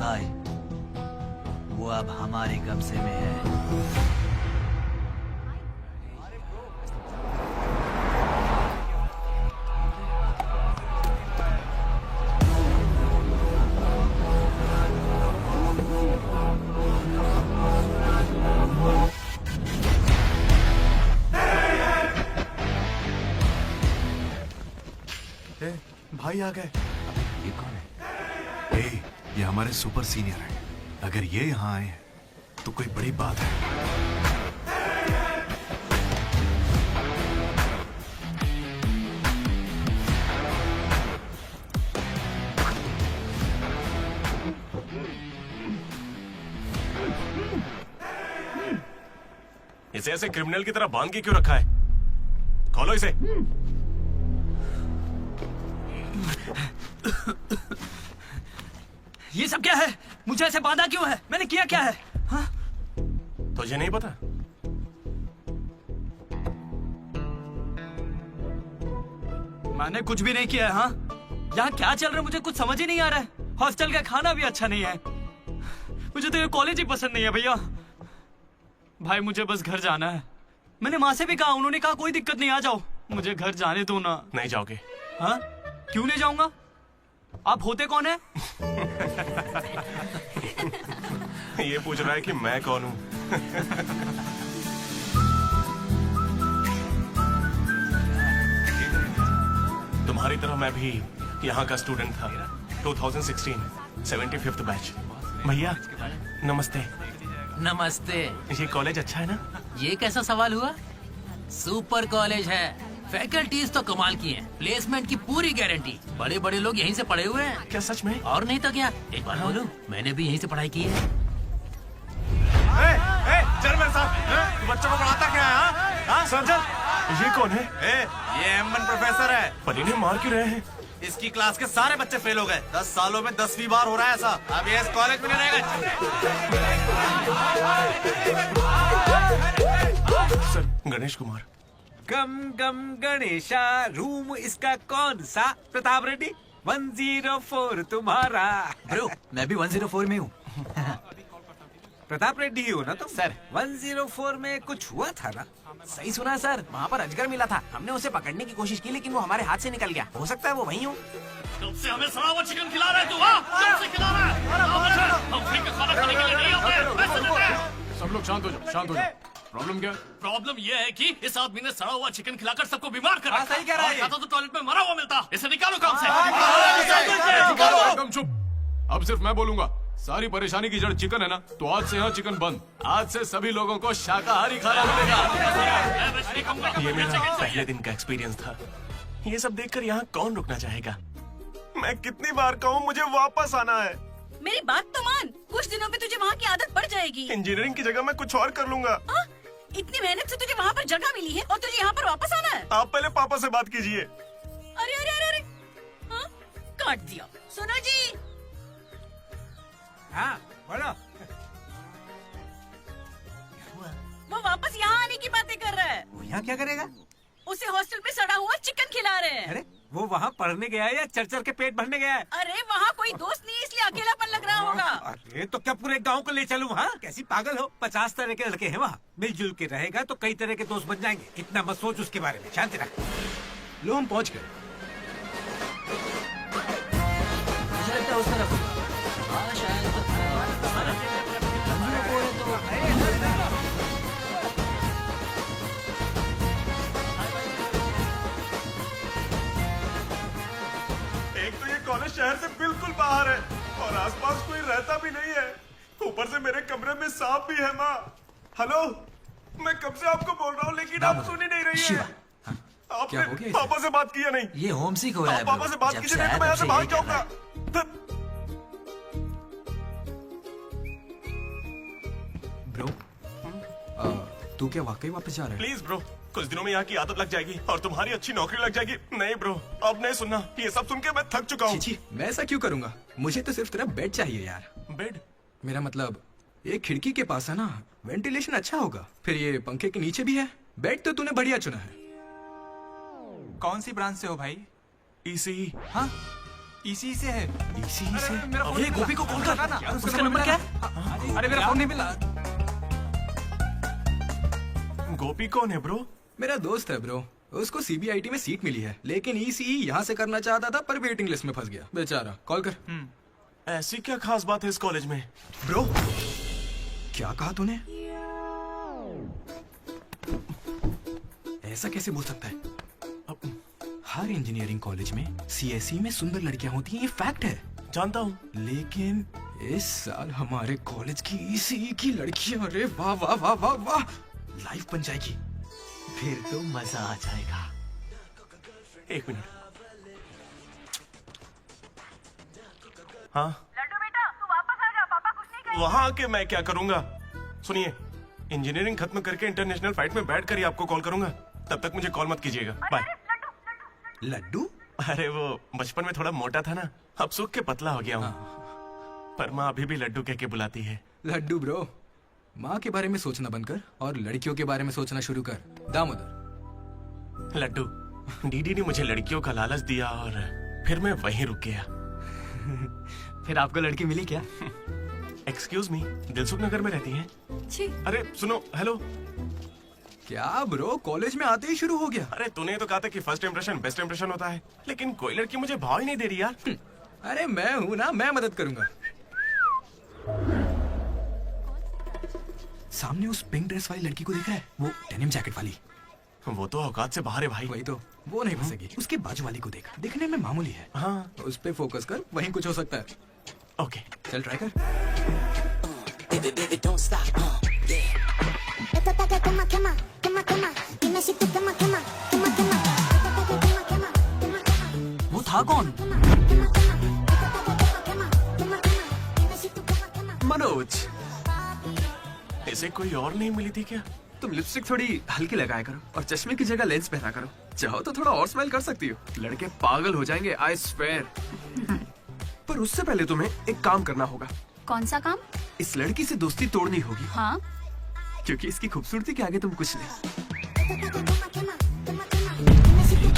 भाई, वो अब हमारे कब्जे में है। भाई आ गए। ये कौन है? ये हमारे सुपर सीनियर हैं। अगर ये यहाँ आए हैं तो कोई बड़ी बात है। इसे ऐसे क्रिमिनल की तरह बांध के क्यों रखा है? खोलो इसे। ये सब क्या है? मुझे ऐसे बांधा क्यों है? मैंने किया क्या है? हाँ? तुझे नहीं पता? मैंने कुछ भी नहीं किया है। हाँ? यहाँ क्या चल रहा है मुझे कुछ समझ ही नहीं आ रहा है। हॉस्टल का खाना भी अच्छा नहीं है। मुझे तो ये कॉलेज ही पसंद नहीं है भैया। भाई मुझे बस घर जाना है। मैंने माँ से भी कहा, उन्होंने कहा कोई दिक्कत नहीं, आ जाओ। मुझे घर जाने दो ना। नहीं जाओगे? हाँ? क्यों नहीं जाऊंगा? आप होते कौन है? ये पूछ रहा है कि मैं कौन हूँ। तुम्हारी तरह मैं भी यहाँ का स्टूडेंट था। 2016 75th बैच। भैया नमस्ते। नमस्ते। ये कॉलेज अच्छा है ना? ये कैसा सवाल हुआ? सुपर कॉलेज है। फैकल्टीज तो कमाल की हैं। प्लेसमेंट की पूरी गारंटी। बड़े बड़े लोग यहीं से पढ़े हुए हैं। क्या सच में? और नहीं तो क्या। एक बार बोलूं, मैंने भी यहीं से पढ़ाई की है। चल साहब, तू बच्चों को पढ़ाता क्या है? हाँ सर, ये कौन है? ये M1 प्रोफेसर है। पर इन्हें मार क्यों रहे हैं? इसकी क्लास के सारे बच्चे फेल हो गए। 10 सालों में 10वीं बार हो रहा है ऐसा। अब ये इस कॉलेज में नहीं रहेगा। सर, गणेश कुमार। गम गम गणेशा। रूम इसका कौन सा? प्रताप रेड्डी 104 तुम्हारा। ब्रो, मैं भी 104 में हूँ। प्रताप रेड्डी ही हो ना तुम? सर 104 में कुछ हुआ था ना? सही सुना सर, वहाँ पर अजगर मिला था। हमने उसे पकड़ने की कोशिश की लेकिन वो हमारे हाथ से निकल गया। हो सकता है वो वही हो। कब से हमें सड़ा हुआ चिकन खिला रहा है तू? कब से खिला रहा है? हम फ्री का खाना खाने के लिए नहीं आते। पैसे देते हैं। सब लोग शांत हो जाओ, शांत हो जाओ। प्रॉब्लम क्या है? प्रॉब्लम ये है कि इस आदमी ने सड़ा हुआ चिकन खिलाकर सबको बीमार कर रखा। सही कह रहा है। खाता तो टॉयलेट में मरा हुआ मिलता। इसे निकालो काम से। एकदम चुप। अब सिर्फ मैं बोलूंगा। सारी परेशानी की जड़ चिकन है ना, तो आज से यहाँ चिकन बंद। आज से सभी लोगों को शाकाहारी खाना मिलेगा। ये मेरा पहले दिन का एक्सपीरियंस था। ये सब देखकर यहाँ कौन रुकना चाहेगा? मैं कितनी बार कहूँ मुझे वापस आना है। मेरी बात तो मान। कुछ दिनों में तुझे वहाँ की आदत पड़ जाएगी। इंजीनियरिंग की जगह मैं कुछ और कर लूंगा। इतनी मेहनत से तुझे वहाँ पर जगह मिली है और तुझे यहाँ पर वापस आना है? आप पहले पापा से बात कीजिए। अरे अरे अरे अरे, हाँ? काट दिया। सुनो जी। हाँ बोलो। वो वापस यहाँ आने की बातें कर रहा है। वो यहाँ क्या करेगा? उसे हॉस्टल में सड़ा हुआ चिकन खिला रहे हैं। अरे वो वहाँ पढ़ने गया है या चर के पेट भरने गया है? अरे वहाँ कोई दोस्त नहीं, इसलिए अकेलापन लग रहा होगा। अरे तो क्या पूरे गांव को ले चलूं? हाँ कैसी पागल हो? 50 तरह के लड़के हैं वहाँ। मिलजुल के रहेगा तो कई तरह के दोस्त बन जाएंगे। इतना मत सोच उसके बारे में। शांति रख। लो हम पहुँच गए। मुझे लगता है उस तरफ। हाँ शायद। एक तो ये कॉलेज शहर से बिल्कुल बाहर है और आसपास कोई रहता भी नहीं है। ऊपर से मेरे कमरे में सांप भी है। माँ, हेलो, मैं कब से आपको बोल रहा हूँ लेकिन आप सुन ही नहीं रही है। आपने पापा से बात किया नहीं? ये होम सिक हो रहा है। पापा से बात कीजिए नहीं तो मैं यहाँ से भाग जाऊंगा। ब्रो, तू क्या वाकई वापस जा रहा है? प्लीज ब्रो, कुछ दिनों में यहाँ की आदत लग जाएगी और तुम्हारी अच्छी नौकरी लग जाएगी। नहीं ब्रो, अब नहीं सुनना। ये सब सुन के मैं थक चुका हूँ। मैं ऐसा क्यों करूंगा? मुझे तो सिर्फ तेरा बेड चाहिए यार। बेड? मेरा मतलब एक खिड़की के पास है ना, वेंटिलेशन अच्छा होगा। फिर ये पंखे के नीचे भी है। बेड तो तूने बढ़िया चुना है। कौन सी ब्रांच से हो भाई? ECE। हाँ इसी से है। इसी से अरे गोपी को कॉल कर। उसका नंबर क्या है? अरे मेरा फोन नहीं मिला। गोपी कौन है ब्रो? मेरा दोस्त है ब्रो। उसको सीबीआईटी में सीट मिली है, लेकिन ईसीई यहाँ से करना चाहता था पर वेटिंग लिस्ट में फंस गया बेचारा। कॉल कर। ऐसी क्या खास बात है इस कॉलेज में? ब्रो क्या कहा तूने? ऐसा कैसे बोल सकता है? हर इंजीनियरिंग कॉलेज में सीएसई में सुंदर लड़कियां होती हैं, ये फैक्ट है। जानता हूँ, लेकिन इस साल हमारे कॉलेज की ईसीई की लड़कियां, अरे वाह वाह वाह वाह वाह, लाइफ बन जाएगी। फिर तो मजा आ जाएगा। एक मिनट। हाँ लड्डू बेटा तू वापस आ जा, पापा कुछ नहीं कहेंगे। वहां आके मैं क्या करूंगा? सुनिए, इंजीनियरिंग खत्म करके इंटरनेशनल फाइट में बैठ कर ही आपको कॉल करूंगा। तब तक मुझे कॉल मत कीजिएगा। बाय। लड्डू? अरे वो बचपन में थोड़ा मोटा था ना, अब सूख के पतला हो गया हूँ। पर माँ अभी भी लड्डू कह के बुलाती है। लड्डू ब्रो, माँ के बारे में सोचना बंद कर और लड़कियों के बारे में सोचना शुरू कर। दामोदर। लड्डू, डीडी ने मुझे लड़कियों का लालच दिया और फिर मैं वहीं रुक गया। फिर आपको लड़की मिली क्या? एक्सक्यूज मी, दिलसुख नगर में रहती हैं? छी। अरे सुनो, हेलो। क्या ब्रो, कॉलेज में आते ही शुरू हो गया? अरे तूने तो कहा था कि फर्स्ट इंप्रेशन बेस्ट इंप्रेशन होता है, लेकिन कोई लड़की मुझे भाव ही नहीं दे रही यार। अरे मैं हूं ना, मैं मदद करूंगा। सामने उस पिंक ड्रेस वाली लड़की को देख रहा है? वो डेनिम जैकेट वाली। वो तो औकात से बाहर है भाई। वही तो, वो नहीं फंसेगी। उसके बाजू वाली को देख, दिखने में मामूली है। हाँ, उस पे फोकस कर, वहीं कुछ हो सकता है। ओके चल ट्राई कर। वो था कौन? मनोज, इसे कोई और नहीं मिली थी क्या? तुम लिपस्टिक थोड़ी हल्की लगाया करो और चश्मे की जगह लेंस पहना करो। चाहो तो थोड़ा और स्माइल कर सकती हो, लड़के पागल हो जाएंगे, आई स्वेयर। पर उससे पहले तुम्हें एक काम करना होगा। कौन सा काम? इस लड़की से दोस्ती तोड़नी होगी। हाँ, क्योंकि इसकी खूबसूरती के आगे तुम कुछ नहीं।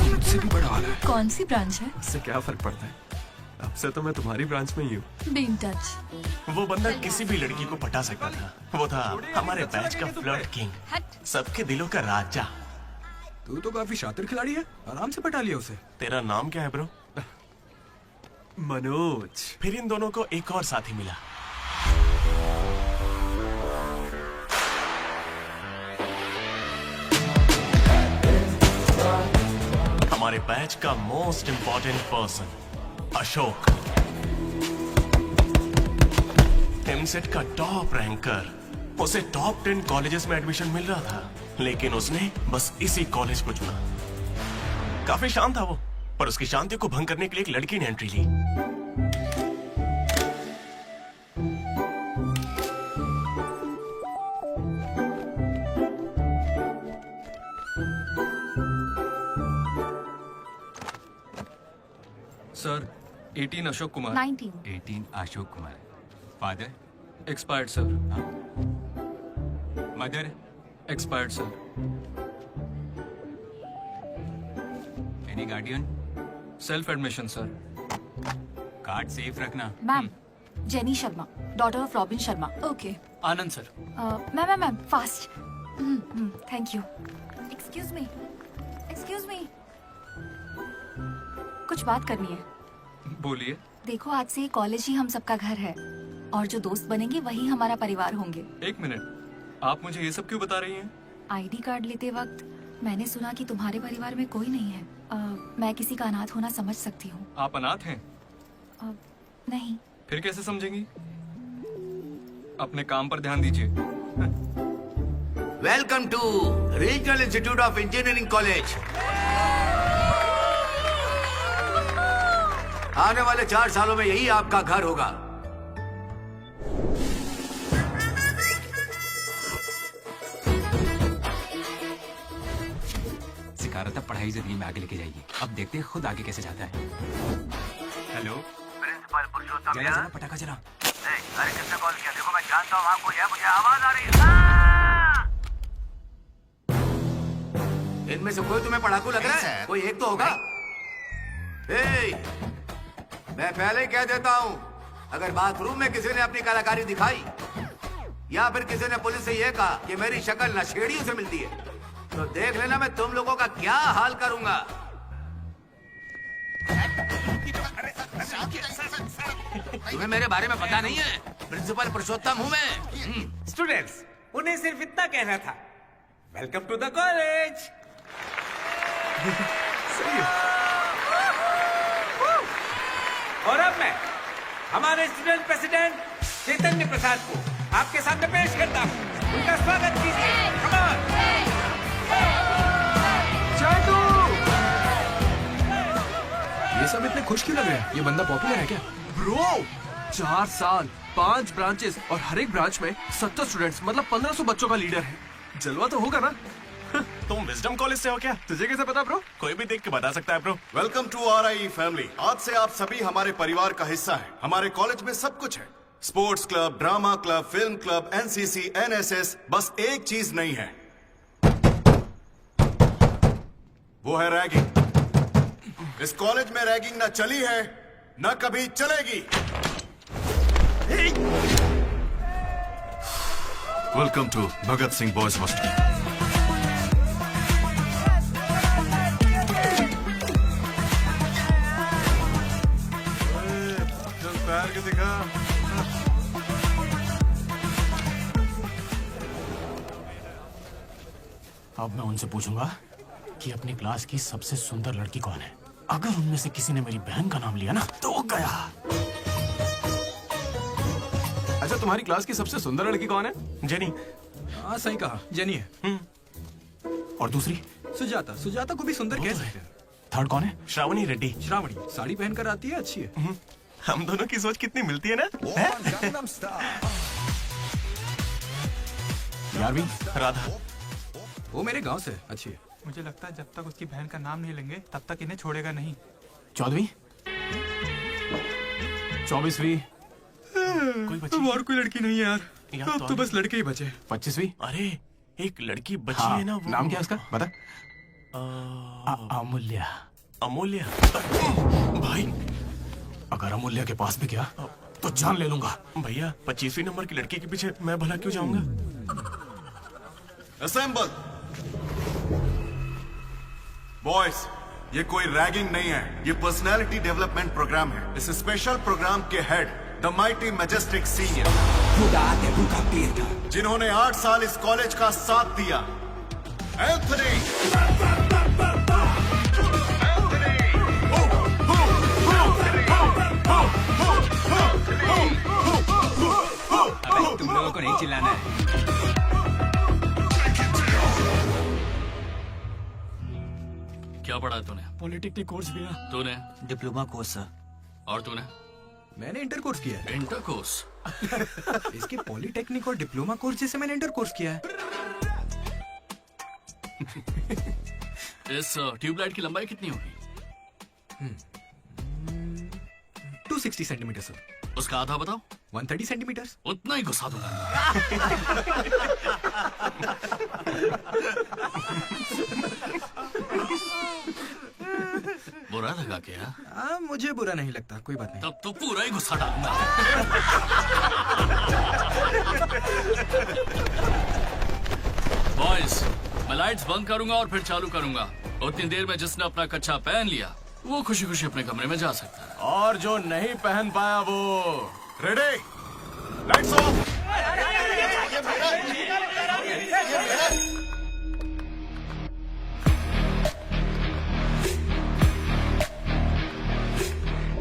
मुझसे भी बड़ा वाला है। कौन सी ब्रांच है? इससे क्या फर्क पड़ता है, अब से तो मैं तुम्हारी ब्रांच में ही हूँ। Be in touch. वो बंदा किसी भी लड़की को पटा सकता था। वो था हमारे बैच का फ्लर्ट किंग, सबके दिलों का राजा। तू तो काफी शातिर खिलाड़ी है, आराम से पटा लिया उसे। तेरा नाम क्या है ब्रो? मनोज। फिर इन दोनों को एक और साथी मिला। हमारे बैच का most important person Ashok, EAMCET का टॉप रैंकर। उसे टॉप 10 कॉलेजेस में एडमिशन मिल रहा था, लेकिन उसने बस इसी कॉलेज को चुना। काफी शांत था वो, पर उसकी शांति को भंग करने के लिए एक लड़की ने एंट्री ली। Sir 18 Ashok Kumar. 19। 18 Ashok Kumar. Father? Expired sir. Mother? Expired sir. Any guardian? Self admission sir. Card safe रखना। Ma'am, Jenny Sharma, daughter of Robin Sharma. Okay. Anand sir. Ma'am fast. Thank you. Excuse me, excuse me, कुछ बात करनी है। बोलिए। देखो, आज से कॉलेज ही हम सबका घर है और जो दोस्त बनेंगे वही हमारा परिवार होंगे। एक मिनट, आप मुझे ये सब क्यों बता रही हैं? आईडी कार्ड लेते वक्त मैंने सुना कि तुम्हारे परिवार में कोई नहीं है। मैं किसी का अनाथ होना समझ सकती हूँ। आप अनाथ हैं? नहीं। फिर कैसे समझेंगी? अपने काम पर ध्यान दीजिए। Welcome to regional institute of engineering college. आने वाले 4 सालों में यही आपका घर होगा। सिखा रहा था पढ़ाई जिंदगी में आगे लेके जाएगी। अब देखते हैं खुद आगे कैसे जाता है। हेलो प्रिंसिपल पुरुषोत्तम, जरा जरा पटाखा जरा। अरे किसने कॉल किया? देखो मैं जानता हूँ आपको, यह मुझे आवाज आ रही है। इनमें से कोई तुम्हें पढ़ाकू लग रहा है? कोई एक तो होगा। मैं पहले ही कह देता हूँ, अगर बाथरूम में किसी ने अपनी कलाकारी दिखाई या फिर किसी ने पुलिस से यह कहा कि मेरी शक्ल नशेड़ियों से मिलती है, तो देख लेना मैं तुम लोगों का क्या हाल करूंगा। तुम्हें मेरे बारे में पता नहीं है? प्रिंसिपल पुरुषोत्तम हूँ मैं। स्टूडेंट्स, उन्हें सिर्फ इतना कहना था, वेलकम टू द कॉलेज। और अब मैं हमारे स्टूडेंट प्रेसिडेंट चैतन्य प्रसाद को आपके सामने पेश करता हूँ। उनका स्वागत कीजिए। Come on! ये सब इतने खुश क्यों लग रहे हैं? ये बंदा पॉपुलर है क्या? ब्रो, 4 साल, 5 ब्रांचेस और हर एक ब्रांच में 70 स्टूडेंट्स, मतलब 1500 बच्चों का लीडर है। जलवा तो होगा ना? तुम विजडम कॉलेज से हो क्या? तुझे कैसे पता ब्रो? कोई भी देख के बता सकता है bro. Welcome to RIE family. आज से आप सभी हमारे परिवार का हिस्सा है। हमारे कॉलेज में सब कुछ है, sports club, drama club, film club, NCC, NSS। बस एक चीज नहीं है, वो है रैगिंग। इस कॉलेज में रैगिंग ना चली है, ना कभी चलेगी। Welcome to Bhagat Singh boys hostel. पैर के दिखा। अब मैं उनसे पूछूंगा कि अपनी क्लास की सबसे सुंदर लड़की कौन है। अगर उनमें से किसी ने मेरी बहन का नाम लिया ना तो गया। अच्छा, तुम्हारी क्लास की सबसे सुंदर लड़की कौन है? जेनी। हाँ सही कहा, जेनी है। और दूसरी? सुजाता। सुजाता को भी सुंदर कह सकते हैं। थर्ड कौन है? श्रावणी रेड्डी। श्रावणी साड़ी पहनकर आती है, अच्छी है। हम दोनों की सोच कितनी मिलती है ना? यारवी? राधा। वो मेरे गांव से, अच्छी है। मुझे लगता है जब तक उसकी बहन का नाम नहीं लेंगे तब तक इन्हें छोड़ेगा नहीं। 14वीं? 24वीं? कोई बची? और कोई लड़की नहीं है यार, अब तो बस लड़के ही बचे। 25वीं? अरे एक लड़की बची हाँ, है ना, वो नाम क्या है उसका बता। अमूल्य। अमूल्य। भाई अगर अमूल्य के पास भी गया तो जान ले लूंगा। भैया 25वीं नंबर की लड़की के पीछे मैं भला क्यों जाऊंगा? असेंबल। बॉयज, ये कोई रैगिंग नहीं है, ये पर्सनालिटी डेवलपमेंट प्रोग्राम है। इस स्पेशल प्रोग्राम के head the mighty majestic senior, जिन्होंने 8 साल इस कॉलेज का साथ दिया, एंथनी। तुम लोगों को नहीं चिल्लाना है। क्या पढ़ा तूने? पॉलिटेक्निक कोर्स भी है। तूने? Diploma course sir. और तूने? मैंने इंटर कोर्स किया है। Inter course? इसके पॉलिटेक्निक और डिप्लोमा कोर्स जैसे मैंने इंटर कोर्स किया है। इस ट्यूबलाइट की लंबाई कितनी होगी? 260 सेंटीमीटर सर। उसका आधा बताओ। 130 सेंटीमीटर। उतना ही घुसा दूंगा। बुरा लगा क्या? मुझे बुरा नहीं लगता, कोई बात नहीं। तब तो पूरा ही गुस्सा डालूंगा। बॉयज, मैं लाइट्स बंद करूंगा और फिर चालू करूंगा। उतनी देर में जिसने अपना कच्छा पहन लिया वो खुशी खुशी अपने कमरे में जा सकता है, और जो नहीं पहन पाया वो रेडी, लाइट्स ऑफ।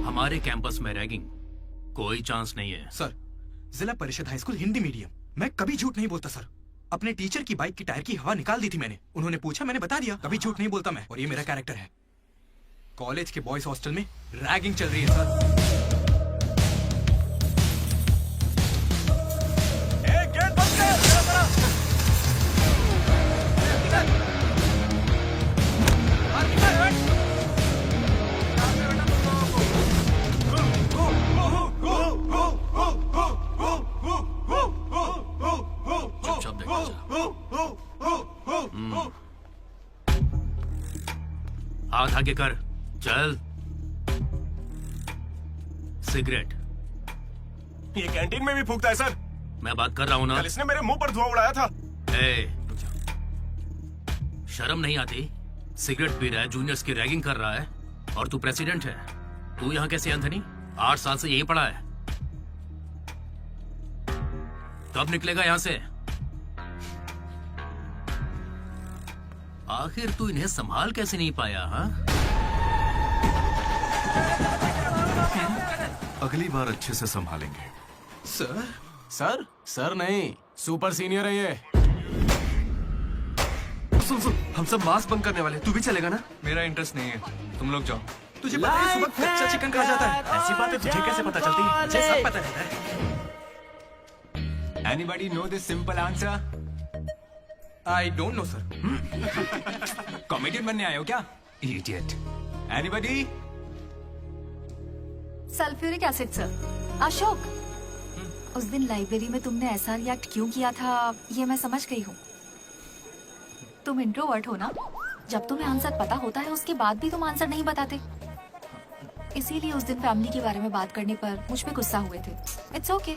हमारे कैंपस में रैगिंग कोई चांस नहीं है सर। जिला परिषद हाई स्कूल हिंदी मीडियम, मैं कभी झूठ नहीं बोलता सर। अपने टीचर की बाइक की टायर की हवा निकाल दी थी मैंने। उन्होंने पूछा, मैंने बता दिया। कभी झूठ नहीं बोलता मैं, और ये मेरा कैरेक्टर है। कॉलेज के बॉयज हॉस्टल में रैगिंग चल रही है सर। चुपचाप देखा जा। हाथ आगे कर, चल। सिगरेट ये कैंटीन में भी फूकता है सर। मैं बात कर रहा हूँ ना। कल इसने मेरे मुंह पर धुआं उड़ाया था। शर्म नहीं आती? सिगरेट पी रहा है, जूनियर्स की रैगिंग कर रहा है, और तू प्रेसिडेंट है। तू यहाँ कैसे एंथनी? 8 साल से यही पड़ा है। कब निकलेगा यहाँ से? आखिर तू इन्हें संभाल कैसे नहीं पाया? हाँ, अगली बार अच्छे से संभालेंगे। सर सर सर नहीं, सुपर सीनियर है ये। सुन सुन, हम सब मास्क बंद करने वाले, तू भी चलेगा ना? मेरा इंटरेस्ट नहीं है, तुम लोग जाओ। तुझे पता है सुबह कच्चा चिकन खा जाता है? ऐसी बातें तुझे कैसे पता चलती है? मुझे सब पता रहता है। Anybody know this simple answer? I don't know, sir. Comedian बनने आए हो क्या? Idiot. Anybody? Sulphuric acid sir. Ashok, उस दिन लाइब्रेरी में तुमने ऐसा रिएक्ट क्यों किया था, ये मैं समझ गई हूँ। तुम इंट्रोवर्ट हो ना? जब तुम्हें आंसर पता होता है उसके बाद भी तुम आंसर नहीं बताते, इसीलिए उस दिन फैमिली के बारे में बात करने पर मुझ पे गुस्सा हुए थे। It's okay.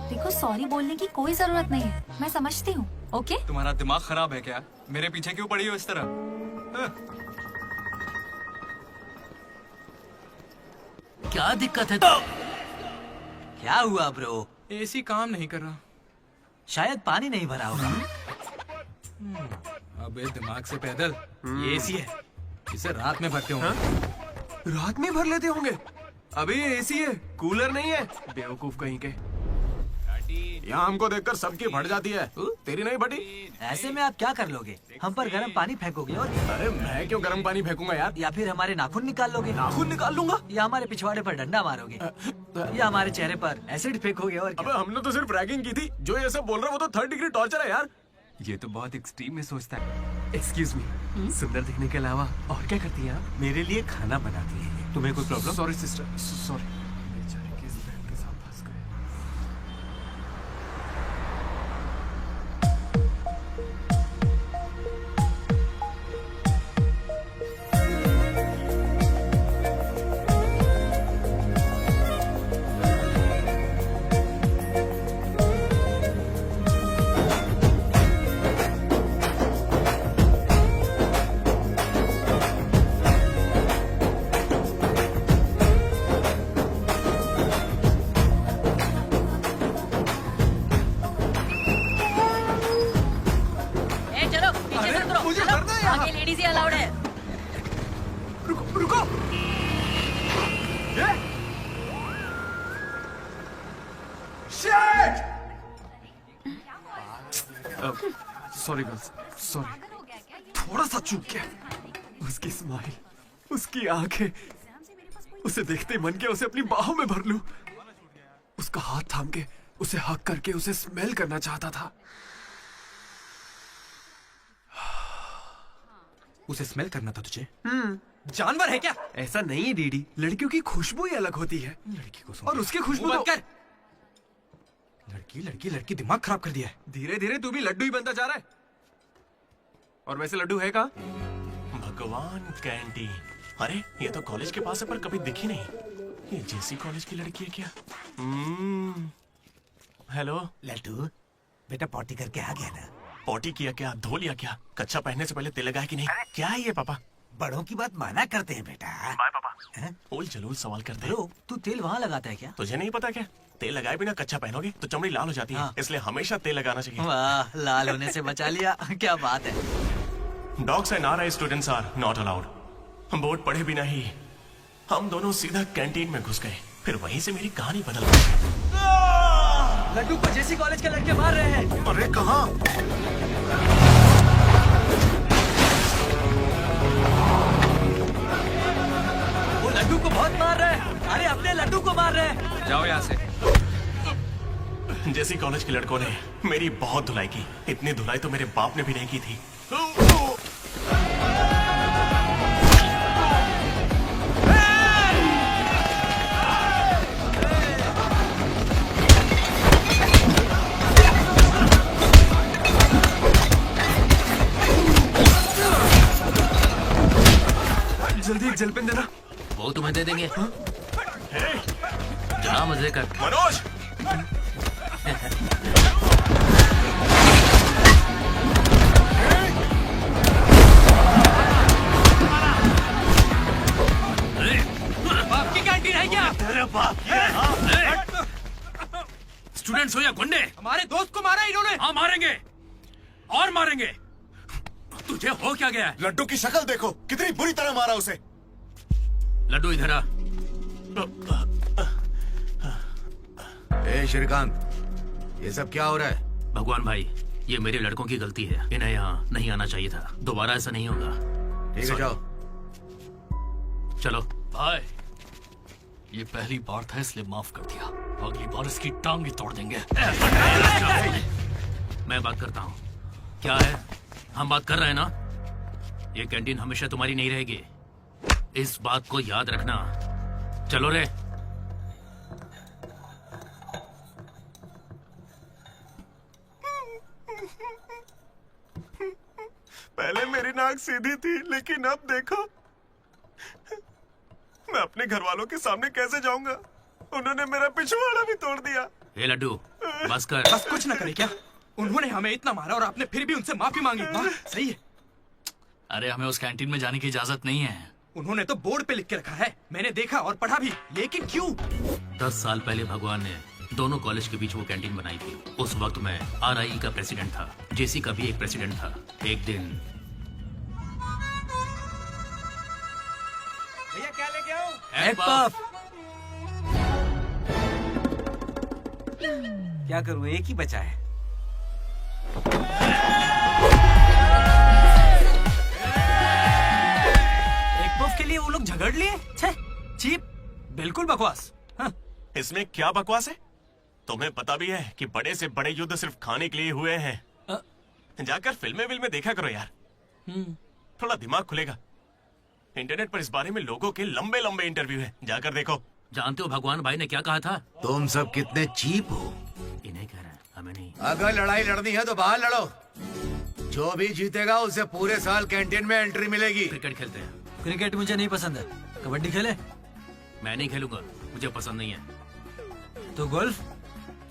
देखो, सॉरी बोलने की कोई जरूरत नहीं है, मैं समझती हूँ। ओके? तुम्हारा दिमाग खराब है क्या? मेरे पीछे क्यों पड़ी हो इस तरह? क्या दिक्कत है? क्या हुआ ब्रो? एसी काम नहीं कर रहा। शायद पानी नहीं भरा होगा। अबे दिमाग से पैदल, ये एसी है, इसे रात में भरते होंगे। रात में भर लेते होंगे? अबे ये एसी है, कूलर नहीं है, बेवकूफ कहीं के। यहाँ हमको देखकर सबकी फट जाती है, तेरी नहीं फटी? ऐसे में आप क्या कर लोगे? हम पर गर्म पानी फेंकोगे और अरे मैं क्यों गर्म पानी फेंकूंगा यार? या फिर हमारे नाखून निकाल लोगे? नाखून निकाल लूंगा? या हमारे पिछवाड़े पर डंडा मारोगे? या हमारे चेहरे पर एसिड फेंकोगे? और अबे हमने तो सिर्फ रैगिंग की थी, जो ये सब बोल रहा है वो तो 3rd डिग्री टॉर्चर है यार। ये तो बहुत एक्सट्रीम में सोचता है। एक्सक्यूज मी, सुंदर दिखने के अलावा और क्या करती हैं आप? मेरे लिए खाना बनाती है। तुम्हें कोई problem? Sorry sister, sorry. Sorry girls, sorry. थोड़ा सा चूक गया। उसकी स्माइल, उसकी आंखें, उसे देखते ही मन किया उसे अपनी बाहों में भर लूं। उसका हाथ थाम के उसे हक करके उसे स्मेल करना चाहता था। उसे स्मेल करना था तुझे? जानवर है क्या? ऐसा नहीं है डीडी, लड़कियों की खुशबू ही अलग होती है। लड़की को और उसकी खुशबू तो... कर। लड़की लड़की लड़की दिमाग खराब कर दिया है। धीरे धीरे तू भी लड्डू ही बनता जा रहा है। और वैसे लड्डू है कहाँ? भगवान, कैंटीन। अरे ये तो कॉलेज के पास है पर कभी दिखी नहीं। ये जेसी कॉलेज की लड़की है क्या? हेलो लड्डू, बेटा पॉटी करके आ गया ना? पॉटी किया क्या? धो लिया क्या? कच्चा पहनने से पहले तेल लगाया कि नहीं? क्या है ये पापा? बड़ों की बात माना करते हैं बेटा। बाय पापा। उल जलूल सवाल करते हैं। तू तेल वहाँ लगाता है क्या? तुझे नहीं पता क्या? तेल लगाए बिना कच्चा पहनोगे तो चमड़ी लाल हो जाती है, इसलिए हमेशा तेल लगाना चाहिए। वाह, लाल होने से बचा लिया। क्या बात है। Dogs and RI students are not allowed. Board पढ़े बिना ही हम दोनों सीधा कैंटीन में घुस गए, फिर वहीं से मेरी कहानी बदल गई। लड्डू को जेसी कॉलेज के लड़के मार रहे हैं। अरे कहाँ? वो लड्डू को बहुत मार रहे हैं। अरे अपने लड्डू को मार रहे हैं। जाओ यहाँ से। जेसी कॉलेज के लड़कों ने मेरी बहुत धुलाई की। इतनी धुलाई तो मेरे बाप ने भी नहीं की थी। जल्दी एक जेल पेन देना। वो तुम्हें दे देंगे। जरा मजे कर। मनोज बाप की कैंटीन है क्या? तेरे बाप की है, हाँ? स्टूडेंट्स हो या गुंडे, हमारे दोस्त को मारा इन्होंने। हाँ मारेंगे और मारेंगे। तुझे हो क्या गया है? लड्डू की शक्ल देखो, कितनी बुरी तरह मारा उसे। लड्डू इधर आ। ए श्रीकांत, ये सब क्या हो रहा है? भगवान भाई, ये मेरे लड़कों की गलती है। इन्हें यहाँ नहीं आना चाहिए था। दोबारा ऐसा नहीं होगा। ठीक है, जाओ। चलो भाई, ये पहली बार था इसलिए माफ कर दिया। अगली बार इसकी टांग ही तोड़ देंगे। मैं बात करता हूँ। क्या है, हम बात कर रहे हैं ना? ये कैंटीन हमेशा तुम्हारी नहीं रहेगी, इस बात को याद रखना। चलो रे। पहले मेरी नाक सीधी थी, लेकिन अब देखो, मैं अपने घर वालों के सामने कैसे जाऊंगा? उन्होंने मेरा पिछवाड़ा भी तोड़ दिया। ए लड्डू, बस कर। बस कुछ न करे क्या? उन्होंने हमें इतना मारा और आपने फिर भी उनसे माफी मांगी। वाह, सही है। अरे हमें उस कैंटीन में जाने की इजाजत नहीं है। उन्होंने तो बोर्ड पे लिख के रखा है, मैंने देखा और पढ़ा भी, लेकिन क्यों? 10 साल पहले भगवान ने दोनों कॉलेज के बीच वो कैंटीन बनाई थी। उस वक्त मैं RIE का प्रेसिडेंट था, JC का भी एक प्रेसिडेंट था। एक दिन भैया क्या लेके आओ? Egg puff. क्या करूं, एक ही बचा है। एक पफ के लिए वो लोग झगड़ लिए? छे, चीप, बिल्कुल बकवास। हाँ। इसमें क्या बकवास है? तुम्हें पता भी है कि बड़े से बड़े युद्ध सिर्फ खाने के लिए हुए हैं। जाकर फिल्में देखा करो यार, थोड़ा दिमाग खुलेगा। इंटरनेट पर इस बारे में लोगों के लंबे लंबे इंटरव्यू हैं, जाकर देखो। जानते हो भगवान भाई ने क्या कहा था? तुम सब कितने चीप हो। इन्हें कह रहे हैं, हमें नहीं। अगर लड़ाई लड़नी है तो बाहर लड़ो। जो भी जीतेगा उसे पूरे साल कैंटीन में एंट्री मिलेगी। क्रिकेट खेलते हैं। क्रिकेट मुझे नहीं पसंद है। कबड्डी खेले? मैं नहीं खेलूंगा, मुझे पसंद नहीं है। तो गोल्फ?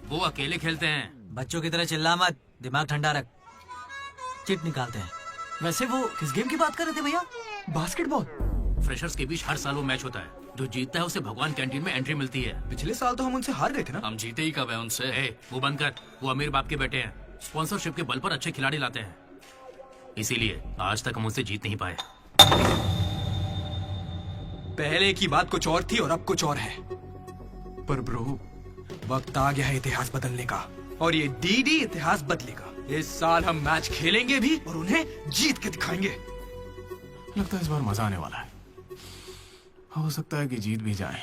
वो अकेले खेलते हैं। बच्चों की तरह चिल्ला मत, दिमाग ठंडा रख। चिट निकालते हैं। वैसे वो किस गेम की बात कर रहे थे भैया? बास्केटबॉल। फ्रेशर्स के बीच हर साल वो मैच होता है। जो जीतता है उसे भगवान कैंटीन में एंट्री मिलती है। पिछले साल तो हम उनसे हार गए थे ना। हम जीते ही कब है उनसे? वो बंद कर। वो अमीर बाप के बेटे हैं, स्पॉन्सरशिप के बल पर अच्छे खिलाड़ी लाते हैं, इसीलिए आज तक हम उनसे जीत नहीं पाए। पहले की बात कुछ और थी और अब कुछ और है। पर ब्रो, वक्त आ गया है इतिहास बदलने का, और ये DD इतिहास बदलेगा। इस साल हम मैच खेलेंगे भी और उन्हें जीत के दिखाएंगे। लगता है इस बार मजा आने वाला है। हो सकता है कि जीत भी जाए।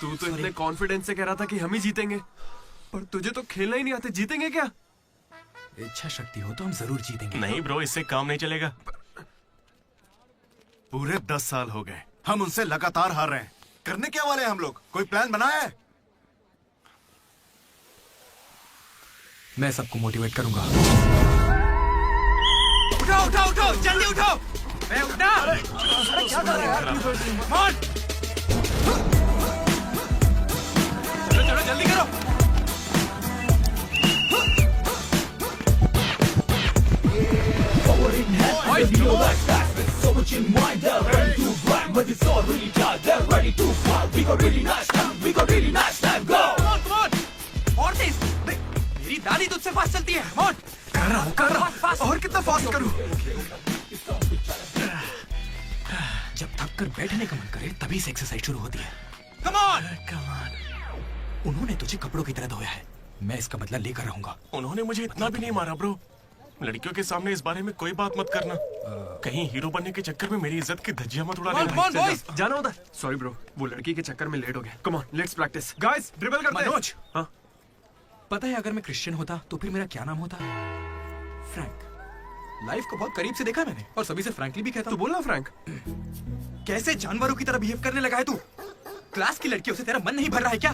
तू तो इतने कॉन्फिडेंस से कह रहा था कि हम ही जीतेंगे, पर तुझे तो खेलना ही नहीं आते। जीतेंगे क्या? इच्छा शक्ति हो तो हम जरूर जीतेंगे। नहीं ब्रो, इससे काम नहीं चलेगा। पूरे 10 साल हो गए, हम उनसे लगातार हार रहे हैं। करने क्या वाले हैं हम लोग? कोई प्लान बनाया है? मैं सबको मोटिवेट करूंगा। उठो उठो उठो, जल्दी उठो। मैं उठना। अरे क्या कर रहे हो यार? चलो जल्दी करो। मेरी दादी तुझसे फास्ट चलती है। कर रहा और कितना फास्ट करूं? जब थक कर बैठने का मन करे तभी से एक्सरसाइज शुरू होती है। Come on. उन्होंने तुझे कपड़ों की तरह धोया है, मैं इसका बदला लेकर रहूंगा। उन्होंने मुझे इतना भी नहीं मारा ब्रो। लड़कियों के सामने इस बारे में कोई बात मत करना। कहीं हीरो बनने के चक्कर में मेरी इज्जत की धज्जियां मत उड़ा लेना। जाना होता है। सॉरी ब्रो, वो लड़की के चक्कर में लेट हो गया। Come on, let's practise. Guys, dribble करते हैं। मनोज, हाँ? पता है अगर मैं क्रिश्चियन होता तो फिर मेरा क्या नाम होता? फ्रैंक। लाइफ को बहुत करीब से देखा मैंने और सभी से फ्रैंकली भी कहता हूं। तो बोलना फ्रैंक। कैसे जानवरों की तरह बिहेव करने लगा है तू? क्लास की लड़कियों से तेरा मन नहीं भर रहा है क्या?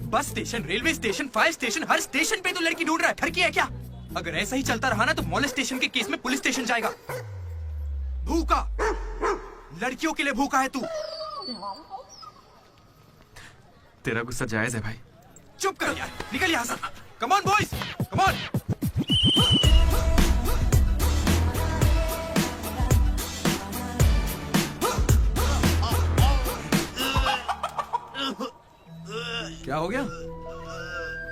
Bus station, railway station, fire station, हर स्टेशन पे तू लड़की ढूंढ रहा है। ठरकी है क्या? अगर ऐसा ही चलता रहा ना तो मोलेस्टेशन के केस में पुलिस स्टेशन जाएगा। भूखा, लड़कियों के लिए भूखा है तू। तेरा गुस्सा जायज है भाई। चुप कर यार, निकल यहाँ से। Come on boys, come on. क्या हो गया?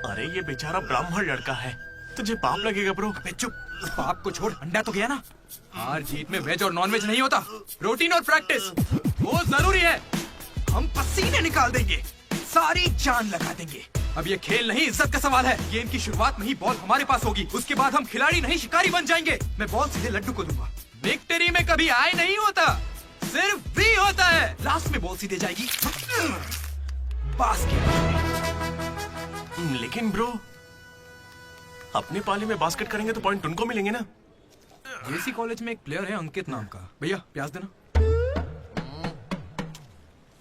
अरे ये बेचारा ब्राह्मण लड़का है, तुझे पाप लगेगा ब्रो। अबे चुप, पाप को छोड़, अंडा तो गया ना। हार जीत में वेज और नॉन वेज नहीं होता, प्रोटीन और प्रैक्टिस वो जरूरी है। हम पसीने निकाल देंगे, सारी जान लगा देंगे। अब ये खेल नहीं, इज्जत का सवाल है। गेम की शुरुआत में ही बॉल हमारे पास होगी, उसके बाद हम खिलाड़ी नहीं शिकारी बन जाएंगे। मैं बॉल सीधे लड्डू को दूंगा। विक्ट्री में कभी आए नहीं होता, सिर्फ भी होता है। लास्ट में बॉल सीधे जाएगी बास्केट। लेकिन ब्रो, अपने पाले में बास्केट करेंगे तो पॉइंट उनको मिलेंगे ना। जेसी कॉलेज में एक प्लेयर है अंकित नाम का। भैया प्याज देना।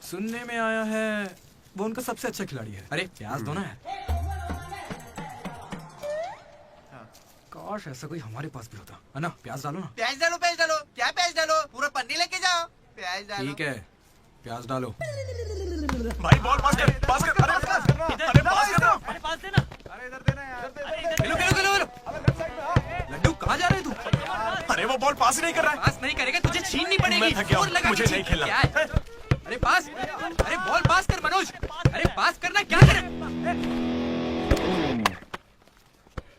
सुनने में आया है वो उनका सबसे अच्छा खिलाड़ी है। अरे प्याज दो ना यार। काश ऐसा कोई हमारे पास भी होता है ना। प्याज डालो ना। प्याज डालो, प्याज डालो। क्या प्याज डालो? पूरा पन्नी लेके जाओ। प्याज डालो। ठीक है, प्याज डालो। भाई बॉल पास कर, पास कर। अरे पास करना, अरे पास करना, अरे पास देना। अरे इधर देना यार। खेलो खेलो खेलो खेलो। लड्डू कहाँ जा रहे तू? अरे वो बॉल पास ही नहीं कर रहा है। पास नहीं करेगा तुझे छीननी पड़ेगी। मैं थक गया हूं, जोर लगा के मुझे नहीं छीन। खेलना। क्या है? अरे पास, अरे बॉल पास कर मनोज। अरे पास करना, क्या करे?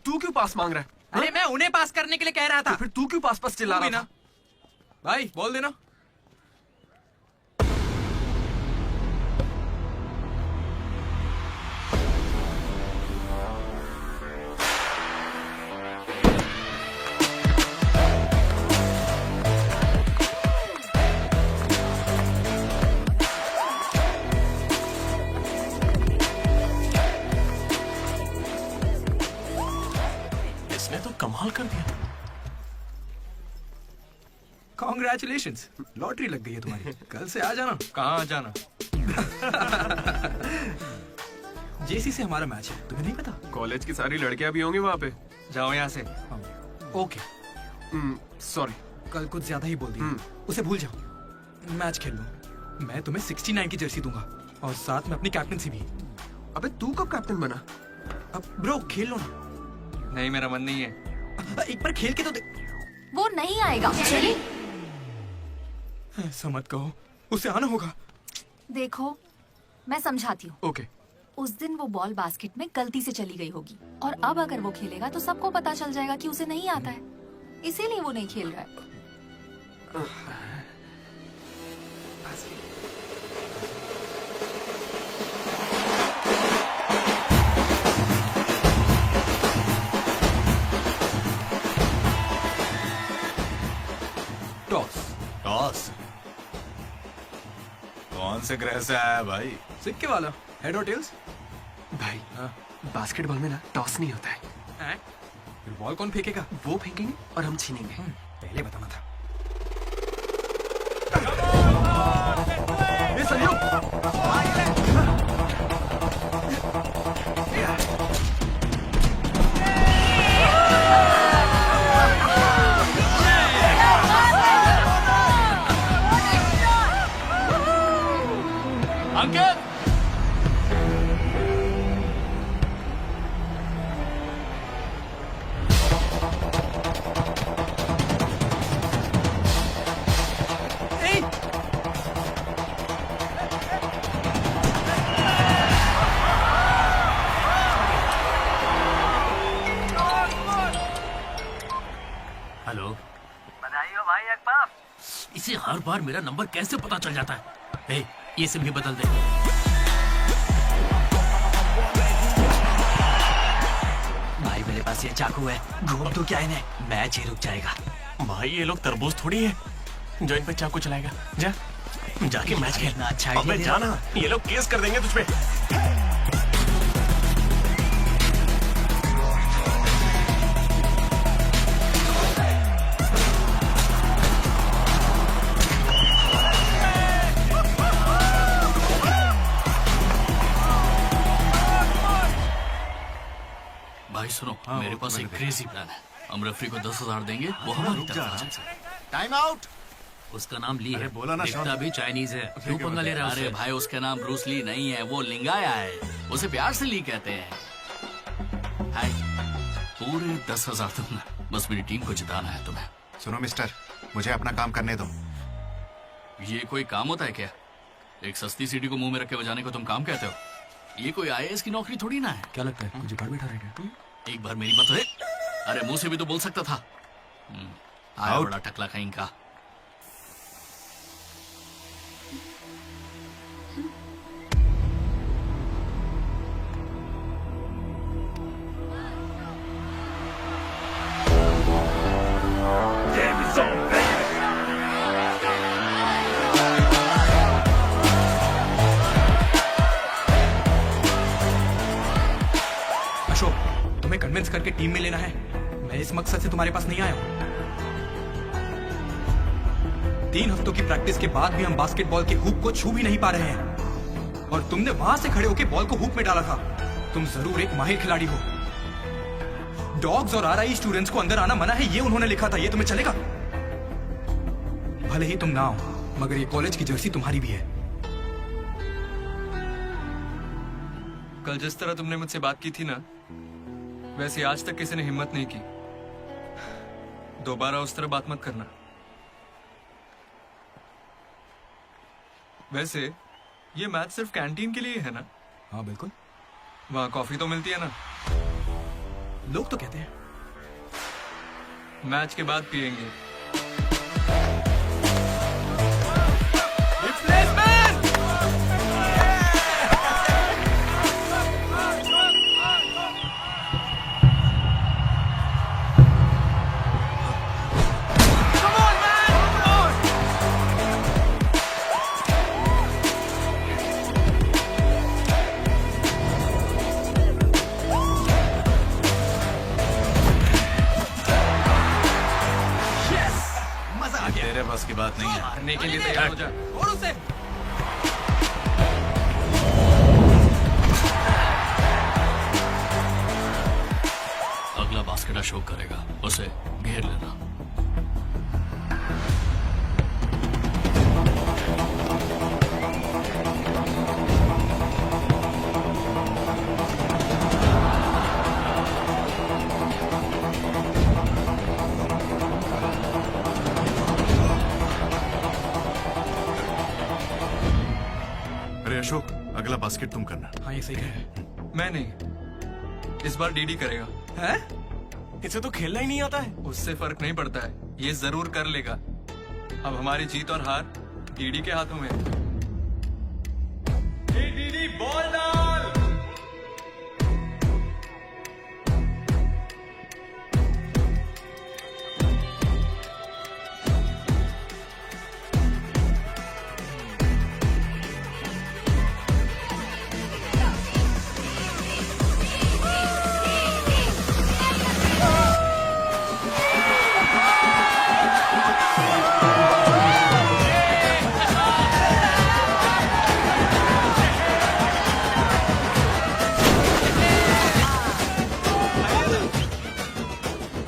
तू क्यों पास मांग रहा है? अरे मैं उन्हें पास करने के लिए कह रहा था। तो फिर तू क्यों पास पास चिल्ला रहा था? भाई बॉल देना। इसने तो कमाल कर दिया। कॉन्ग्रेचुलेशंस, लॉटरी लग गई है तुम्हारी। कल से आ जाना। कहाँ आ जाना? जेसी से हमारा मैच है, तुम्हें नहीं पता? कॉलेज की सारी लड़कियां भी होंगी वहाँ पे। जाओ यहाँ से। Okay, sorry. कल कुछ ज्यादा ही बोल दिया। उसे भूल जाओ, मैच खेल लो। मैं तुम्हें 69 की जर्सी दूंगा और साथ में अपनी कैप्टनसी भी। अबे तू कब कैप्टन बना? अब ब्रो खेल लो ना। नहीं, मेरा मन नहीं है। एक बार खेल के तो वो नहीं आएगा। चलिए ऐसा मत कहो, उसे आना होगा। देखो मैं समझाती हूँ। ओके। उस दिन वो बॉल बास्केट में गलती से चली गई होगी और अब अगर वो खेलेगा तो सबको पता चल जाएगा कि उसे नहीं आता है, इसीलिए वो नहीं खेल रहा है। टॉस। टॉस? कौन से ग्रह से आया भाई? सिक्के वाला, हेड और टेल्स। भाई बास्केटबॉल में ना टॉस नहीं होता है। फिर बॉल कौन फेंकेगा? वो फेंकेंगे और हम छीनेंगे। पहले बताना था। ए संजू, अंकित, हेलो, बधाई हो भाई अकबर। इसे हर बार मेरा नंबर कैसे पता चल जाता है? ए, ये सिम भी बदल दे। भाई मेरे पास ये चाकू है, घूम तो क्या इन्हें, मैच ही रुक जाएगा। भाई ये लोग तरबूज थोड़ी है जो इन पे चाकू चलाएगा। जा, जाके मैच खेल। अच्छा अबे जाना, ये लोग केस कर देंगे तुझ पे। सुनो मेरे पास एक क्रेजी प्लान है। हम रेफरी को 10,000 देंगे, वो हमारी तरफ आ जाए। Time out. उसका नाम ली है, बोला ना दिखता भी चाइनीज है। क्यों पंगा ले रहा है? अरे भाई उसका नाम ब्रूस ली नहीं है, वो लिंगाया है। उसे प्यार से ली कहते हैं। हाय, पूरे 10,000 दूंगा, बस मेरी टीम को जिताना है तुम्हें। सुनो मिस्टर, मुझे अपना काम करने दो। ये कोई काम होता है क्या? एक सस्ती सीढ़ी को मुंह में रख के बजाने को तुम काम कहते हो? ये कोई IAS की नौकरी थोड़ी ना है। क्या लगता है कुछ जुगाड़ बैठा रहेगा? एक बार मेरी बात है। अरे मुंह से भी तो बोल सकता था। आया बड़ा टकला कहीं का। अशोक, तुम्हें कन्विंस करके टीम में लेना है। मैं इस मकसद से तुम्हारे पास नहीं आया हूं। 3 हफ्तों की प्रैक्टिस के बाद भी हम बास्केटबॉल के हुप को छू भी नहीं पा रहे हैं, और तुमने वहां से खड़े होकर बॉल को हुप में डाला था। तुम जरूर एक माहिर खिलाड़ी हो। डॉग्स और RI स्टूडेंट्स को अंदर आना मना है, ये उन्होंने लिखा था। ये तुम्हें चलेगा? भले ही तुम ना हो, मगर ये कॉलेज की जर्सी तुम्हारी भी है। कल जिस तरह तुमने मुझसे बात की थी ना, वैसे आज तक किसी ने हिम्मत नहीं की। दोबारा उस तरह बात मत करना। वैसे ये मैच सिर्फ कैंटीन के लिए है ना? हाँ बिल्कुल। वहाँ कॉफी तो मिलती है ना? लोग तो कहते हैं। मैच के बाद पियेंगे। तेरे बस की बात नहीं है। मारने के लिए तैयार हो जा। और उसे अगला बास्केट अशोक करेगा, उसे घेर लेना। अरे अशोक, अगला बास्केट तुम करना। हाँ ये सही है। मैं नहीं, इस बार डीडी करेगा। है? इसे तो खेलना ही नहीं आता है। उससे फर्क नहीं पड़ता है, ये जरूर कर लेगा। अब हमारी जीत और हार डीडी के हाथों में है। डीडी बॉल डाल।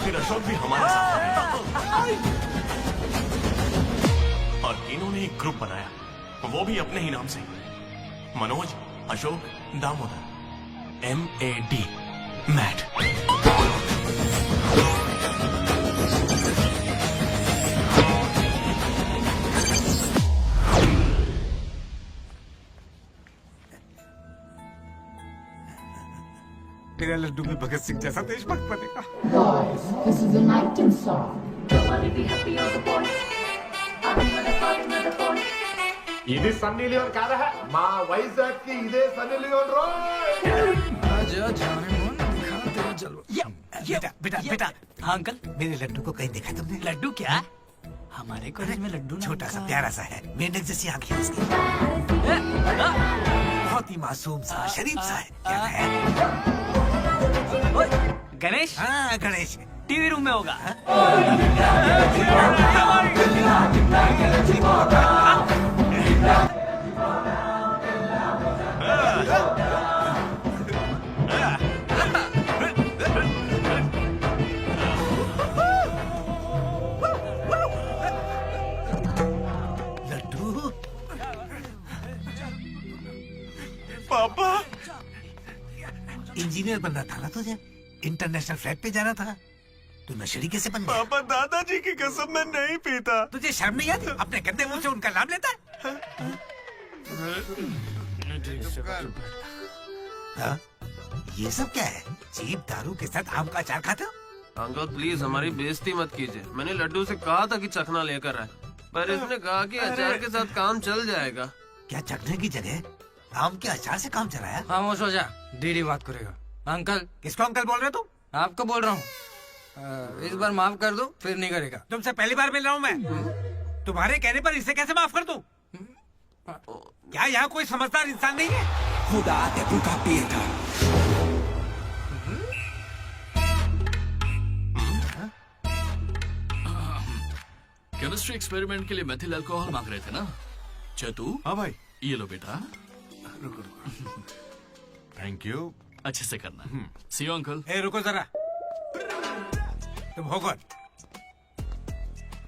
फिर अशोक भी हमारे साथ आए। और इन्होंने एक ग्रुप बनाया, वो भी अपने ही नाम से, मनोज, अशोक, दामोदर, MAD, मैट। तेरा लड्डू में भगत सिंह जैसा देशभक्त बनेगा। Guys, this is an item song. Nobody be happy on the point. I'm gonna fight another point. ఇది సన్నీ లియోన్ కాదా? మా వైజాగ్ కి ఇదే సన్నీ లియోన్ రోయ్। आजा जाने मन दिखा तेरा जलवा। बेटा बेटा बेटा, हाँ अंकल। मेरे लड्डू को कहीं देखा तुमने? लड्डू क्या? हमारे कॉलेज में लड्डू छोटा सा प्यारा सा है, मेंढक जैसी आंखें उसकी, बहुत ही मासूम सा, शरीफ सा है। क्या है? गणेश? हाँ गणेश। टीवी रूम में होगा। पापा इंजीनियर बनना था ना तुझे, इंटरनेशनल फ्लाइट पे जाना था, तू नशेड़ी कैसे बन गया? पापा दादाजी की कसम मैं नहीं पीता। तुझे शर्म नहीं आती? अपने गंदे मुंह से उनका नाम लेता है? हाँ? ये सब क्या है? चीप दारू के साथ आम का अचार खाते हो? अंकल प्लीज हमारी बेइज्जती मत कीजिए। मैंने लड्डू से कहा था कि चखना लेकर आए, पर इसने कहा कि अचार के साथ काम चल जाएगा। क्या चखने की जगह आम के अचार से काम चलाया? खामोश हो जा, दीदी बात करेगा। अंकल। किसको अंकल बोल रहे हो तुम? आपको बोल रहा हूँ। इस बार माफ कर दो, फिर नहीं करेगा। तुमसे पहली बार मिल रहा हूँ मैं। तुम्हारे कहने पर इसे कैसे माफ कर दूं? क्या यहाँ कोई समझदार इंसान नहीं है? खुदा देखू का पीर था। केमिस्ट्री एक्सपेरिमेंट के लिए मेथिल अल्कोहल मांग रहे थे ना चतु? हाँ भाई। ये लो बेटा। Thank you. अच्छे से करना। सी यू अंकल। ए रुको जरा, तुम हो कौन?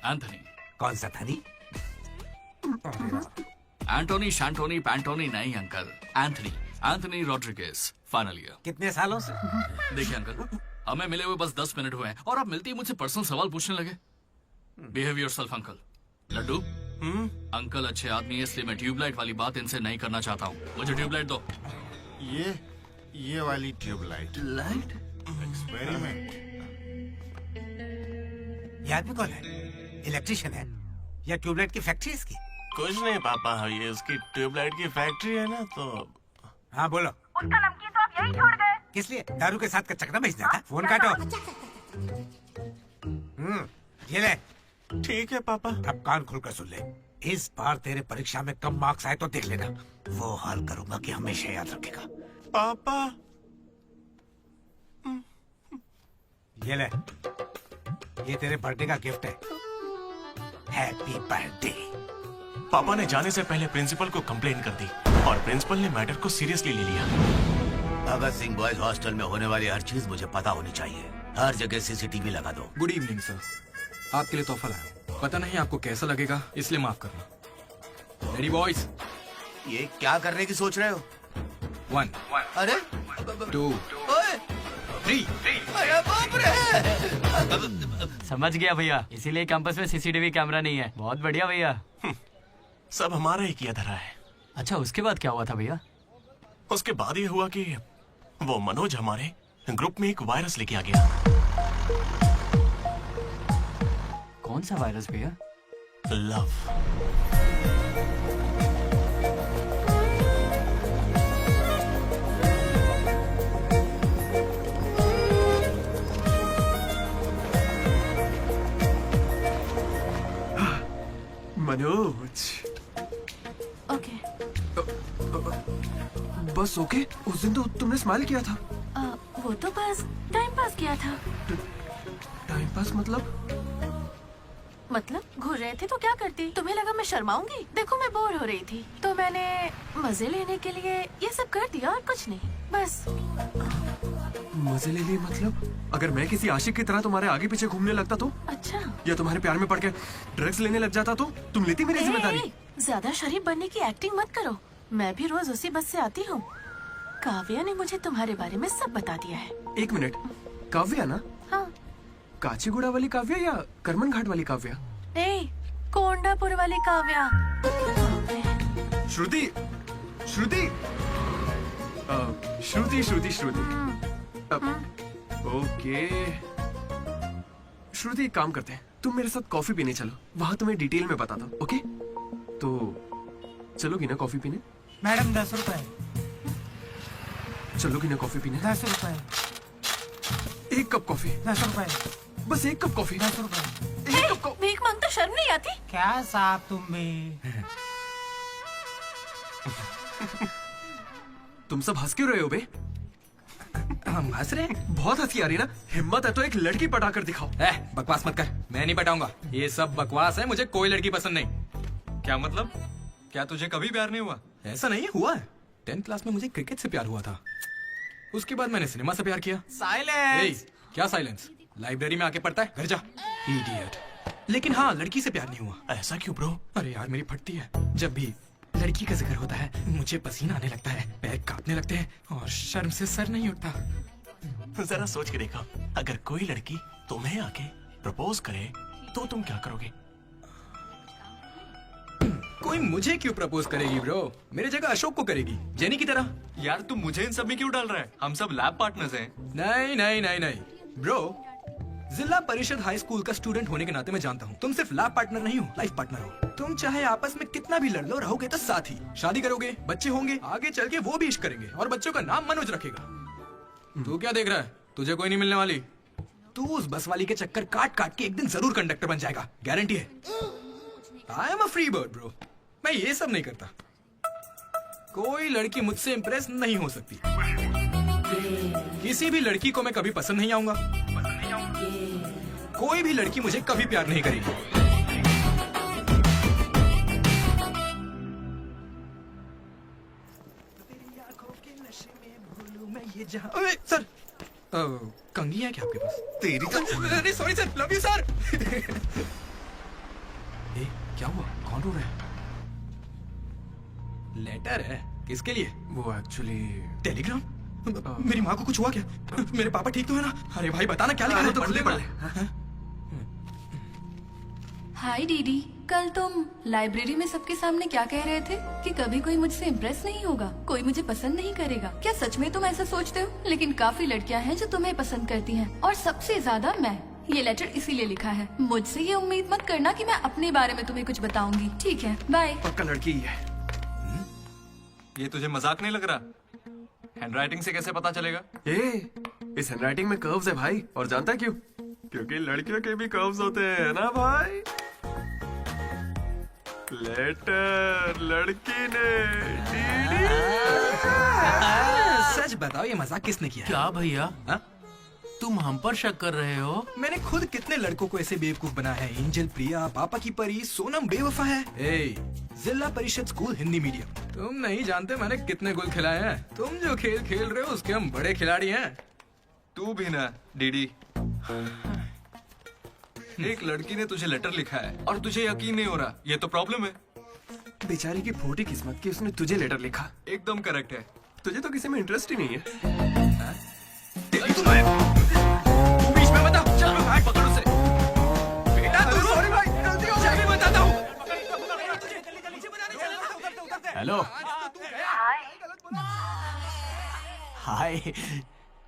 एंथनी। कौन सा थनी? एंटोनी शैंटोनी पैंटोनी नहीं uncle, Anthony. Anthony Rodriguez, final year. कितने सालों से? देखिए अंकल, हमें मिले हुए बस 10 मिनट हुए हैं और आप मिलते ही मुझसे पर्सनल सवाल पूछने लगे। Behave yourself uncle. लड्डू, अंकल अच्छे आदमी है इसलिए मैं ट्यूबलाइट वाली बात इनसे नहीं करना चाहता हूँ। मुझे ट्यूबलाइट दो। ये वाली ट्यूबलाइट। लाइट? एक्सपेरिमेंट। ये आदमी कौन है? इलेक्ट्रिशियन है या ट्यूबलाइट की फैक्ट्री इसकी? कुछ नहीं पापा, ये उसकी ट्यूबलाइट की फैक्ट्री है ना, तो हाँ बोलो। उसका नमकीन तो आप यही छोड़ गए। किस लिए? दारू के साथ का चकना भेजना था? फोन काटो। ये ले। ठीक है पापा। अब कान खोलकर सुन ले। इस बार तेरे परीक्षा में कम मार्क्स आए तो देख लेना, वो हाल करूंगा कि हमेशा याद रखेगा। पापा ये ले, ये तेरे बर्थडे का गिफ्ट है। Happy birthday. पापा ने जाने से पहले प्रिंसिपल को कंप्लेंट कर दी और प्रिंसिपल ने मैटर को सीरियसली ले लिया। भगत सिंह बॉयज हॉस्टल में होने वाली हर चीज मुझे पता होनी चाहिए। हर जगह सीसीटीवी लगा दो। गुड इवनिंग सर, आपके लिए तोहफा लाया। पता नहीं आपको कैसा लगेगा, इसलिए माफ करना। Ready boys? ये क्या करने की सोच रहे हो? 1 अरे 2 3। अरे बाप रे! समझ गया भैया, इसीलिए कैंपस में सीसीटीवी कैमरा नहीं है। बहुत बढ़िया भैया। सब हमारा ही किया धरा है। अच्छा, उसके बाद क्या हुआ था भैया? उसके बाद ये हुआ कि वो मनोज हमारे ग्रुप में एक वायरस लेके आ गया। कौन सा वायरस भैया? लव। मनोज। ओके। बस ओके? उस दिन तो तुमने स्माइल किया था। वो तो बस टाइम पास किया था। टाइम पास मतलब घूर रहे थे तो क्या करती? तुम्हें लगा मैं शर्माऊंगी? देखो मैं बोर हो रही थी तो मैंने मजे लेने के लिए ये सब कर दिया और कुछ नहीं, बस। मजे ले लिए मतलब? अगर मैं किसी आशिक की तरह तुम्हारे आगे पीछे घूमने लगता तो? अच्छा। या तुम्हारे प्यार में पड़ के ड्रग्स लेने लग जाता तो तुम लेती मेरी जिम्मेदारी? ज्यादा शरीफ बनने की एक्टिंग मत करो। मैं भी रोज उसी बस से आती हूँ। काव्या ने मुझे तुम्हारे बारे में सब बता दिया है। 1 मिनट, काव्या ना? हाँ। काचीगुड़ा वाली काव्या या करमन घाट वाली काव्या? कोंडापुर वाली काव्या। श्रुति, श्रुति, श्रुति, श्रुति, श्रुति। ओके श्रुति, एक काम करते हैं, तुम मेरे साथ कॉफी पीने चलो, वहां तुम्हें डिटेल में बताता हूँ। ओके? तो चलोगी ना कॉफी पीने? मैडम 10 रुपए। चलोगी ना कॉफी पीने? 10 रुपए। 1 कप कॉफी। 10 रुपए। बस 1 कप कॉफी। 10 रुपए। भीख मांगता शर्म नहीं आती? क्या साहब तुम भी? तुम सब हंस क्यों रहे हो बे? हम हंस रहे हैं? बहुत हंसी आ रही है ना? हिम्मत है तो एक लड़की पटा कर दिखाओ। बकवास मत कर, मैं नहीं पटाऊंगा। ये सब बकवास है, मुझे कोई लड़की पसंद नहीं। क्या मतलब? क्या तुझे कभी प्यार नहीं हुआ? ऐसा नहीं हुआ है। 10th क्लास में मुझे क्रिकेट से प्यार हुआ था। उसके बाद मैंने सिनेमा से प्यार किया। साइलेंस। क्या साइलेंस? लाइब्रेरी में आके पढ़ता है, घर जा। इडियट। लेकिन हाँ, लड़की से प्यार नहीं हुआ। ऐसा क्यों ब्रो? अरे यार, मेरी फटती है जब भी लड़की का जिक्र होता है मुझे पसीना आने लगता है, पैर कांपने लगते हैं और शर्म से सर नहीं उठता। जरा सोच के देखो, अगर कोई लड़की तुम्हें आके प्रपोज करे तो तुम क्या करोगे? कोई मुझे क्यों प्रपोज करेगी ब्रो? मेरी जगह अशोक को करेगी, जेनी की तरह। यार तुम मुझे इन सब में क्यों डाल रहा है? हम सब लैब पार्टनर्स हैं। नहीं नहीं नहीं नहीं ब्रो, जिला परिषद हाई स्कूल का स्टूडेंट होने के नाते मैं जानता हूँ तुम सिर्फ लैब पार्टनर नहीं हो, लाइफ पार्टनर हो। तुम चाहे आपस में कितना भी लड़ लो, रहोगे तो साथ ही। शादी करोगे, बच्चे होंगे, आगे चल के वो भी इश्क करेंगे और बच्चों का नाम मनोज रखेगा। तू क्या देख रहा है? तुझे कोई नहीं मिलने वाली। तू उस बस वाली के चक्कर काट काट के एक दिन जरूर कंडक्टर बन जाएगा, गारंटी है। I am a free bird bro, मैं ये सब नहीं करता। कोई लड़की मुझसे इंप्रेस नहीं हो सकती। किसी भी लड़की को मैं कभी पसंद नहीं आऊंगा। कोई भी लड़की मुझे कभी प्यार नहीं करेगी। अरे सर, कंघी है क्या आपके पास? तेरी अरे sorry sir, love you sir. क्या हुआ? कौन रो रहा है? लेटर है, किसके लिए? वो एक्चुअली टेलीग्राम। मेरी माँ को कुछ हुआ क्या? मेरे पापा ठीक तो है ना? अरे भाई बताना क्या लिखा है? तो पढ़ ले। हाय डीडी, कल तुम लाइब्रेरी में सबके सामने क्या कह रहे थे कि कभी कोई मुझसे इम्प्रेस नहीं होगा, कोई मुझे पसंद नहीं करेगा। क्या सच में तुम ऐसा सोचते हो? लेकिन काफी लड़कियां हैं जो तुम्हें पसंद करती हैं और सबसे ज्यादा मैं। ये लेटर इसीलिए लिखा है। मुझसे ये उम्मीद मत करना कि मैं अपने बारे में तुम्हें कुछ बताऊंगी, ठीक है? बाय। पक्का लड़की ही है। ये तुझे मजाक नहीं लग रहा? हैंडराइटिंग से कैसे पता चलेगा? इस हैंडराइटिंग में कर्व्स है भाई, और जानता है क्यों? क्योंकि लड़कियों के भी कर्व्स होते हैं ना भाई। लेटर लड़की ने सच बताओ, ये मजाक किसने किया? क्या भैया, तुम हम पर शक कर रहे हो? मैंने खुद कितने लड़कों को ऐसे बेवकूफ बनाया है। एंजल, प्रिया, पापा की परी, सोनम बेवफा है। जिला परिषद स्कूल हिंदी मीडियम। तुम नहीं जानते मैंने कितने गोल खिलाए हैं। तुम जो खेल खेल रहे हो उसके हम बड़े खिलाड़ी हैं। तू भी ना डीडी। एक लड़की ने तुझे लेटर लिखा है और तुझे यकीन नहीं हो रहा, ये तो प्रॉब्लम है। बेचारी की फूटी किस्मत कि उसने तुझे लेटर लिखा। एकदम करेक्ट है। तुझे तो किसी में इंटरेस्ट ही नहीं है। तू बीच में बता। चल भाई, पकड़ उसे। बेटा तू सॉरी भाई, गलती हो गई। मैं बताता हूँ। हेलो। हाय।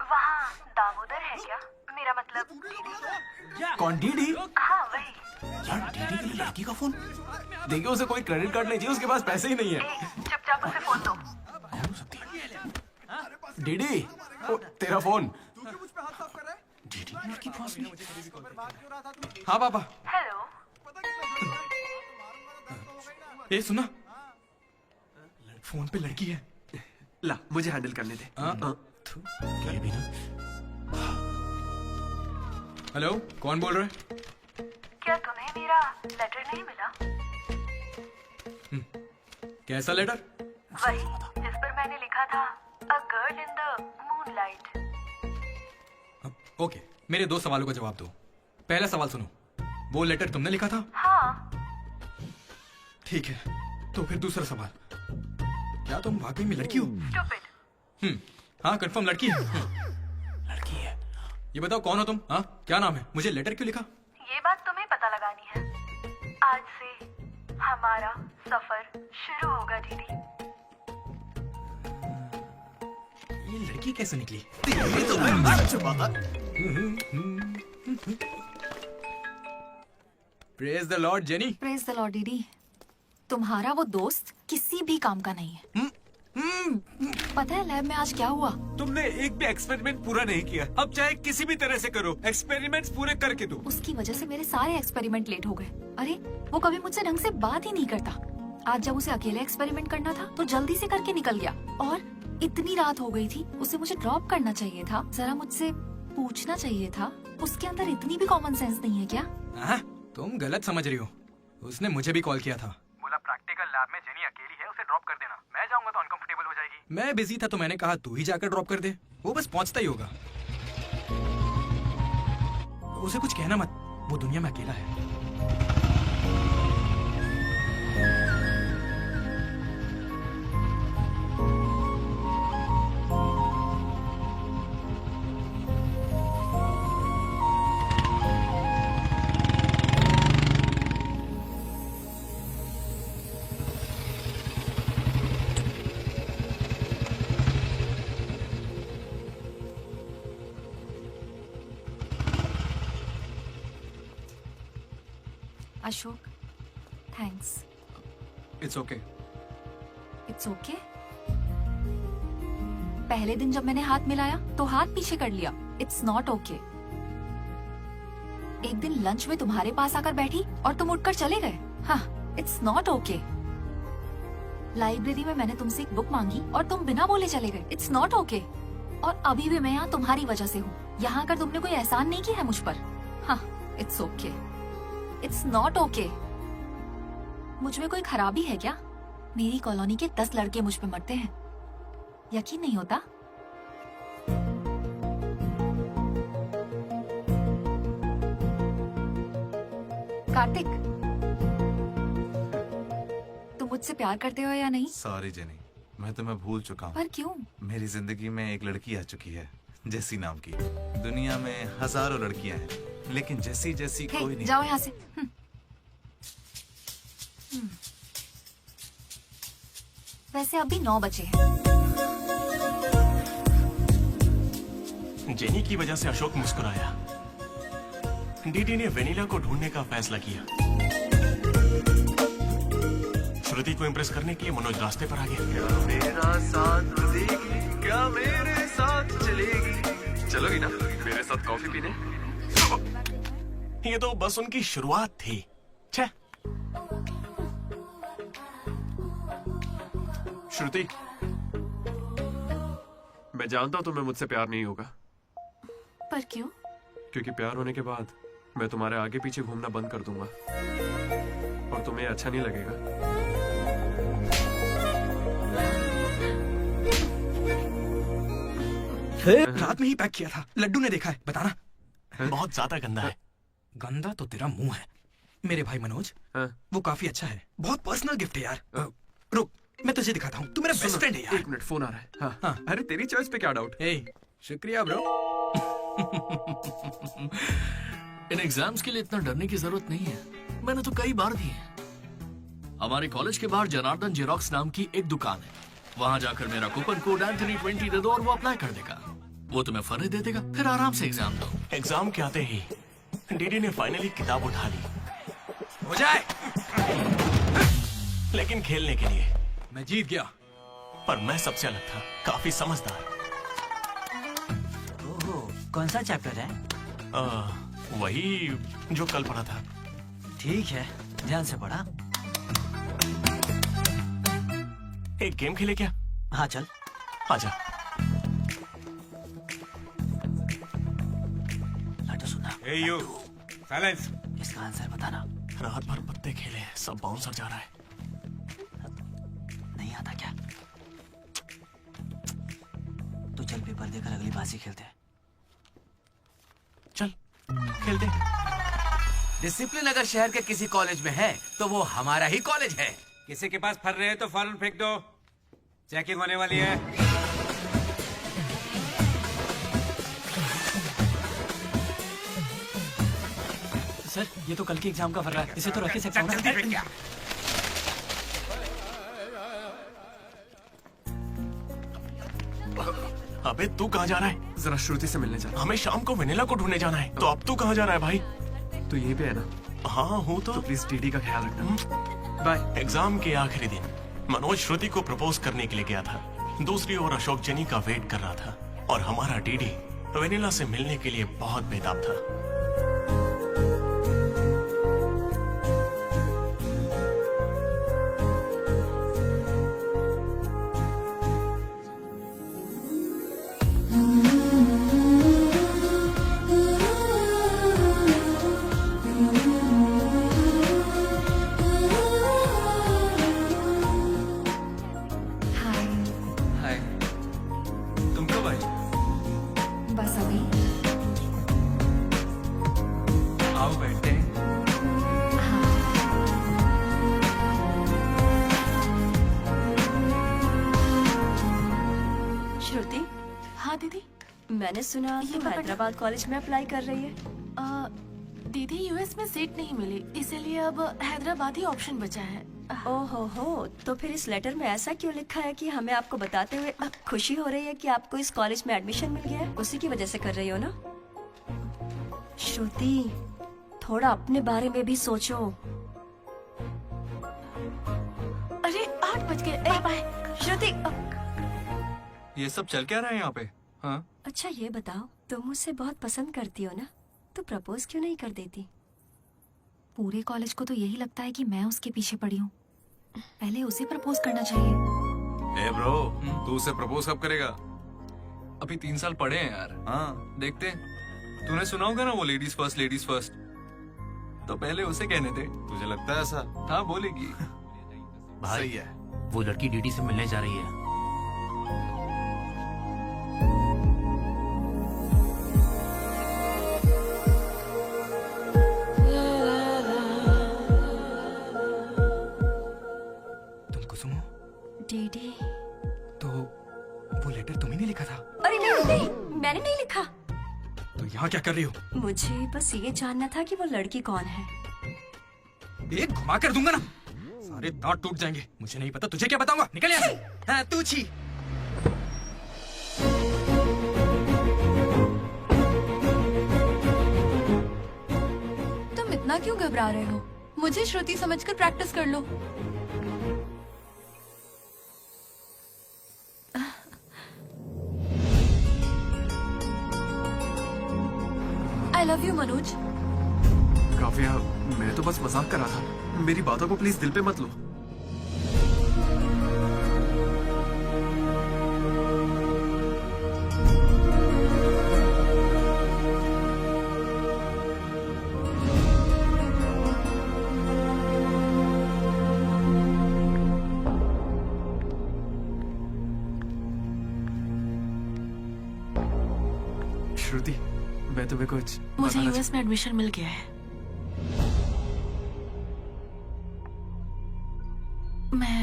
वहाँ दामोदर है क्या? मेरा मतलब डीडी। कौन डीडी? हाँ वही। यार डीडी के लिए लड़की का फोन? देखिए उसे कोई क्रेडिट कार्ड नहीं चाहिए, उसके पास पैसे ही नहीं है। चुपचाप उसे फोन दो। डीडी, तेरा फोन। डीडी लड़की पास में। हाँ पापा। हेलो। ये सुना, फोन पे लड़की है। ला मुझे हैंडल करने दे। ये भी ना। हेलो, कौन बोल रहा है? क्या तुम्हें मेरा लेटर नहीं मिला? कैसा लेटर? वही जिस पर मैंने लिखा था a girl in the moonlight. Okay, मेरे 2 सवालों का जवाब दो। पहला सवाल सुनो, वो लेटर तुमने लिखा था? हाँ। ठीक है, तो फिर दूसरा सवाल, क्या तुम वाकई में लड़की हो? Stupid। हाँ कंफर्म लड़की है। लड़की है। ये बताओ कौन हो तुम? हाँ क्या नाम है? मुझे लेटर क्यों लिखा? ये बात तुम्हें पता लगानी है। आज से हमारा सफर शुरू होगा दीदी। ये लड़की कैसे निकली? Praise the Lord jenny. Praise the Lord DD. तुम्हारा वो दोस्त किसी भी काम का नहीं है। पता है लैब में आज क्या हुआ? तुमने एक भी एक्सपेरिमेंट पूरा नहीं किया। अब चाहे किसी भी तरह से करो, एक्सपेरिमेंट्स पूरे करके दो। उसकी वजह से मेरे सारे एक्सपेरिमेंट लेट हो गए। अरे वो कभी मुझसे ढंग से बात ही नहीं करता। आज जब उसे अकेले एक्सपेरिमेंट करना था तो जल्दी से करके निकल गया। और इतनी रात हो गई थी, उसे मुझे ड्रॉप करना चाहिए था, जरा मुझसे पूछना चाहिए था। उसके अंदर इतनी भी कॉमन सेंस नहीं है क्या? तुम गलत समझ रही हो। उसने मुझे भी कॉल किया था। बोला प्रैक्टिकल लैब में जेनी अकेली है, उसे ड्रॉप कर देना। मैं जाऊंगा तो अनकंफर्टेबल हो जाएगी। मैं बिजी था तो मैंने कहा तू ही जाकर ड्रॉप कर दे, वो बस पहुंचता ही होगा। उसे कुछ कहना मत, वो दुनिया में अकेला है। Ashok, thanks. It's okay. It's okay. पहले दिन जब मैंने हाथ मिलाया तो हाथ पीछे कर लिया। It's not okay. एक दिन लंच में तुम्हारे पास आकर बैठी और तुम उठकर चले गए। हाँ, इट्स नॉट ओके। लाइब्रेरी में मैंने तुमसे एक बुक मांगी और तुम बिना बोले चले गए। It's not okay. और अभी भी मैं यहाँ तुम्हारी वजह से हूँ। यहाँ आकर तुमने कोई एहसान नहीं किया है मुझ पर। हाँ, it's okay. It's not okay. मुझ में कोई खराबी है क्या? मेरी कॉलोनी के 10 लड़के मुझ पे मरते हैं, यकीन नहीं होता? कार्तिक, तुम मुझसे प्यार करते हो या नहीं? सॉरी जेनी, मैं तुम्हें भूल चुका हूँ। पर क्यों? मेरी जिंदगी में एक लड़की आ चुकी है, जेसी नाम की। दुनिया में हजारों लड़कियां हैं, लेकिन जेसी जैसी हे, कोई नहीं। जाओ यहाँ से। वैसे अभी 9 बजे हैं। जेनी की वजह से अशोक मुस्कुराया। डीडी ने वेनिला को ढूंढने का फैसला किया। श्रुति को इम्प्रेस करने के लिए मनोज रास्ते पर आ गया। क्या मेरा साथ देगी, क्या मेरे साथ चलेगी? चलोगी ना मेरे साथ कॉफी पीने? ये तो बस उनकी शुरुआत थी। छे। श्रुति, मैं जानता हूं तुम्हें मुझसे प्यार नहीं होगा, पर क्यों? क्योंकि प्यार होने के बाद मैं तुम्हारे आगे पीछे घूमना बंद कर दूंगा और तुम्हें अच्छा नहीं लगेगा। रात में ही पैक किया था। लड्डू ने देखा है, बताना। बहुत ज्यादा गंदा है। गंदा तो तेरा मुंह है। मेरे भाई मनोज, वो काफी अच्छा है। बहुत पर्सनल गिफ्ट है यार। रुक, मैं तुझे दिखाता हूँ। तू मेरा बेस्ट फ्रेंड है यार। 1 मिनट, फोन आ रहा है। हाँ। अरे तेरी चॉइस पे क्या डाउट? शुक्रिया ब्रो। इन एग्जाम्स के लिए इतना डरने की जरूरत नहीं है, मैंने तो कई बार दी है। हमारे कॉलेज के बाहर जनार्दन जेरोक्स नाम की एक दुकान है, वहां जाकर मेरा कूपन कोड एंथनी 20 दे दो और वो अप्लाई कर देगा। वो तुम्हें फर्ज दे देगा, फिर आराम से एग्जाम दो। एग्जाम के आते ही डीडी ने फाइनली किताब उठा ली। हो जाए। लेकिन खेलने के लिए मैं जीत गया। पर मैं सबसे अलग था, काफी समझदार। ओहो, कौन सा चैप्टर है? वही जो कल पढ़ा था। ठीक है, ध्यान से पढ़ा। एक गेम खेले क्या? हाँ चल। आजा। लड्डू सुना। Hey you, silence. इसका आंसर बताना। रात भर पत्ते खेले, सब बाउंसर जा रहा है। नहीं आता क्या? तो चल पेपर देकर अगली बाजी खेलते हैं। चल खेलते। डिसिप्लिन अगर शहर के किसी कॉलेज में है तो वो हमारा ही कॉलेज है। किसी के पास फर रहे हैं तो फौरन फेंक दो, चेकिंग होने वाली है। सर, ये तो कल के एग्जाम का फर्रा है, इसे तो रख ही सकता हूं ना। अबे तू कहाँ जा रहा है? जरा श्रुति से मिलने जा। हमें शाम को वेनिला को ढूंढने जाना है। तो अब तू कहाँ जा रहा है भाई? तो यहीं पे है ना? हाँ हूँ तो प्लीज डीडी का ख्याल रखना। बाय। एग्जाम के आखिरी दिन मनोज श्रुति को प्रपोज करने के लिए गया था। दूसरी ओर अशोक जेनी का वेट कर रहा था और हमारा डीडी वेनिला से मिलने के लिए बहुत बेताब था। बस अभी। आओ बैठते हैं। श्रुति। हाँ दीदी। मैंने सुना तुम हैदराबाद कॉलेज में अप्लाई कर रही है। दीदी यूएस में सीट नहीं मिली, इसीलिए अब हैदराबाद ही ऑप्शन बचा है। ओहो हो, तो फिर इस लेटर में ऐसा क्यों लिखा है कि हमें आपको बताते हुए अब खुशी हो रही है कि आपको इस कॉलेज में एडमिशन मिल गया है? उसी की वजह से कर रही हो ना? श्रुति, थोड़ा अपने बारे में भी सोचो। बच गए। बाय बाय श्रुति। ये सब चल क्या रहा है यहाँ पे? हाँ? अच्छा ये बताओ, तुम मुझसे बहुत पसंद करती हो ना, तो प्रपोज क्यों नहीं कर देती? पूरे कॉलेज को तो यही लगता है कि मैं उसके पीछे पड़ी हूँ। पहले उसे प्रपोज करना चाहिए। ए ब्रो, तू उसे प्रपोज कब करेगा? अभी 3 साल पड़े हैं यार। हाँ देखते हैं। तूने सुना होगा ना वो लेडीज फर्स्ट, तो पहले उसे कहने दे। तुझे लगता है ऐसा? हाँ बोलेगी। भाई सही है। वो लड़की डीडी से मिलने जा रही है। तुम कुसुम हो? डीडी। तो वो लेटर तुम्ही ने लिखा था? अरे नहीं नहीं, मैंने नहीं लिखा। तो यहाँ क्या कर रही हो? मुझे बस ये जानना था कि वो लड़की कौन है। एक घुमा कर दूंगा ना, सारे दांत टूट जाएंगे। मुझे नहीं पता, तुझे क्या बताऊंगा? निकल यहाँ से। हाँ, तू छी। तुम इतना क्यों घबरा रहे हो? मुझे श्रुति समझकर प्रैक्टिस कर लो। I love you Manoj. Kavya, मैं तो बस मजाक कर रहा था। मेरी बातों को प्लीज दिल पे मत लो। श्रुति, मैं तुम्हें कुछ मुझे बताना यूएस में एडमिशन मिल गया है। मैं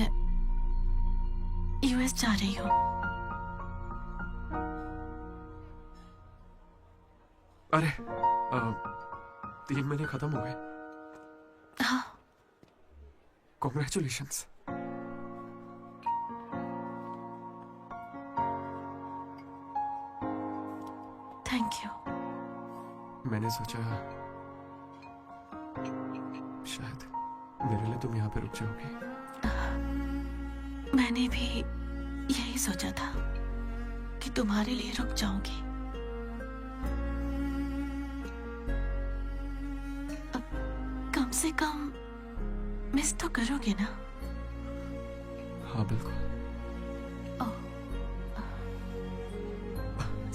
यूएस जा रही हूँ। अरे 3 महीने खत्म हो गए। हाँ। कॉन्ग्रेचुलेशंस। Thank you. मैंने सोचा शायद मेरे लिए तुम यहाँ पे रुक जाओगी। मैंने भी यही सोचा था कि तुम्हारे लिए रुक जाऊंगी। अब कम से कम मिस तो करोगे ना? हाँ बिल्कुल।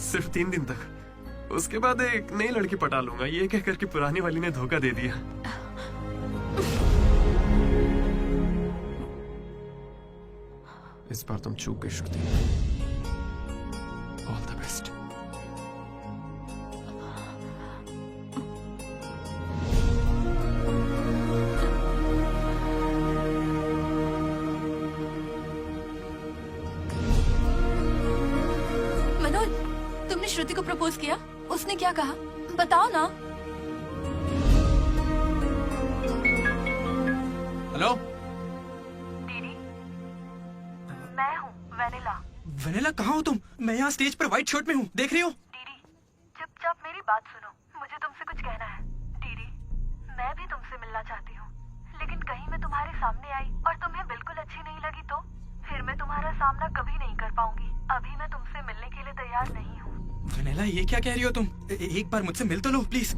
सिर्फ 3 दिन तक, उसके बाद एक नई लड़की पटा लूंगा, ये कहकर कि पुरानी वाली ने धोखा दे दिया। इस बार तुम चूक गई Shruti. All the best. Manoj, तुमने श्रुति को प्रपोज किया? उसने क्या कहा? बताओ ना। हेलो दीदी, मैं हूँ वेनिला। वेनिला, कहाँ हो तुम? मैं यहाँ स्टेज पर व्हाइट शर्ट में हूँ, देख रही हो? दीदी, चुपचाप मेरी बात सुनो, मुझे तुमसे कुछ कहना है। दीदी, मैं भी तुमसे मिलना चाहती हूँ, लेकिन कहीं मैं तुम्हारे सामने आई और तुम्हें बिल्कुल अच्छी नहीं लगी तो फिर मैं तुम्हारा सामना कभी नहीं कर पाऊंगी। अभी मैं तुमसे मिलने के लिए तैयार नहीं हूँ। वेनिला, ये क्या कह रही हो तुम? एक बार मुझसे मिल तो लो प्लीज।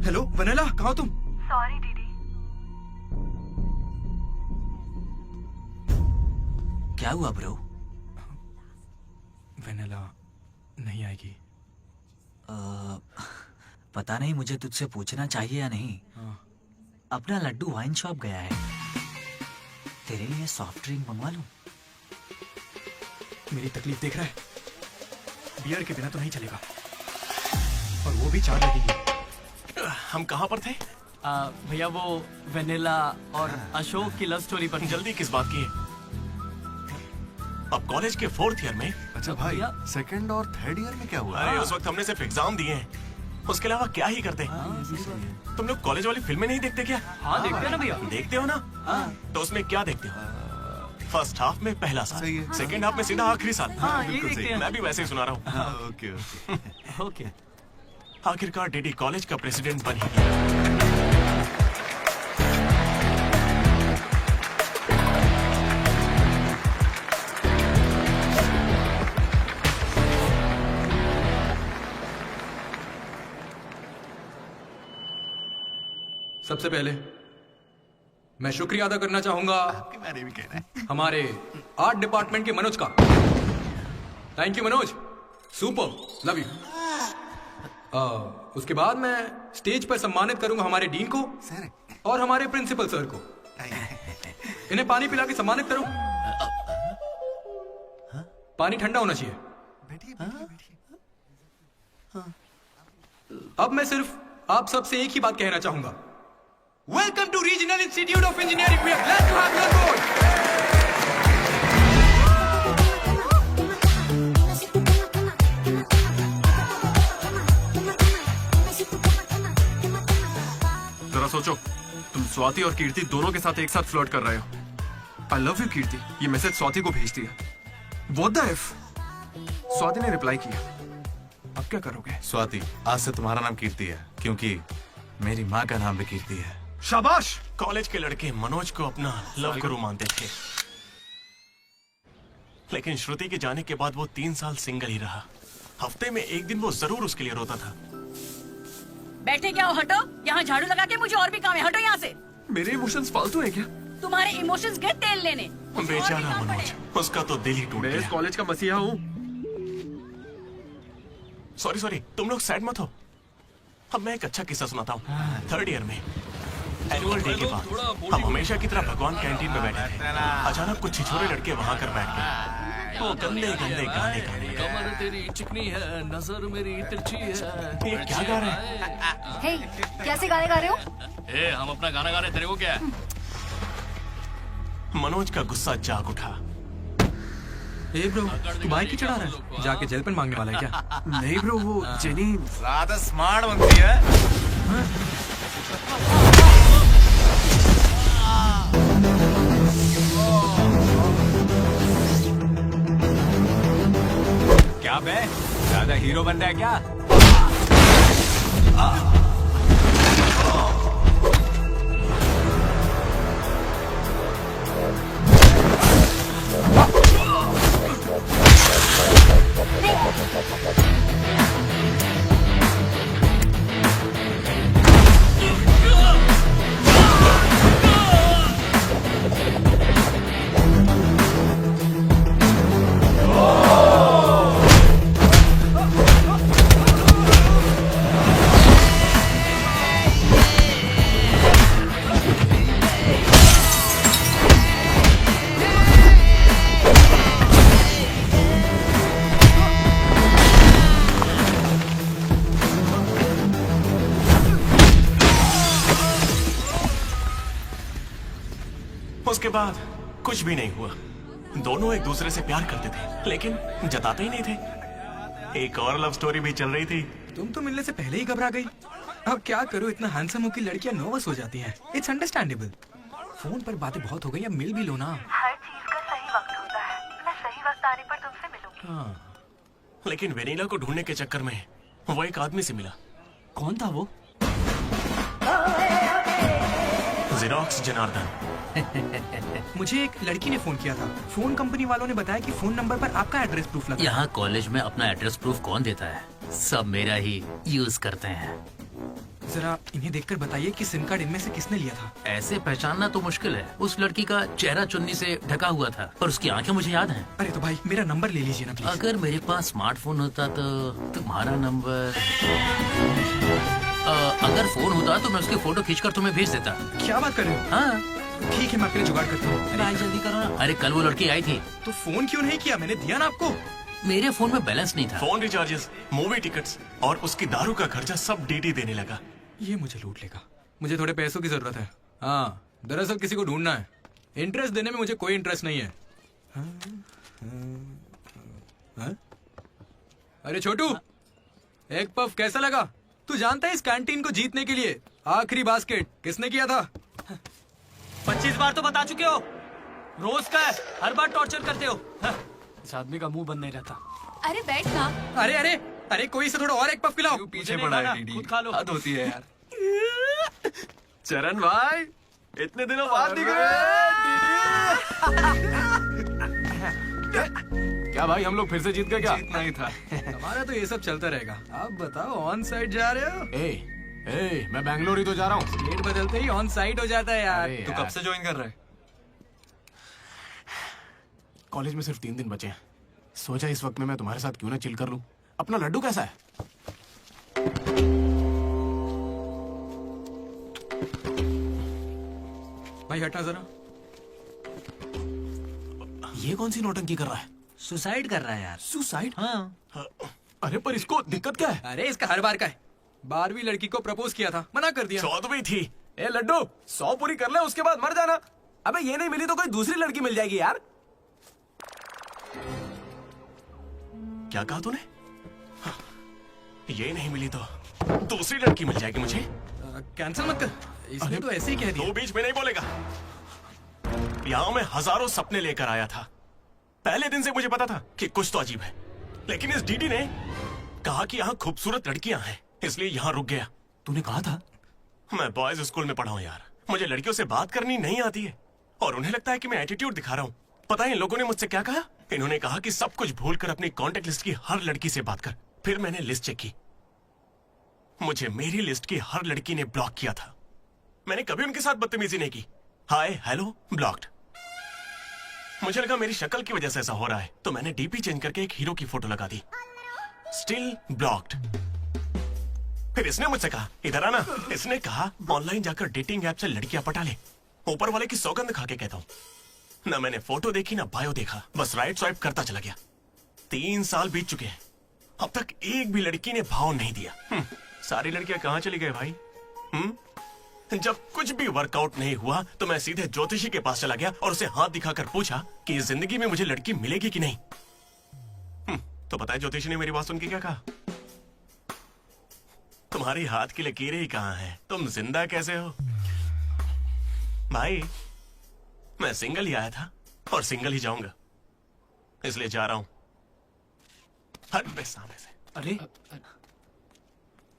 हेलो वेनिला, कहाँ हो तुम? सॉरी दीदी। क्या हुआ ब्रो? वेनिला नहीं आएगी। पता नहीं, मुझे तुझसे पूछना चाहिए या नहीं। अपना लड्डू वाइन शॉप गया है, तेरे लिए सॉफ्ट ड्रिंक मंगवा लूं? मेरी तकलीफ देख रहा है, बियर के बिना तो नहीं चलेगा, और वो भी 4 लगेगी। हम कहाँ पर थे? भैया वो वेनिला और अशोक की लव स्टोरी पर। जल्दी किस बात की है? अब कॉलेज के 4th ईयर में। अच्छा भाई, 2nd और 3rd ईयर में क्या हुआ? अरे उस वक्त हमने सिर्फ एग्जाम दिए हैं, उसके अलावा क्या ही करते। तुम लोग कॉलेज वाली फिल्में नहीं देखते क्या? हाँ देखते हो ना भैया। देखते हो ना? तो उसमें क्या देखते हो? फर्स्ट हाफ में पहला साल, सेकंड हाफ में सीधा आखिरी साल। हाँ, यही देखते हैं। मैं भी वैसे ही सुना रहा हूँ। Okay okay. आखिरकार डीडी कॉलेज का प्रेसिडेंट बन ही गया। सबसे पहले मैं शुक्रिया अदा करना चाहूंगा आपके बारे में कहना है। हमारे आर्ट डिपार्टमेंट के मनोज का। Thank you Manoj, super, love you. उसके बाद मैं स्टेज पर सम्मानित करूंगा हमारे डीन को और हमारे प्रिंसिपल सर को। इन्हें पानी पिला के सम्मानित करूं। पानी ठंडा होना चाहिए। अब मैं सिर्फ आप सबसे एक ही बात कहना चाहूंगा। Welcome to regional institute of engineering. We are glad to have you on board. जरा सोचो, तुम स्वाति और कीर्ति दोनों के साथ एक साथ फ्लर्ट कर रहे हो। आई लव यू कीर्ति, ये मैसेज स्वाति को भेज दिया। What the F? स्वाति ने रिप्लाई किया। अब क्या करोगे? स्वाति, आज से तुम्हारा नाम कीर्ति है, क्योंकि मेरी माँ का नाम भी कीर्ति है। शाबाश। कॉलेज के लड़के मनोज को अपना लव गुरु मानते थे, लेकिन श्रुति के जाने के बाद वो 3 साल सिंगल ही रहा। हफ्ते में एक दिन वो जरूर उसके लिए रोता था। बैठे क्या हो, हटो। यहाँ झाड़ू लगा के मुझे और भी काम है, हटो यहाँ से। मेरे इमोशंस फालतू है क्या? तुम्हारे इमोशंस गए तेल लेने। बेचारा मनोज, उसका तो दिल ही टूट मैं गया। इस कॉलेज का मसीहा हूँ। सॉरी, तुम लोग सैड मत हो। अब मैं एक अच्छा किस्सा सुनाता हूँ। 3rd ईयर में एनुअल डे के बाद हम हमेशा की तरह भगवान कैंटीन में बैठे थे। अचानक कुछ छिछोरे लड़के वहां कर बैठ गए। वो गंदे गंदे गाने गाने लगे। कमर तेरी चिकनी है, नजर मेरी तिरछी है। ये क्या गा रहे हैं? हे, कैसे गाने गा रहे हो? ए, हम अपना गाना गा रहे, तेरे को क्या है? मनोज का गुस्सा जाग उठा। ए ब्रो, तू बाइक ही चढ़ा रहा है? जाके जेल पेन मांगने वाला है क्या? नहीं ब्रो, वो जेनी ज्यादा स्मार्ट बनती है। क्या बे, ज्यादा हीरो बन रहा है क्या? उसके बाद कुछ भी नहीं हुआ। दोनों एक दूसरे से प्यार करते थे, लेकिन जताते ही नहीं थे। एक और लव स्टोरी भी चल रही थी। तुम तो मिलने से पहले ही घबरा गई। अब क्या करूं, इतना हैंडसम हो कि लड़कियां नर्वस हो जाती हैं। It's understandable. फोन पर बातें बहुत हो गई, अब मिल भी लो ना। हर चीज का सही वक्त होता है। मैं सही वक्त आने पर तुमसे मिलूंगी। हाँ। लेकिन वेनिला को ढूंढने के चक्कर में वो एक आदमी से मिला। कौन था वो? जेरोक्स जनार्दन। मुझे एक लड़की ने फोन किया था। फोन कंपनी वालों ने बताया कि फोन नंबर पर आपका एड्रेस प्रूफ लगा। यहाँ कॉलेज में अपना एड्रेस प्रूफ कौन देता है? सब मेरा ही यूज करते हैं। जरा इन्हें देखकर बताइए कि सिम कार्ड इनमें से किसने लिया था। ऐसे पहचानना तो मुश्किल है। उस लड़की का चेहरा चुन्नी से ढका हुआ था और उसकी आंखें मुझे याद हैं। अरे तो भाई मेरा नंबर ले लीजिए ना प्लीज। अगर मेरे पास स्मार्टफोन होता तो तुम्हारा नंबर, अगर फोन होता तो मैं उसकी फोटो खींचकर तुम्हें भेज देता। क्या बात कर रहे हो? हाँ ठीक है, मैं आपके लिए जुगाड़ करता हूँ। भाई जल्दी करो ना। अरे कल वो लड़की आई थी। तो फोन क्यों नहीं किया? मैंने दिया ना आपको। मेरे फोन में बैलेंस नहीं था। फोन रिचार्जेस, मूवी टिकट्स और उसकी दारू का खर्चा सब डीडी देने लगा। ये मुझे लूट लेगा। मुझे थोड़े पैसों की जरूरत है। हाँ, दरअसल किसी को ढूंढना है। इंटरेस्ट देने में मुझे कोई इंटरेस्ट नहीं है। अरे छोटू, एक पफ कैसा लगा? तू जानता है इस कैंटीन को जीतने के लिए आखिरी बास्केट किसने किया था? 25 बार तो बता चुके हो। रोज का है, हर बार टॉर्चर करते हो। इस आदमी का मुंह बंद नहीं रहता। अरे बैठ ना। अरे अरे अरे, कोई से थोड़ा और एक पफ पिलाओ। पीछे पड़ा है डीडी, हद होती है यार। चरण भाई, इतने दिनों बाद दिख रहे। क्या भाई, हम लोग फिर से जीत गए क्या? जीतना ही था। हमारा तो ये सब चलता रहेगा। आप बताओ, ऑन साइड जा रहे हो? ए, मैं बैंगलोर ही तो जा रहा हूँ। स्टेट बदलते ही ऑन साइट हो जाता है यार। अरे तू यार। कब से ज्वाइन कर रहा है? कॉलेज में सिर्फ 3 दिन बचे हैं। सोचा इस वक्त में मैं तुम्हारे साथ क्यों ना चिल कर लूं। अपना लड्डू कैसा है? भाई हटना जरा। ये कौन सी नौटंकी कर रहा है? सुसाइड कर रहा है यार। सुसाइड? हाँ। अरे पर इसको दिक्कत क्या है? अरे इसका हर बार का है। 12वीं लड़की को प्रपोज किया था, मना कर दिया। 14वीं थी। ए लड्डू 100 पूरी कर ले, उसके बाद मर जाना। अबे ये नहीं मिली तो कोई दूसरी लड़की मिल जाएगी यार। क्या कहा तूने? ये नहीं मिली तो दूसरी लड़की मिल जाएगी मुझे। कैंसिल मत कर, इसने तो ऐसे ही कह दिया। तू बीच में नहीं बोलेगा। यहाँ मैं हजारों सपने लेकर आया था। पहले दिन से मुझे पता था कि कुछ तो अजीब है, लेकिन इस डीडी ने कहा कि यहाँ खूबसूरत लड़कियां हैं, इसलिए यहाँ रुक गया। तूने कहा था? मैं बॉयज स्कूल में पढ़ा हूँ यार। मुझे लड़कियों से बात करनी नहीं आती है और उन्हें लगता है कि मैं एटीट्यूड दिखा रहा हूँ। पता है इन लोगों ने मुझसे क्या कहा? इन्होंने कहा कि सब कुछ भूलकर अपनी कांटेक्ट लिस्ट की हर लड़की से बात कर। फिर मैंने लिस्ट चेक की, मुझे मेरी लिस्ट की हर लड़की ने ब्लॉक किया था। मैंने कभी उनके साथ बदतमीजी नहीं की। Hi hello blocked. मुझे लगा मेरी शक्ल की वजह से ऐसा हो रहा है, तो मैंने डीपी चेंज करके एक हीरो की फोटो लगा दी। Still blocked. फिर इसने मुझसे कहा इधर आना। इसने कहा ऑनलाइन जाकर डेटिंग ऐप से लड़कियां पटा ले। ऊपर वाले की सौगंध खा के कहता हूं, ना मैंने फोटो देखी ना बायो देखा, बस राइट स्वाइप करता चला गया। 3 साल बीत चुके हैं, अब तक एक भी लड़की ने भाव नहीं दिया। सारी लड़कियां कहां चली गई भाई? जब कुछ भी वर्कआउट नहीं हुआ तो मैं सीधे ज्योतिषी के पास चला गया और उसे हाथ दिखाकर पूछा कि इस जिंदगी में मुझे लड़की मिलेगी कि नहीं। तो पता है ज्योतिषी ने मेरी बात सुन के क्या कहा? तुम्हारी हाथ की लकीरें ही कहां हैं, तुम जिंदा कैसे हो? भाई मैं सिंगल ही आया था और सिंगल ही जाऊंगा, इसलिए जा रहा हूं। हट बे सामने से। अरे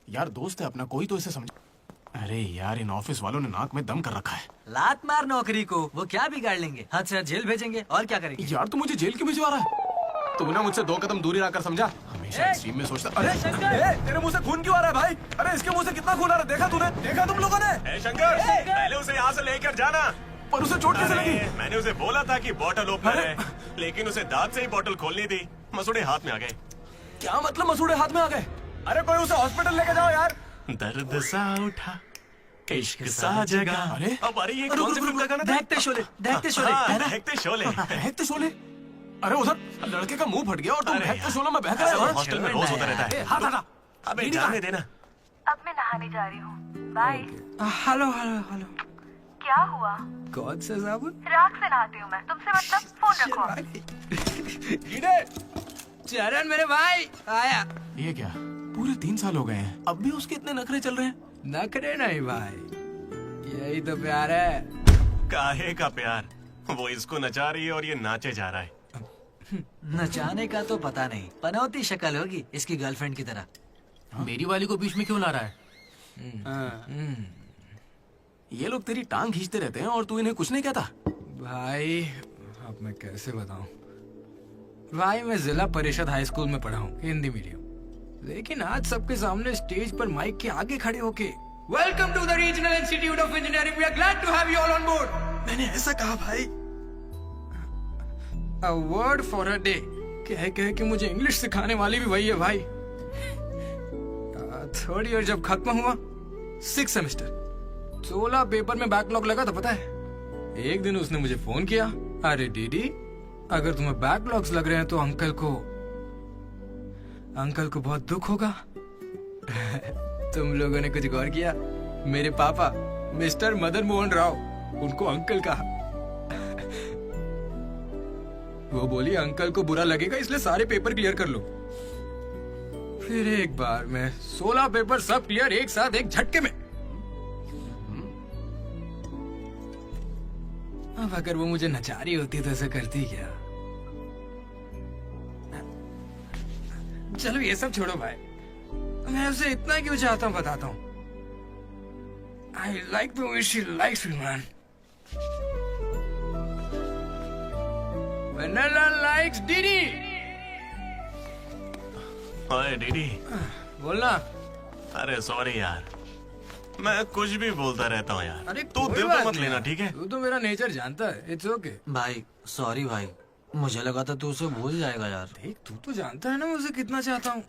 यार दोस्त है अपना, कोई तो इसे समझ। अरे यार इन ऑफिस वालों ने नाक में दम कर रखा है। लात मार नौकरी को, वो क्या बिगाड़ लेंगे? हाथ से हाथ जेल भेजेंगे और क्या करेंगे? यार तू मुझे जेल क्यों भिजवा रहा है? तू ना मुझसे 2 कदम दूरी रहकर समझा। हमेशा एक्सट्रीम में सोचता। अरे तेरे मुंह से खून क्यों आ रहा है भाई? अरे इसके मुंह से कितना खून आ रहा है, देखा तूने? देखा तुम लोगों ने? शंकर पहले उसे यहाँ से लेकर जाना। पर उसे चोट कैसे लगी? मैंने उसे बोला था कि बॉटल ओपनर है, लेकिन उसे दांत से ही बॉटल खोलनी थी। मसूड़े हाथ में आ गए। क्या मतलब मसूड़े हाथ में आ गए? अरे कोई उसे हॉस्पिटल लेके जाओ यार। दर्द सा उठा इश्क सा जगा। अरे अब अरे ये कौन सी फिल्म का गाना था? दहकते शोले, दहकते शोले, है ना? दहकते शोले। दहकते शोले? अरे उधर लड़के का मुंह फट गया और तुम दहकते शोले में बहक रहे हो। हॉस्टल में रोज होता रहता है। हाथ हटा। अबे जाने देना। अब मैं नहाने जा रही हूँ, बाय। Hello hello hello. क्या हुआ? कौन सा साबुन? राख से नहाती हूँ मैं, तुमसे मतलब फोन रखो। चरण मेरे भाई आया। ये क्या पूरे 3 साल हो गए हैं, अब भी उसके इतने नखरे चल रहे हैं? नखरे नहीं भाई, यही तो प्यार है। काहे का प्यार? वो इसको नचा रही है और ये नाचे जा रहा है। नचाने का तो पता नहीं, पनौती शक्ल होगी इसकी गर्लफ्रेंड की तरह। मेरी वाली को बीच में क्यों ला रहा है? ये लोग तेरी टांग खींचते रहते हैं और तू इन्हें कुछ नहीं कहता। भाई अब मैं कैसे बताऊं? भाई मैं जिला परिषद हाई स्कूल में पढ़ा हूँ, हिंदी मीडियम। लेकिन आज सबके सामने स्टेज पर माइक के आगे खड़े होके welcome to the regional institute of engineering, we are glad to have you all on board. मैंने ऐसा कहा भाई, a word for a day कह के मुझे इंग्लिश सिखाने वाली भी वही है भाई। 3rd ईयर जब खत्म हुआ, 6th सेमेस्टर, 16 पेपर में बैकलॉग लगा था पता है। एक दिन उसने मुझे फोन किया, अरे डीडी अगर तुम्हें बैकलॉग्स लग रहे हैं तो अंकल को बहुत दुख होगा। तुम लोगों ने कुछ गौर किया? मेरे पापा मिस्टर मदन मोहन राव, उनको अंकल कहा। वो बोली अंकल को बुरा लगेगा इसलिए सारे पेपर क्लियर कर लो। फिर एक बार में 16 पेपर सब क्लियर एक साथ एक झटके में। अब अगर वो मुझे नचा रही होती तो ऐसा करती क्या? चलो ये सब छोड़ो भाई, मैं उसे इतना क्यों चाहता हूँ बताता हूँ। I like the way she likes me, man. Vanilla likes Didi. Hi DD. बोलना। अरे सॉरी यार, मैं कुछ भी बोलता रहता हूँ यार। अरे तू कोई दिल बात पे मत नहीं लेना, यार। ठीक है? तू तो मेरा नेचर जानता है। It's okay. भाई सॉरी भाई, मुझे लगा था तू उसे भूल जाएगा यार। देख तू तो जानता है ना मैं उसे कितना चाहता हूँ।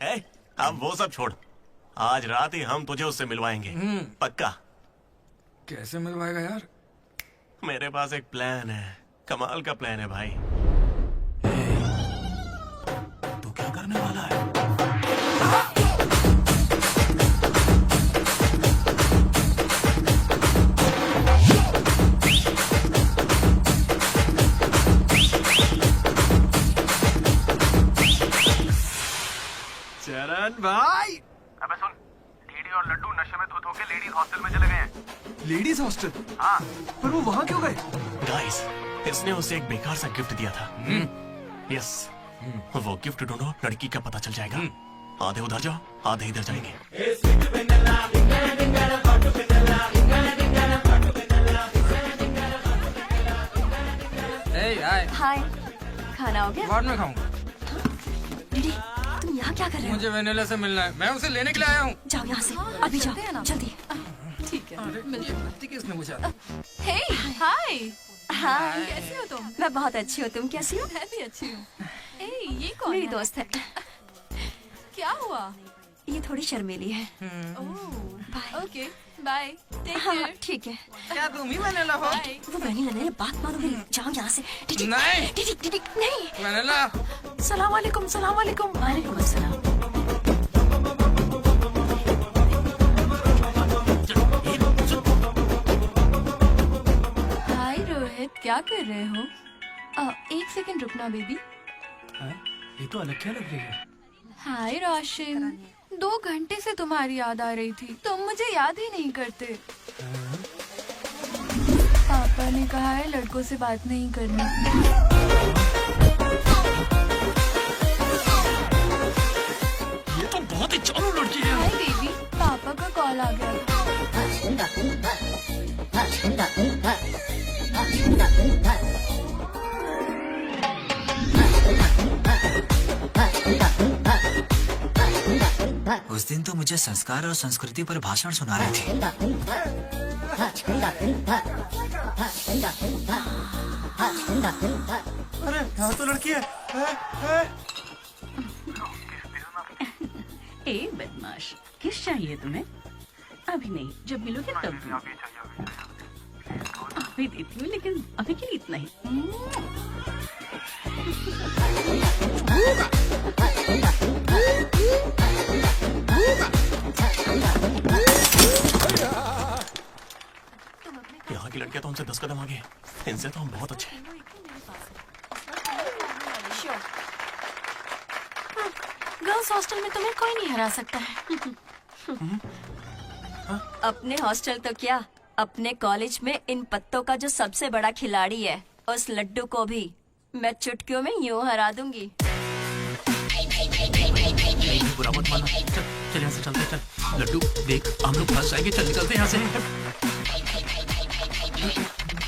अब वो सब छोड़, आज रात ही हम तुझे उससे मिलवाएंगे, पक्का। कैसे मिलवाएगा यार? मेरे पास एक प्लान है, कमाल का प्लान है भाई। तू क्या करने वाला है? चरण भाई। अबे सुन, डीडी और लड्डू नशे में धुत होके लेडीज हॉस्टल में चले गए हैं। Ladies hostel? हाँ। पर वो वहाँ क्यों गए? गाइस, इसने उसे एक बेकार सा गिफ्ट दिया था। यस, वो गिफ्ट ढूंढो, लड़की का पता चल जाएगा। आधे उधर जाओ, आधे इधर जाएंगे। हाय, खाना हो गया? बाद में खाऊंगा। दीदी, तुम यहाँ क्या कर रहे हो? मुझे वेनिला से मिलना है, मैं उसे लेने के लिए आया हूँ। जाओ यहाँ से, अभी जाओ, जल्दी। ठीक है। किसने पूछा? हे हाय, हाय। कैसी हो तुम? मैं बहुत अच्छी हूँ, तुम कैसी हो? मैं भी अच्छी हूँ। ए, ये कौन मेरी है? दोस्त है। क्या हुआ? ये थोड़ी शर्मीली है। Okay, bye. टेक हाँ, केयर। ठीक है। क्या तुम ही वेनिला हो? वो वेनिला नहीं, बात मानो मेरी। जाओ यहाँ से। टिटी, नहीं। टिटी, टिटी, नहीं। वेनिला। सलाम वालेकुम, सलाम वालेकुम। वालेकुम अस्सलाम। हाय रोहित, क्या कर रहे हो? एक सेकंड रुकना बेबी। ये तो अलग क्या लग रही है? हाय रोशन, 2 घंटे से तुम्हारी याद आ रही थी, तुम मुझे याद ही नहीं करते। पापा ने कहा है लड़कों से बात नहीं करनी। ये तो बहुत ही चालू लड़की है। हाय बेबी, पापा का कॉल आ गया। उस दिन तो मुझे संस्कार और संस्कृति पर भाषण सुना रहे थे। अरे यहाँ तो लड़की है। ए बदमाश, किस चाहिए तुम्हें? अभी नहीं, जब मिलोगे तब दूंगी। अभी देती हूँ, लेकिन अभी के लिए इतना ही। यहाँ की लड़कियां तो हमसे 10 कदम आगे, इनसे तो हम बहुत अच्छे हैं। गर्ल्स हॉस्टल में तुम्हें कोई नहीं हरा सकता है। अपने हॉस्टल तो क्या, अपने कॉलेज में इन पत्तों का जो सबसे बड़ा खिलाड़ी है, उस लड्डू को भी मैं चुटकियों में यूं हरा दूंगी। बुरा मत माना। चल चल यहाँ से चलते, चल। लड्डू देख, हम लोग फंस जाएंगे, चल निकलते हैं यहाँ से।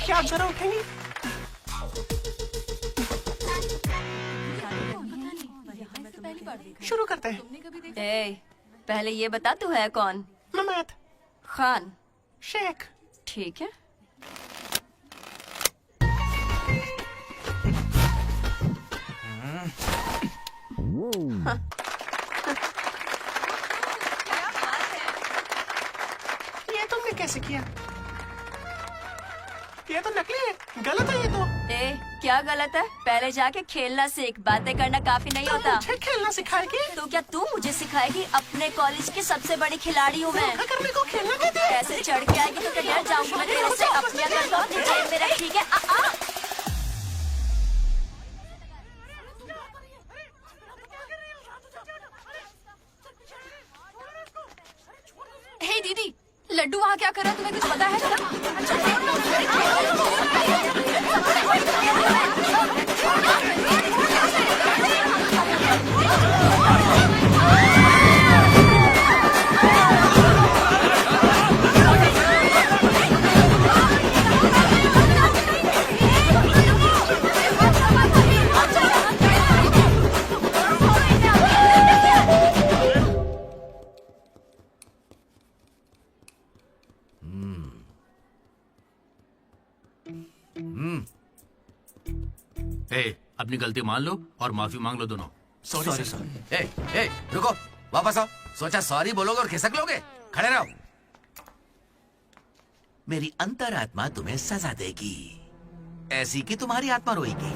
क्या आप जरा उठेंगे? शुरू करते हैं। पहले ये बता तू है कौन? ममैद खान शेख। ठीक है। ये तुमने कैसे किया? ये तो नकली है, गलत है ये तो। क्या गलत है? पहले जाके खेलना सीख, बातें करना काफी नहीं होता। मुझे खेलना सिखाएगी? तो क्या तू मुझे सिखाएगी? अपने कॉलेज की सबसे बड़ी खिलाड़ी हूँ मैं। करने को खेलना कहते हैं। कैसे चढ़ के आएगी तो क्या डर जाऊंगी मैं तेरे से। अपनी अगर बहुत नीचे मेरा, ठीक है? हे दीदी, लड्डू वहाँ क्या कर रहा है, तुम्हें कुछ पता है? अपनी गलती मान लो और माफी मांग लो दोनों। Sorry sir. ए रुको, वापस आओ। सोचा सॉरी बोलोगे और खिसक लोगे? खड़े रहो। मेरी अंतरात्मा तुम्हें सजा देगी, ऐसी कि तुम्हारी आत्मा रोएगी।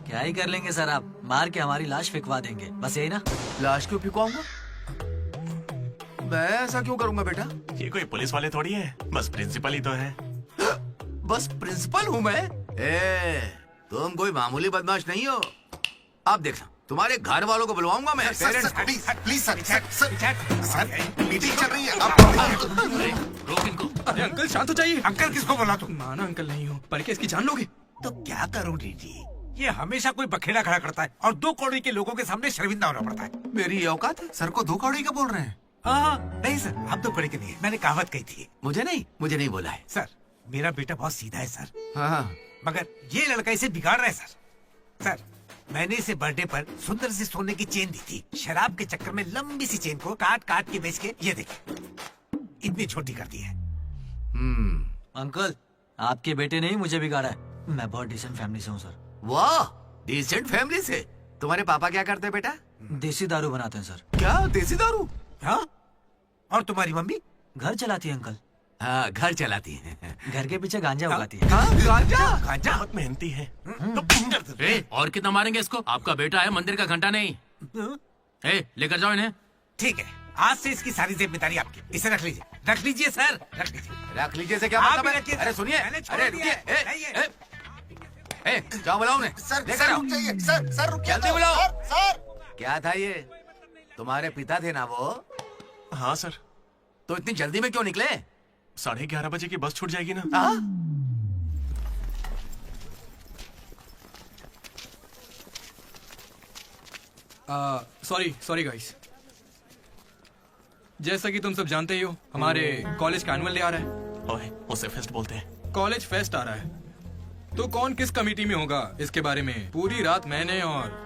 क्या ही कर लेंगे सर, आप मार के हमारी लाश फिकवा देंगे, बस यही ना। लाश क्यों फिकवाऊंगा? मैं ऐसा क्यों करूंगा बेटा? ये कोई पुलिस वाले थोड़ी है, बस प्रिंसिपल ही तो है। बस प्रिंसिपल हूँ मैं? तुम कोई मामूली बदमाश नहीं हो। अब देखना, तुम्हारे घर वालों को बुलवाऊंगा मैं। प्लीज सर मीटिंग चल रही है। रोक इनको। अरे अंकल शांत हो जाइए। अंकल किसको बोला तू? माना अंकल नहीं हो, पर क्या इसकी जान लोगे? तो क्या करूं डीडी? ये हमेशा कोई बखेड़ा खड़ा करता है और 2 कौड़ी के लोगों के सामने शर्मिंदा होना पड़ता है। मेरी औकात है? सर को 2 कौड़ी का बोल रहे हैं? नहीं सर, आप 2 कौड़ी के नहीं है। मैंने कहावत कही थी। मुझे नहीं बोला है सर। मेरा बेटा बहुत सीधा है सर। हाँ, मगर ये लड़का इसे बिगाड़ रहा है सर। मैंने इसे बर्थडे पर सुंदर सी सोने की चेन दी थी। शराब के चक्कर में लंबी सी चेन को काट काट के बेच के ये देखिए इतनी छोटी कर दी है। अंकल, आपके बेटे ने ही मुझे बिगाड़ा है। मैं बहुत डिसेंट फैमिली से हूँ सर। वाह, डिसेंट फैमिली से? तुम्हारे पापा क्या करते हैं बेटा? देसी दारू बनाते हैं सर। क्या देसी दारू? हाँ? और तुम्हारी मम्मी? घर चलाती है अंकल। हाँ, घर चलाती है। घर के पीछे गांजा उगाती है। गांजा बहुत मेहनती है। और कितना मारेंगे इसको? आपका बेटा है, मंदिर का घंटा नहीं। लेकर जाओ इन्हें। ठीक है, आज से इसकी सारी जिम्मेदारी आपकी। इसे रख लीजिए सर, रख लीजिए से क्या मतलब है? अरे सुनिए, अरे रुकिए, जाओ बुलाओ उन्हें। सर रुक जाइए, सर रुक जल्दी बुलाओ। क्या था ये? तुम्हारे पिता थे ना वो? हाँ सर। तो इतनी जल्दी में क्यों निकले? 11:30 बजे की बस छूट जाएगी ना। Sorry guys. जैसा कि तुम सब जानते ही हो, हमारे कॉलेज का एनुअल डे आ रहा है। ओए, उसे फेस्ट बोलते हैं। कॉलेज फेस्ट आ रहा है, तो कौन किस कमेटी में होगा इसके बारे में पूरी रात मैंने और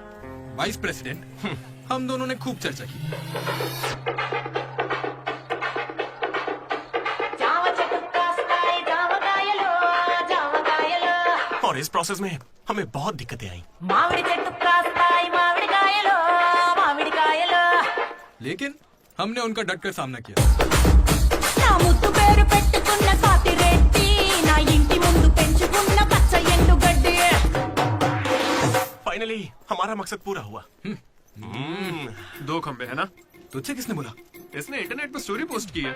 वाइस प्रेसिडेंट हम दोनों ने खूब चर्चा की। और इस प्रोसेस में हमें बहुत दिक्कतें आई। लेकिन हमने उनका डटकर सामना किया। फाइनली हमारा मकसद पूरा हुआ। 2 खंबे है ना? तुझसे किसने बोला? इसने इंटरनेट पर स्टोरी पोस्ट की है।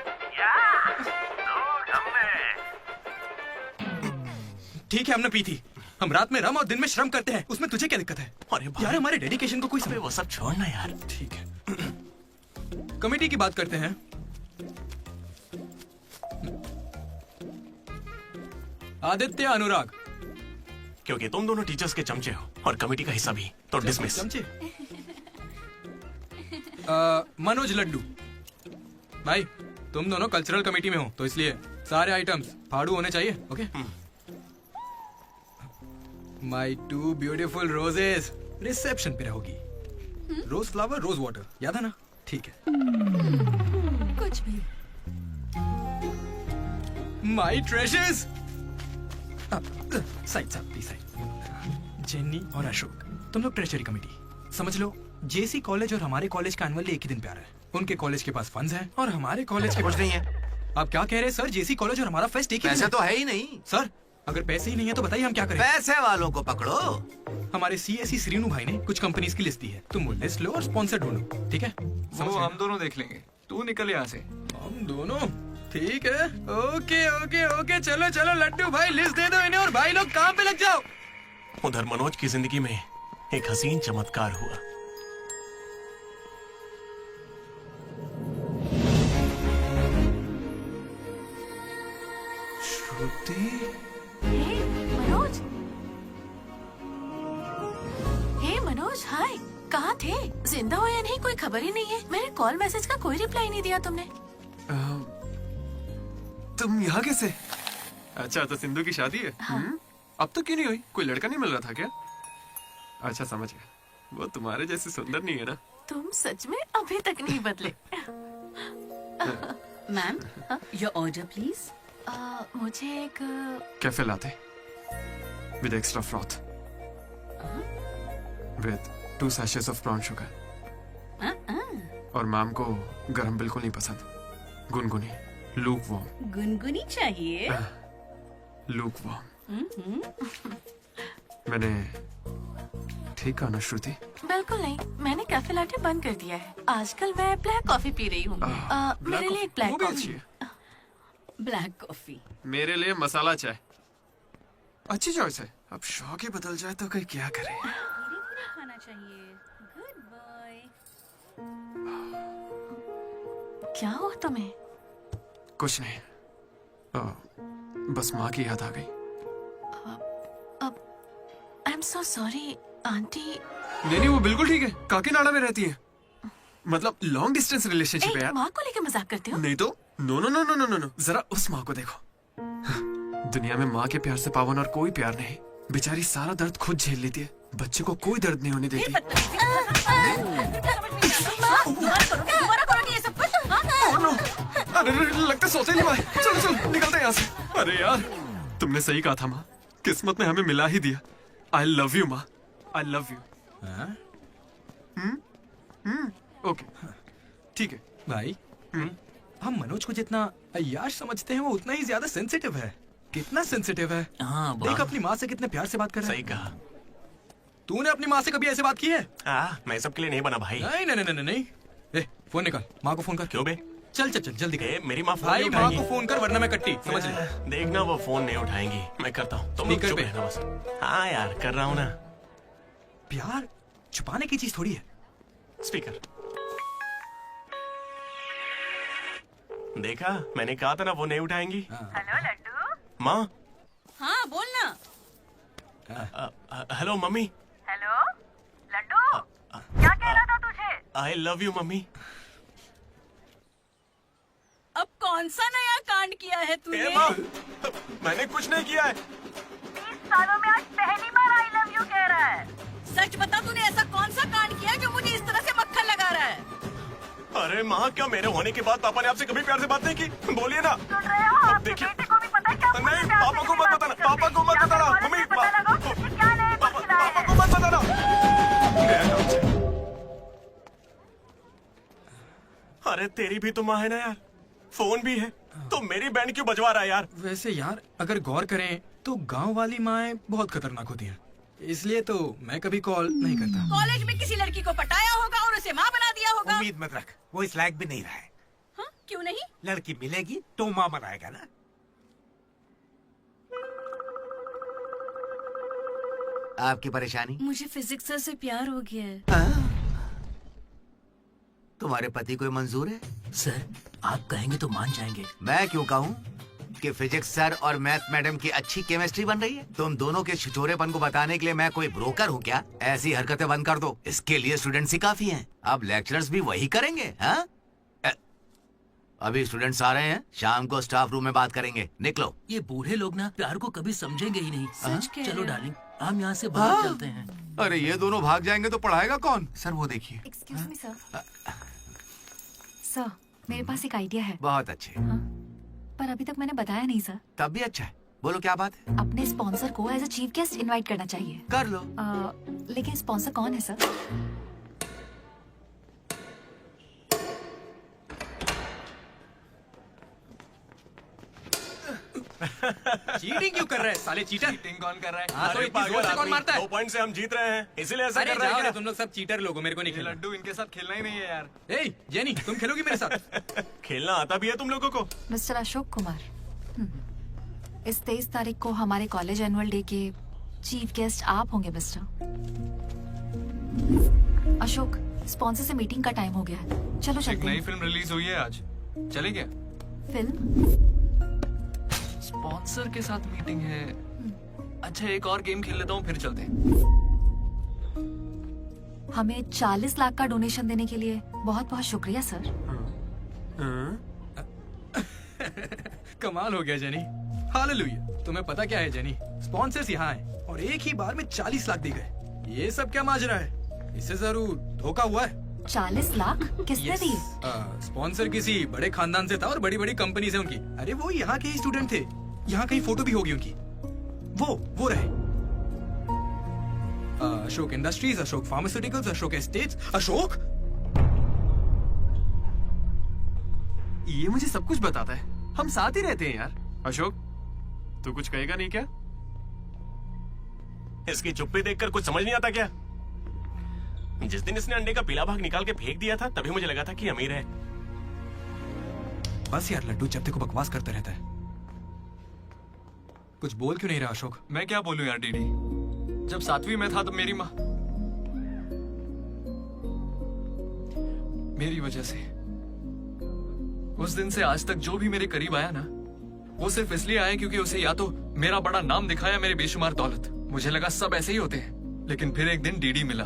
ठीक है, हमने पी थी। हम रात में रम और दिन में श्रम करते हैं, उसमें तुझे क्या दिक्कत है? अरे यार, हमारे डेडिकेशन को कोई समझ। वो सब छोड़ना यार। ठीक है, कमेटी की बात करते हैं। आदित्य, अनुराग। क्योंकि तुम दोनों टीचर्स के चमचे हो और कमेटी का हिस्सा भी, तो डिसमिस। चमचे। मनोज, लड्डू। भाई, तुम दोनों कल्चरल कमेटी में हो, तो इसलिए सारे आइटम्स फाड़ू होने चाहिए। ओके? माई 2 ब्यूटीफुल रोजेस रिसेप्शन पे रहोगी। रोज फ्लावर, रोज वाटर, याद है ना? ठीक है। कुछ भी। My treasures. Side side. Jenny और अशोक, तुम लोग ट्रेजरी कमेटी। समझ लो, जेसी कॉलेज और हमारे कॉलेज का एनुअल एक ही दिन पे आ रहा है। उनके कॉलेज के पास फंड्स हैं और हमारे कॉलेज के कुछ पास नहीं है। आप क्या कह रहे हैं सर? जेसी कॉलेज और हमारा फेस्ट एक ही दिन पैसे तो है ही नहीं सर। अगर पैसे ही नहीं है तो बताइए हम क्या करें? पैसे वालों को पकड़ो। हमारे सीएससी श्रीनु भाई ने कुछ कंपनीज की लिस्ट दी है, तुम वो लिस्ट लो और स्पॉन्सर ढूंढो। ठीक है? वो हम दोनों देख लेंगे, तू निकल यहाँ से। हम दोनों? ठीक है। ओके ओके ओके, चलो चलो लड्डू भाई, लिस्ट दे दो इन्हें और भाई लोग काम पे लग जाओ। उधर मनोज की जिंदगी में एक हसीन चमत्कार हुआ। मनोज, हाय। कहाँ थे? जिंदा हो या नहीं कोई खबर ही नहीं है। मेरे कॉल मैसेज का कोई रिप्लाई नहीं दिया तुमने। तुम यहाँ कैसे? अच्छा, तो सिंधु की शादी है? हाँ? अब तो क्यों नहीं हुई? कोई लड़का नहीं मिल रहा था क्या? अच्छा, समझ गया, वो तुम्हारे जैसे सुंदर नहीं है ना। तुम सच में अभी तक नहीं बदले। Ma'am, your order please. मुझे एक cafe latte with extra froth. With 2 sachets of brown sugar. और मैम को गरम बिल्कुल नहीं पसंद, गुनगुनी, लूक वार्म। गुनगुनी चाहिए। Lukewarm. मैंने ठीक कहा ना श्रुति? बिल्कुल नहीं, मैंने कैफे लाटे बंद कर दिया है। आजकल मैं ब्लैक कॉफी पी रही हूँ। मेरे लिए एक ब्लैक कॉफी। Black coffee. मेरे लिए मसाला चाय। अच्छी चॉइस है। अब शौक ही बदल जाए तो कोई क्या करे। खाना चाहिए। Good boy. क्या हुआ तुम्हें? कुछ नहीं, बस माँ की याद आ गई। I am so sorry aunty. नहीं, वो बिल्कुल ठीक है, काकीनाडा में रहती है। मतलब लॉन्ग डिस्टेंस रिलेशनशिप है यार। माँ को लेके मजाक करते हो? नहीं तो no no no no no no, जरा उस माँ को देखो। दुनिया में माँ के प्यार से पावन और कोई प्यार नहीं। बेचारी सारा दर्द खुद झेल लेती है, बच्चे को कोई दर्द नहीं होने देती। अरे लगता सौतेली माँ। चलो चलो निकलते हैं यहाँ से। अरे यार तुमने सही कहा था माँ, किस्मत ने हमें मिला ही दिया। आई लव यू माँ, आई लव यू। ओके ठीक है भाई। हम मनोज को जितना अय्याश समझते हैं वो उतना ही ज्यादा सेंसिटिव है। कितना सेंसिटिव है। हाँ, देख अपनी माँ से कितने प्यार से बात कर रहा है। सही कहा। तूने अपनी माँ से कभी ऐसे बात की है? मैं सबके लिए नहीं बना भाई। नहीं नहीं नहीं नहीं। ए, फोन निकाल, माँ को फोन कर। क्यों बे? चल चल चल जल्दी कर। मेरी माँ फोन भाई नहीं माँ उठाएगी। को फोन कर वरना मैं कट्टी, समझ ले। देखना वो फोन नहीं उठाएंगी, मैं करता हूँ। तुम लोग चुप रहना बस। हाँ यार कर रहा हूँ ना। प्यार छुपाने की चीज थोड़ी है। स्पीकर। देखा, मैंने कहा था ना वो नहीं उठाएंगी। हेलो लड्डू। माँ। हाँ बोलना। Hello mummy. हेलो लड्डू, क्या कहना था तुझे? आई लव यू मम्मी। अब कौन सा नया कांड किया है तूने? माँ, मैंने कुछ नहीं किया है। 20 सालों में आज पहली बार आई लव यू कह रहा है। सच बता, तूने ऐसा कौन सा कांड किया जो मुझे इस तरह से मक्खन लगा रहा है? अरे माँ, क्या मेरे होने के बाद पापा ने आपसे कभी प्यार से बात नहीं की? बोलिए ना। सुन रहे हो? आपके बेटे को भी पता है क्या? नहीं, पापा को मत बताना, पापा को मत बताना। मम्मी, पापा को मत बताना। अरे तेरी भी तो माँ है ना यार, फोन भी है, तो मेरी बैंड क्यों बजवा रहा है यार? वैसे यार अगर गौर करें तो गांव वाली माएं बहुत खतरनाक होती हैं, इसलिए तो मैं कभी कॉल नहीं करता। कॉलेज में किसी लड़की को पटाया होगा और उसे माँ बना दिया होगा। उम्मीद मत रख, वो इस लायक भी नहीं रहा है। हाँ? क्यों नहीं? लड़की मिलेगी तो माँ बनाएगा ना। आपकी परेशानी? मुझे फिजिक्स सर से प्यार हो गया है। तुम्हारे पति को मंजूर है? सर आप कहेंगे तो मान जाएंगे। मैं क्यों कहूँ कि फिजिक्स सर और मैथ मैडम की अच्छी केमिस्ट्री बन रही है। तुम दोनों के छिछोरेपन को बताने के लिए मैं कोई ब्रोकर हूँ क्या? ऐसी हरकतें बंद कर दो, इसके लिए स्टूडेंट्स ही काफी हैं। अब लेक्चरर्स भी वही करेंगे। हाँ, अभी स्टूडेंट्स आ रहे हैं, शाम को स्टाफ रूम में बात करेंगे। निकलो। ये बूढ़े लोग ना प्यार को कभी समझेंगे ही नहीं। सच कह चलो रहे हो। डार्लिंग, हम यहाँ से बाहर चलते हैं। अरे ये दोनों भाग जाएंगे तो पढ़ाएगा कौन? सर वो देखिए। Excuse me sir. सर मेरे पास एक आइडिया है। बहुत अच्छे। पर अभी तक मैंने बताया नहीं सर। तब भी अच्छा है, बोलो क्या बात है? अपने स्पॉन्सर को as a chief guest invite करना चाहिए। कर लो। लेकिन स्पॉन्सर कौन है सर? चीटिंग क्यों कर रहे हैं साले चीटर? चीटिंग कौन कर रहा है? हाँ, तो इतनी जोर से कौन मारता है? 2 पॉइंट से हम जीत रहे हैं, इसीलिए ऐसा अरे कर रहे जाओ हैं रे, क्या? तुम लोग सब चीटर लोग हो, मेरे को नहीं खेलना। लड्डू इनके साथ खेलना ही नहीं है यार। ए जेनी, तुम खेलोगी मेरे साथ? खेलना आता भी है तुम लोगों को? मिस्टर अशोक कुमार, इस 23 तारीख को हमारे कॉलेज एनुअल डे के चीफ गेस्ट आप होंगे मिस्टर अशोक। स्पॉन्सर से मीटिंग का टाइम हो गया है, चलो एक चलते नई हैं। फिल्म रिलीज हुई है आज, चले क्या? फिल्म? स्पॉन्सर के साथ मीटिंग है। अच्छा एक और गेम खेल लेता हूँ फिर चलते हैं। हमें 40 लाख का डोनेशन देने के लिए बहुत बहुत शुक्रिया सर। कमाल हो गया जेनी, हालेलुया। तुम्हें पता क्या है जेनी, स्पॉन्सर्स यहाँ हैं और एक ही बार में 40 लाख दे गए। ये सब क्या माजरा है? इससे जरूर धोखा हुआ है। 40 लाख किसने दिए? स्पॉन्सर किसी बड़े खानदान से था और बड़ी बड़ी कंपनी से उनकी। अरे वो यहाँ के ही स्टूडेंट थे, यहाँ कहीं फोटो भी होगी उनकी। वो रहे। Ashok industries, Ashok pharmaceuticals, Ashok estates. Ashok ये मुझे सब कुछ बताता है, हम साथ ही रहते हैं यार। अशोक तू कुछ कहेगा नहीं क्या? इसकी चुप्पी देखकर कुछ समझ नहीं आता क्या? जिस दिन इसने अंडे का पीला भाग निकाल के फेंक दिया था तभी मुझे लगा था कि अमीर है। बस यार लड्डू, जब तक बकवास करता रहता है। कुछ बोल क्यों नहीं रहा अशोक? मैं क्या बोलूं यार डीडी, जब 7वीं में था तब मेरी माँ मेरी वजह से उस दिन से आज तक जो भी मेरे करीब आया ना, वो सिर्फ इसलिए आया क्योंकि उसे या तो मेरा बड़ा नाम दिखाया, मेरे बेशुमार दौलत। मुझे लगा सब ऐसे ही होते हैं, लेकिन फिर एक दिन डीडी मिला।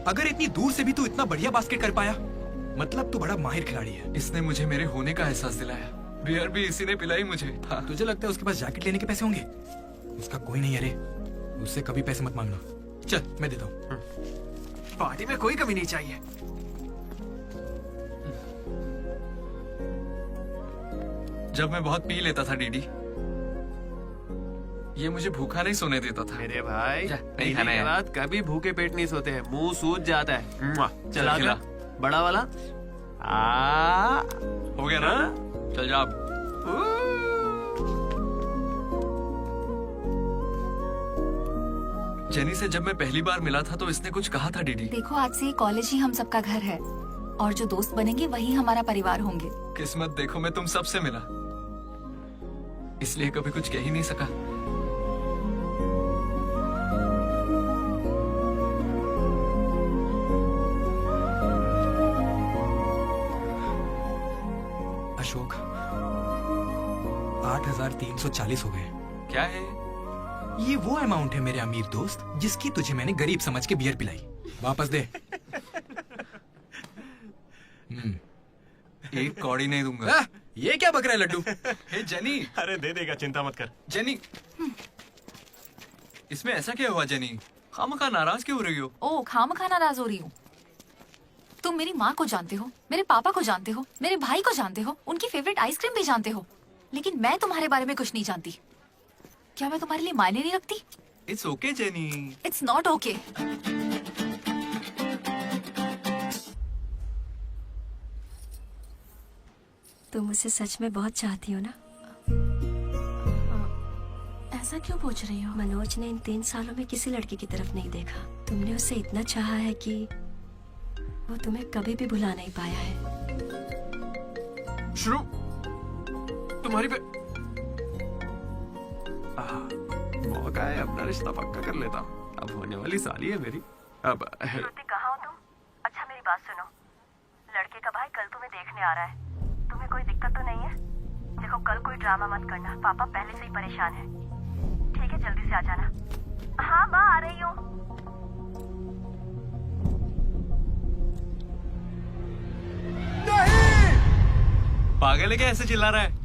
अगर इतनी दूर से भी तू इतना बढ़िया बास्केट कर पाया, मतलब तू बड़ा माहिर खिलाड़ी है। इसने मुझे मेरे होने का एहसास दिलाया। बियर भी इसी ने पिलाई मुझे। हाँ। तुझे लगता है उसके पास जैकेट लेने के पैसे होंगे? उसका कोई नहीं। अरे उससे कभी पैसे मत मांगना। चल मैं देता हूँ। पार्टी में कोई कमी नहीं चाहिए। जब मैं बहुत पी लेता था डीडी, ये मुझे भूखा नहीं सोने देता था। मेरे भाई नहीं खाना है। रात कभी भूखे पेट नहीं सोते हैं, मुंह सूज जाता है। चला खिला। बड़ा वाला हो गया ना? चल जा। जेनी से जब मैं पहली बार मिला था तो इसने कुछ कहा था डीडी। देखो आज से ये कॉलेज ही हम सबका घर है और जो दोस्त बनेंगे वही हमारा परिवार होंगे। किस्मत देखो मैं तुम सबसे मिला, इसलिए कभी कुछ कह ही नहीं सका। अशोक 8,340 हो गए। क्या है ये? वो अमाउंट है मेरे अमीर दोस्त जिसकी तुझे मैंने गरीब समझ के बियर पिलाई। वापस दे। एक कौड़ी नहीं दूंगा। ये क्या बक रहा है लड्डू? हे जेनी। अरे दे देगा, चिंता मत कर। जेनी, इसमें ऐसा क्या हुआ जेनी? खामखा नाराज क्यों हो रही हो? ओ खामखा नाराज हो रही हूँ? तुम मेरी माँ को जानते हो, मेरे पापा को जानते हो, मेरे भाई को जानते हो, उनकी फेवरेट आइसक्रीम भी जानते हो, लेकिन मैं तुम्हारे बारे में कुछ नहीं जानती। क्या मैं तुम्हारे लिए मायने नहीं रखती? It's okay jenny. It's not okay. तुम मुझसे सच में बहुत चाहती हो ना? ऐसा क्यों पूछ रही हो? मनोज ने इन 3 सालों में किसी लड़की की तरफ नहीं देखा। तुमने उसे इतना चाहा है कि वो तुम्हें कभी भी भुला नहीं पाया है। शुरू तुम्हारी पे मौका है, अपना रिश्ता पक्का कर लेता हूँ। अब होने वाली साली है मेरी। अब श्रुति कहाँ हो तुम? अच्छा मेरी बात सुनो, लड़के का भाई कल तुम्हें देखने आ रहा है। तुम्हें कोई दिक्कत तो नहीं है? देखो कल कोई ड्रामा मत करना, पापा पहले से ही परेशान है। ठीक है जल्दी से आ जाना। हाँ माँ आ रही हूँ। पागल है क्या ऐसे चिल्ला रहा है?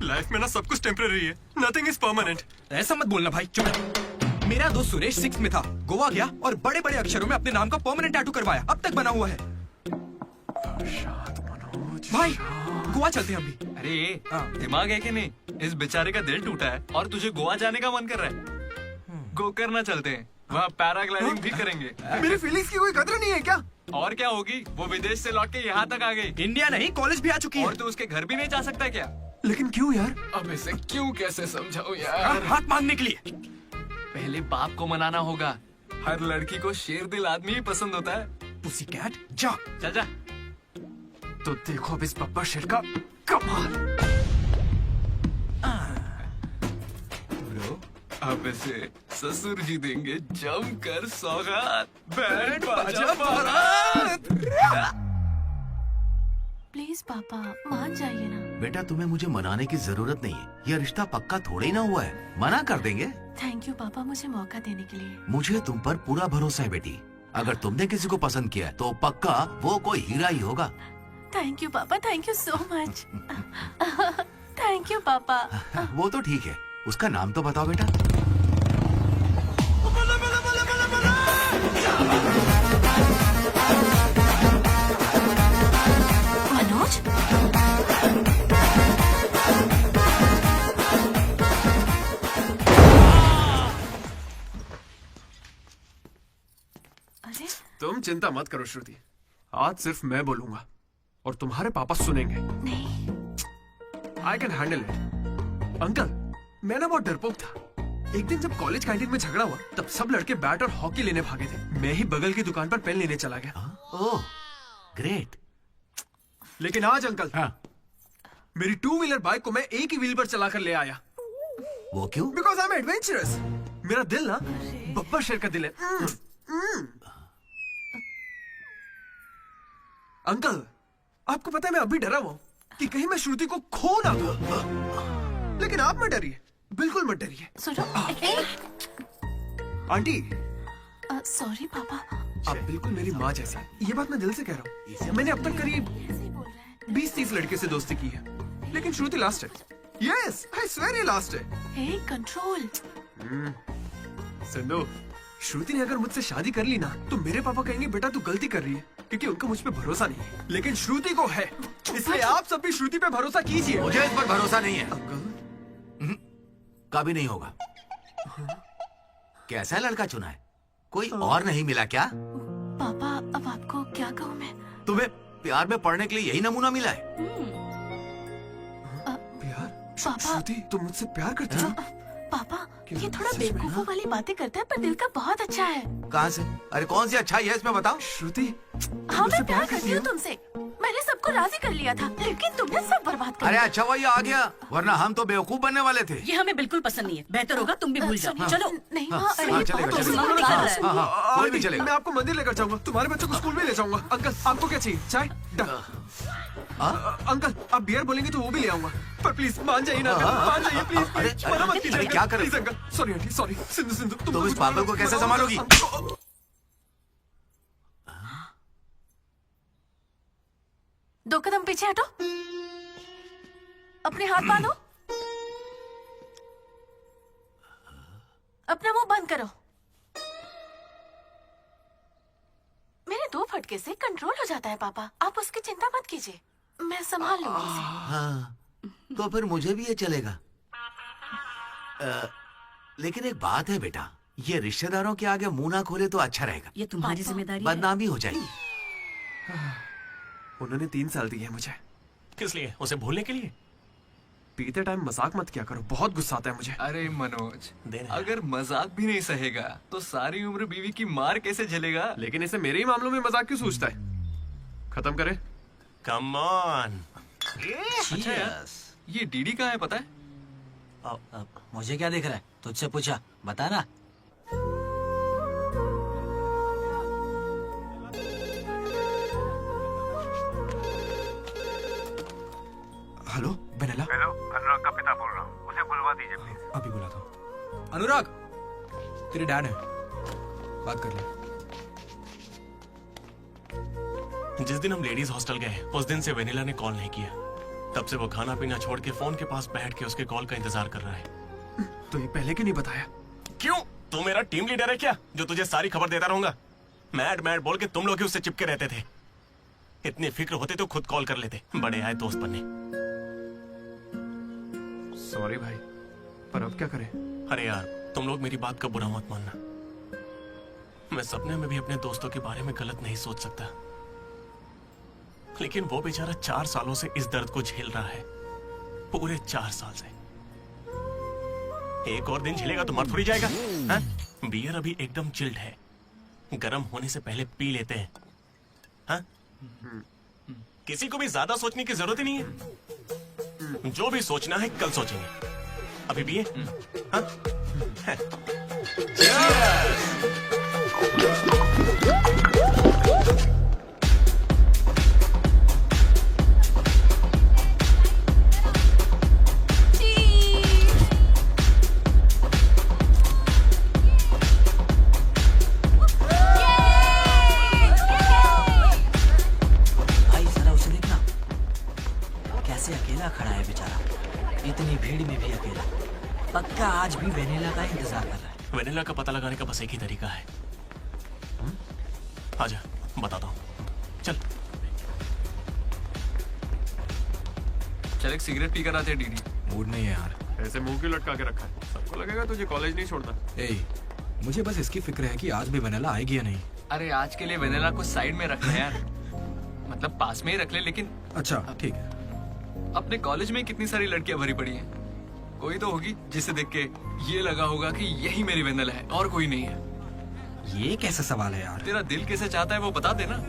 लाइफ में ना सब कुछ टेम्परेरी है, नथिंग इज परमानेंट। ऐसा मत बोलना भाई, चुप रह। मेरा दोस्त सुरेश 6th में था, गोवा गया और बड़े बड़े अक्षरों में अपने नाम का परमानेंट टैटू करवाया, अब तक बना हुआ है। भाई गोवा चलते हैं अभी। अरे दिमाग है कि नहीं? इस बेचारे का दिल टूटा है और तुझे गोवा जाने का मन कर रहा है। गोकर्णा चलते हैं, वहाँ पैराग्लाइडिंग भी करेंगे। मेरी फीलिंग्स की कोई कदर नहीं है क्या? और क्या होगी, वो विदेश से लौट के यहाँ तक आ गई। इंडिया नहीं कॉलेज भी आ चुकी है। और तू उसके घर भी नहीं जा सकता क्या? लेकिन क्यों यार? अब इसे क्यों कैसे समझाऊं यार? हाथ मांगने के लिए पहले बाप को मनाना होगा। हर लड़की को शेर दिल आदमी ही पसंद होता है। पुसी कैट जा। चल जा। तो देखो अब इस बब्बर शेर का कमाल। ब्रो अब इसे ससुर जी देंगे जमकर सौगात। बैंड बाजा बारात। प्लीज पापा मान जाइए ना। बेटा तुम्हें मुझे मनाने की जरूरत नहीं है, यह रिश्ता पक्का थोड़े ही ना हुआ है, मना कर देंगे। थैंक यू पापा मुझे मौका देने के लिए। मुझे तुम पर पूरा भरोसा है बेटी, अगर तुमने किसी को पसंद किया तो पक्का वो कोई हीरा ही होगा। थैंक यू पापा, thank you so much. Thank you पापा। वो तो ठीक है, उसका नाम तो बताओ बेटा। मनोज चिंता मत करो श्रुति, आज सिर्फ मैं बोलूंगा और तुम्हारे पापा सुनेंगे। नहीं, I can handle it. Uncle, मैं ना बहुत डरपोक था। एक दिन जब कॉलेज कैंटीन में झगड़ा हुआ तब सब लड़के बैट और हॉकी लेने भागे थे। मैं ही बगल की दुकान पर पेन लेने चला गया। Oh great. लेकिन आज अंकल, मेरी 2 व्हीलर बाइक को मैं एक ही व्हील पर चलाकर ले आया। वो क्यों? Because I am adventurous. मेरा दिल ना बब्बर शेर का दिल है। अंकल, आपको पता है मैं अभी डरा हुआ हूं कि कहीं मैं श्रुति को खो ना दूं। लेकिन आप मत डरिए, बिल्कुल मत डरिए। सुनो, आंटी, सॉरी पापा। आप बिल्कुल मेरी माँ जैसी हैं। ये बात मैं दिल से कह रहा हूँ। मैंने अब तक करीब 20-30 लड़के से दोस्ती की है, लेकिन श्रुति लास्ट है। यस, आई स्वेयर ये लास्ट है। हे, कंट्रोल। सिंधु, श्रुति ने अगर मुझसे शादी कर ली ना तो मेरे पापा कहेंगे बेटा तू गलती कर रही है, क्योंकि उनका मुझ पे भरोसा नहीं है। लेकिन श्रुति को है, इसलिए आप सब भी श्रुति पे भरोसा कीजिए। मुझे इस पर भरोसा नहीं है अंकल। कभी नहीं होगा। कैसा लड़का चुना है? कोई और नहीं मिला क्या? पापा, अब आपको क्या कहूँ मैं? तुम्हें प्यार में पढ़ने के लिए यही नमूना मिला है? प्यार? श्रुति, तुम मुझसे प्यार करती हो? पापा, ये थोड़ा बेवकूफों वाली बातें करता है, पर दिल का बहुत अच्छा है। कहाँ से? अरे कौन सी अच्छाई है इसमें बताओ। श्रुति, हाँ, मैं प्यार करती हूँ तुमसे। मैंने सबको राजी कर लिया था, लेकिन तुमने सब बर्बाद कर अरे दिया। अच्छा हुआ ये आ गया, वरना हम तो बेवकूफ बनने वाले थे। ये हमें बिल्कुल पसंद नहीं है। बेहतर होगा तुम भी भूल जाओ। चलो। नहीं हाँ, माँ, हाँ, चलेगा। कोई भी चलेगा। मैं आपको मंदिर लेकर जाऊंगा, तुम्हारे बच्चों को स्कूल में ले जाऊंगा। अंकल, आपको क्या चाहिए? चाय? अंकल, आप बियर बोलेंगे तो वो भी ले आऊंगा, पर प्लीज मान जाइए ना, मान जाइए प्लीज। मना मत कीजिए। क्या कर please uncle, sorry aunty, sorry. Sindhu, Sindhu, तुम इस पागल को कैसे संभालोगी? दो कदम पीछे हटो, अपने हाथ बांधो, अपना मुंह बंद करो। मेरे 2 फटके से कंट्रोल हो जाता है पापा, आप उसकी चिंता मत कीजिए, मैं संभाल लूंगी इसे। हाँ, तो फिर मुझे भी ये चलेगा। लेकिन एक बात है बेटा, ये रिश्तेदारों के आगे मुंह ना खोले तो अच्छा रहेगा। ये तुम्हारी जिम्मेदारी है। बदनामी हो जाएगी। उन्होंने 3 साल दिए मुझे। किस लिए? उसे भूलने के लिए? पीते टाइम मजाक मत किया करो, बहुत गुस्सा आता है मुझे। अरे मनोज, अगर मजाक भी नहीं सहेगा तो सारी उम्र बीवी की मार कैसे झेलेगा? लेकिन इसे मेरे ही मामलों में मजाक क्यों सोचता है? खत्म करे। Come on. अच्छा यार, ये डीडी कहाँ है पता है? मुझे क्या दिख रहा है? तुझसे पूछा, बता ना। Hello vanilla. हेलो, अनुराग का पिता बोल रहा हूँ, उसे बुलवा दीजिए प्लीज। अभी बुलाता हूँ। अनुराग, तेरे डैड है, बात कर ले। जिस दिन हम लेडीज हॉस्टल गए उस दिन से वेनिला ने कॉल नहीं किया। तब से वो खाना पीना छोड़ के फोन के पास बैठ के उसके कॉल का इंतजार कर रहा है। तो ये पहले क्यों नहीं बताया? क्यों? तू मेरा टीम लीडर है क्या, जो तुझे सारी खबर देता रहूंगा? मैड मैड बोल के तुम लोग ही उससे चिपके रहते थे। इतनी फिक्र होती तो खुद कॉल कर लेते, बड़े आए दोस्त बनने। सॉरी भाई, पर अब क्या करें? अरे यार, तुम लोग मेरी बात का बुरा मत मानना। मैं सपने में भी अपने दोस्तों के बारे में गलत नहीं सोच सकता, लेकिन वो बेचारा 4 सालों से इस दर्द को झेल रहा है, पूरे 4 साल से। एक और दिन झेलेगा तो मर थोड़ी जाएगा। हाँ? बियर अभी एकदम चिल्ड है, गर्म होने से पहले पी लेते हैं। हाँ? किसी को भी ज्यादा सोचने की जरूरत ही नहीं है। जो भी सोचना है कल सोचेंगे, अभी पिए। हाँ? भाई जरा उसे देखना, कैसे अकेला खड़ा है बेचारा, इतनी भीड़ में भी अकेला। पक्का आज भी वेनिला का इंतजार कर रहा है। वेनिला का पता लगाने का बस एक ही तरीका है। आजा, बताता हूँ। चल चल एक सिगरेट पी कर आते डीडी। मूड नहीं है यार। ऐसे मुंह क्यों लटका के रखा है? सबको लगेगा तुझे कॉलेज नहीं छोड़ना। ए, मुझे बस इसकी फिक्र है कि आज भी वेनिला आएगी या नहीं। अरे आज के लिए वेनिला को साइड में रख ले यार, मतलब पास में ही रख ले, लेकिन अच्छा ठीक है। अपने कॉलेज में कितनी सारी लड़कियां भरी पड़ी हैं, कोई तो होगी जिसे देख के ये लगा होगा कि यही मेरी वेनिला है और कोई नहीं है। ये कैसा सवाल है यार? तेरा दिल कैसे चाहता है वो बता देना।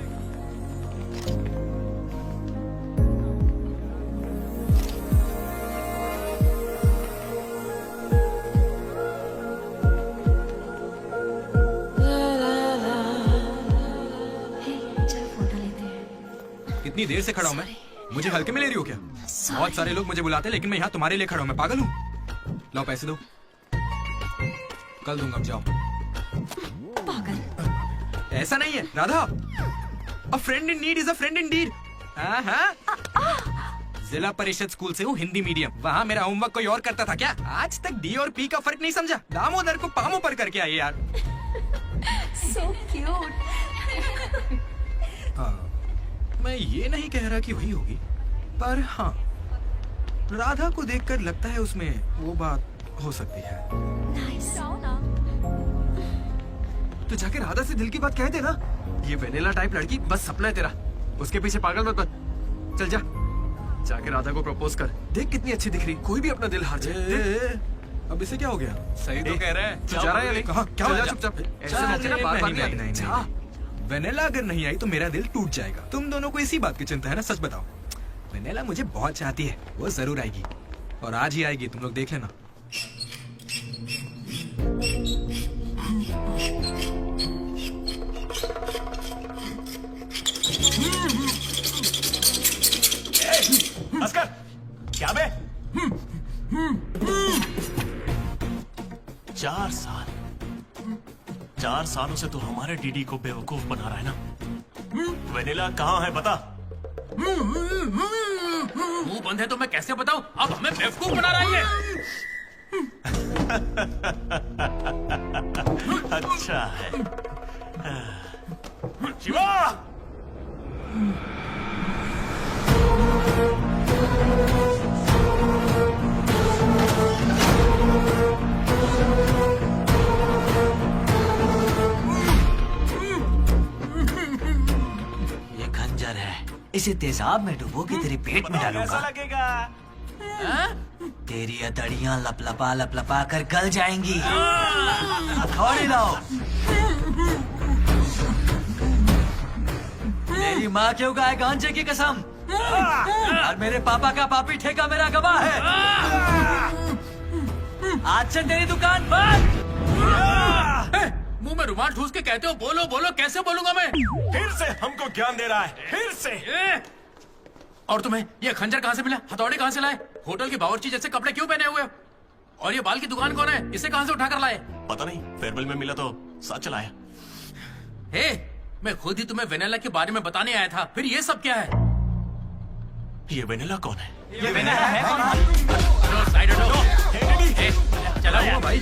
कितनी देर से खड़ा हूँ मैं, मुझे हल्के में ले रही हो क्या? बहुत सारे लोग मुझे बुलाते हैं लेकिन मैं यहाँ तुम्हारे लिए खड़ा हूँ, मैं पागल हूँ? लाओ पैसे दो, कल दूंगा, अब जाओ। पागल। ऐसा नहीं है Radha, a friend in need is a friend in deed. जिला परिषद स्कूल से हूँ, हिंदी मीडियम, वहाँ मेरा होमवर्क कोई और करता था क्या? आज तक डी और पी का फर्क नहीं समझा? दामोदर को पामो पर करके आइए यार। So cute. मैं ये नहीं कह रहा कि वही होगी, पर हाँ, राधा को देखकर लगता है उसमें वो बात हो सकती है। तो जाके राधा से दिल की बात कह दे ना। ये वेनिला टाइप लड़की बस सपना है तेरा, उसके पीछे पागल मत बन। चल जा, जाके राधा को प्रपोज कर, देख कितनी अच्छी दिख रही, कोई भी अपना दिल हार जाए। अब इसे क्या हो गया? सही तो कह रहा है, जा रहा है या नहीं? कहाँ? क्या हो गया? चुपचाप ऐसे मौके ना बार-बार नहीं आते। वेनिला अगर नहीं आई तो मेरा दिल टूट जाएगा। तुम दोनों को इसी बात की चिंता है ना? सच बताओ। वेनिला मुझे बहुत चाहती है, वो जरूर आएगी, और आज ही आएगी, तुम लोग देख लेना। अस्कर, क्या बे? 4 सालों से तो हमारे डीडी को बेवकूफ बना रहा है ना। वेनिला कहाँ है बता? मुंह बंद है तो मैं कैसे बताऊं? अब हमें बेवकूफ बना रहा है। अच्छा है। शिवा! इसे तेजाब में डुबो के तेरे पेट में डालूंगा। कैसा लगेगा? तेरी अतड़ियां लपलपा कर गल जाएंगी। हथौड़ी लाओ। मेरी माँ क्यों गाय गांजे की कसम, और मेरे पापा का पापी ठेका मेरा गवाह है। आज से तेरी दुकान बंद। मुंह में रुमाल ठूस के कहते हो बोलो बोलो, कैसे बोलूंगा मैं? फिर से हमको ज्ञान दे रहा है, फिर से। और तुम्हें ये खंजर कहाँ से मिला, हथौड़ी कहाँ से लाए? होटल की बावर्ची जैसे कपड़े क्यों पहने हुए? और ये बाल की दुकान कौन है, इसे कहाँ से उठाकर लाए? पता नहीं, फेयरवेल में मिला तो साथ चलाया। हे, मैं खुद ही तुम्हें वेनिला के बारे में बताने आया था, फिर ये सब क्या है? ये वेनिला कौन है? ये वेनिला है कौन? साइड हटो। चला भाई।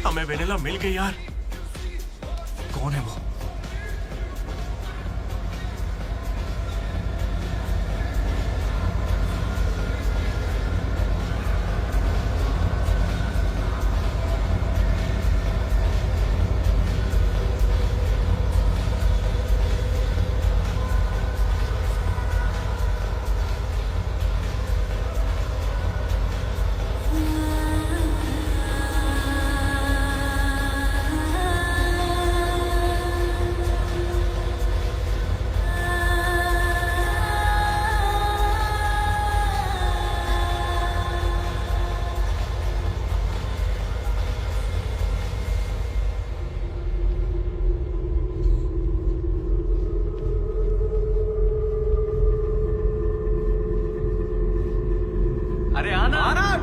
हमें वेनिला मिल गई यार। कौन है वो?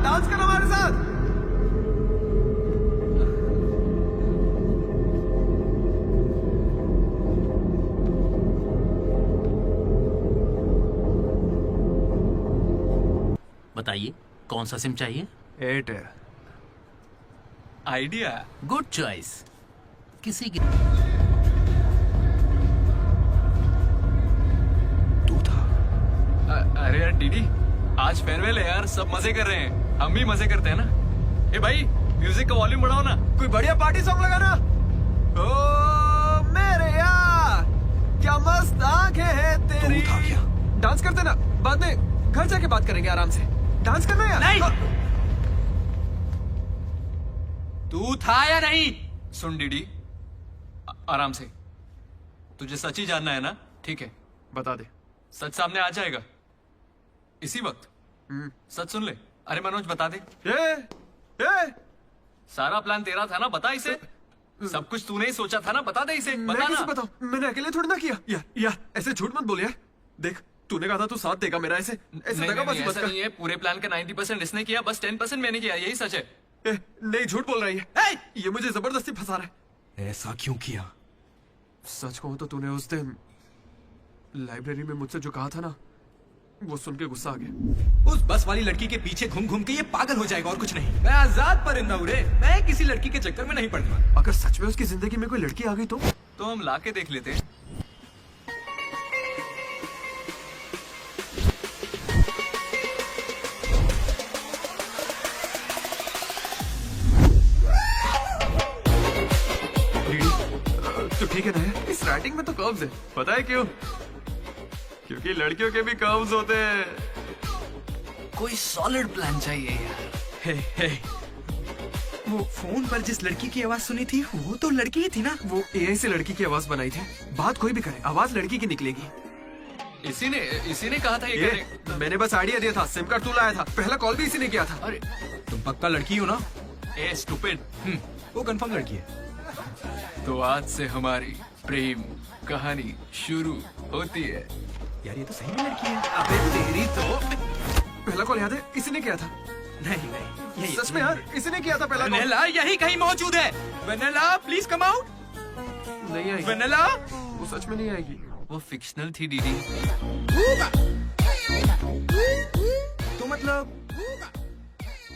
डांस करना हमारे साथ। बताइए कौन सा सिम चाहिए? एयरटेल। Idea good choice. किसी की तू था? अरे यार डीडी, आज फेयरवेल है यार, सब मजे कर रहे हैं, हम भी मजे करते हैं ना। ए भाई, म्यूजिक का वॉल्यूम बढ़ाओ ना, कोई बढ़िया पार्टी सॉन्ग लगाना। ओ क्या मस्त आंखें हैं तेरी। तो आ गया। डांस करते ना, बाद में घर जाके बात करेंगे आराम से। डांस करना यार। नहीं। तू था या नहीं? सुन डीडी, आराम से। तुझे सच ही जानना है ना? ठीक है, बता दे। सच सामने आ जाएगा इसी वक्त। सच सुन ले। अरे मनोज बता दे। सारा प्लान तेरा था ना, बता इसे। सब कुछ तूने ही सोचा था ना, बता दे इसे। बता ना। बताओ, मैंने अकेले थोड़ी ना किया। यार ऐसे झूठ मत बोल यार। देख, तूने कहा था तू साथ देगा मेरा, ऐसे दगा बस ऐसा नहीं है। पूरे प्लान का 90% इसने किया, बस 10% मैंने किया, यही सच है। नहीं, झूठ बोल रही है। ये मुझे जबरदस्ती फंसा रहा है। ऐसा क्यों किया? सच कहूं तो तूने उस दिन लाइब्रेरी में मुझसे जो कहा था ना, वो सुन के गुस्सा आ गया। उस बस वाली लड़की के पीछे घूम घूम के ये पागल हो जाएगा और कुछ नहीं। मैं आजाद परिंदा हूं रे, मैं किसी लड़की के चक्कर में नहीं पड़ता। अगर सच में उसकी जिंदगी में कोई लड़की आ गई तो हम लाके देख लेते हैं। तो ठीक है ना, इस राइटिंग में तो कर्व्स है। पता है क्यों? क्योंकि लड़कियों के भी कर्व्स होते हैं। कोई सॉलिड प्लान चाहिए यार। हे, वो फोन पर जिस लड़की की आवाज सुनी थी, वो तो लड़की ही थी ना। वो एआई से लड़की की आवाज बनाई थी। बात कोई भी करे, आवाज लड़की की निकलेगी। इसी ने कहा था ये करने। मैंने बस आइडिया दिया था, सिम कार्ड तू लाया था, पहला कॉल भी इसी ने किया था। अरे तुम पक्का लड़की हो ना? ए स्टूपिड। वो कंफर्म लड़की है। तो आज से हमारी प्रेम कहानी शुरू होती है। यार ये तो सही में लड़की है। अबे तेरी तो। पहला कॉल याद है? इसी ने किया था। नहीं, सच में यार, इसी ने किया था पहला कॉल। वेनेला यही कहीं मौजूद है। Vennela please come out. नहीं आएगी। वेनेला वो सच में नहीं आएगी, वो फिक्शनल थी डीडी। तो मतलब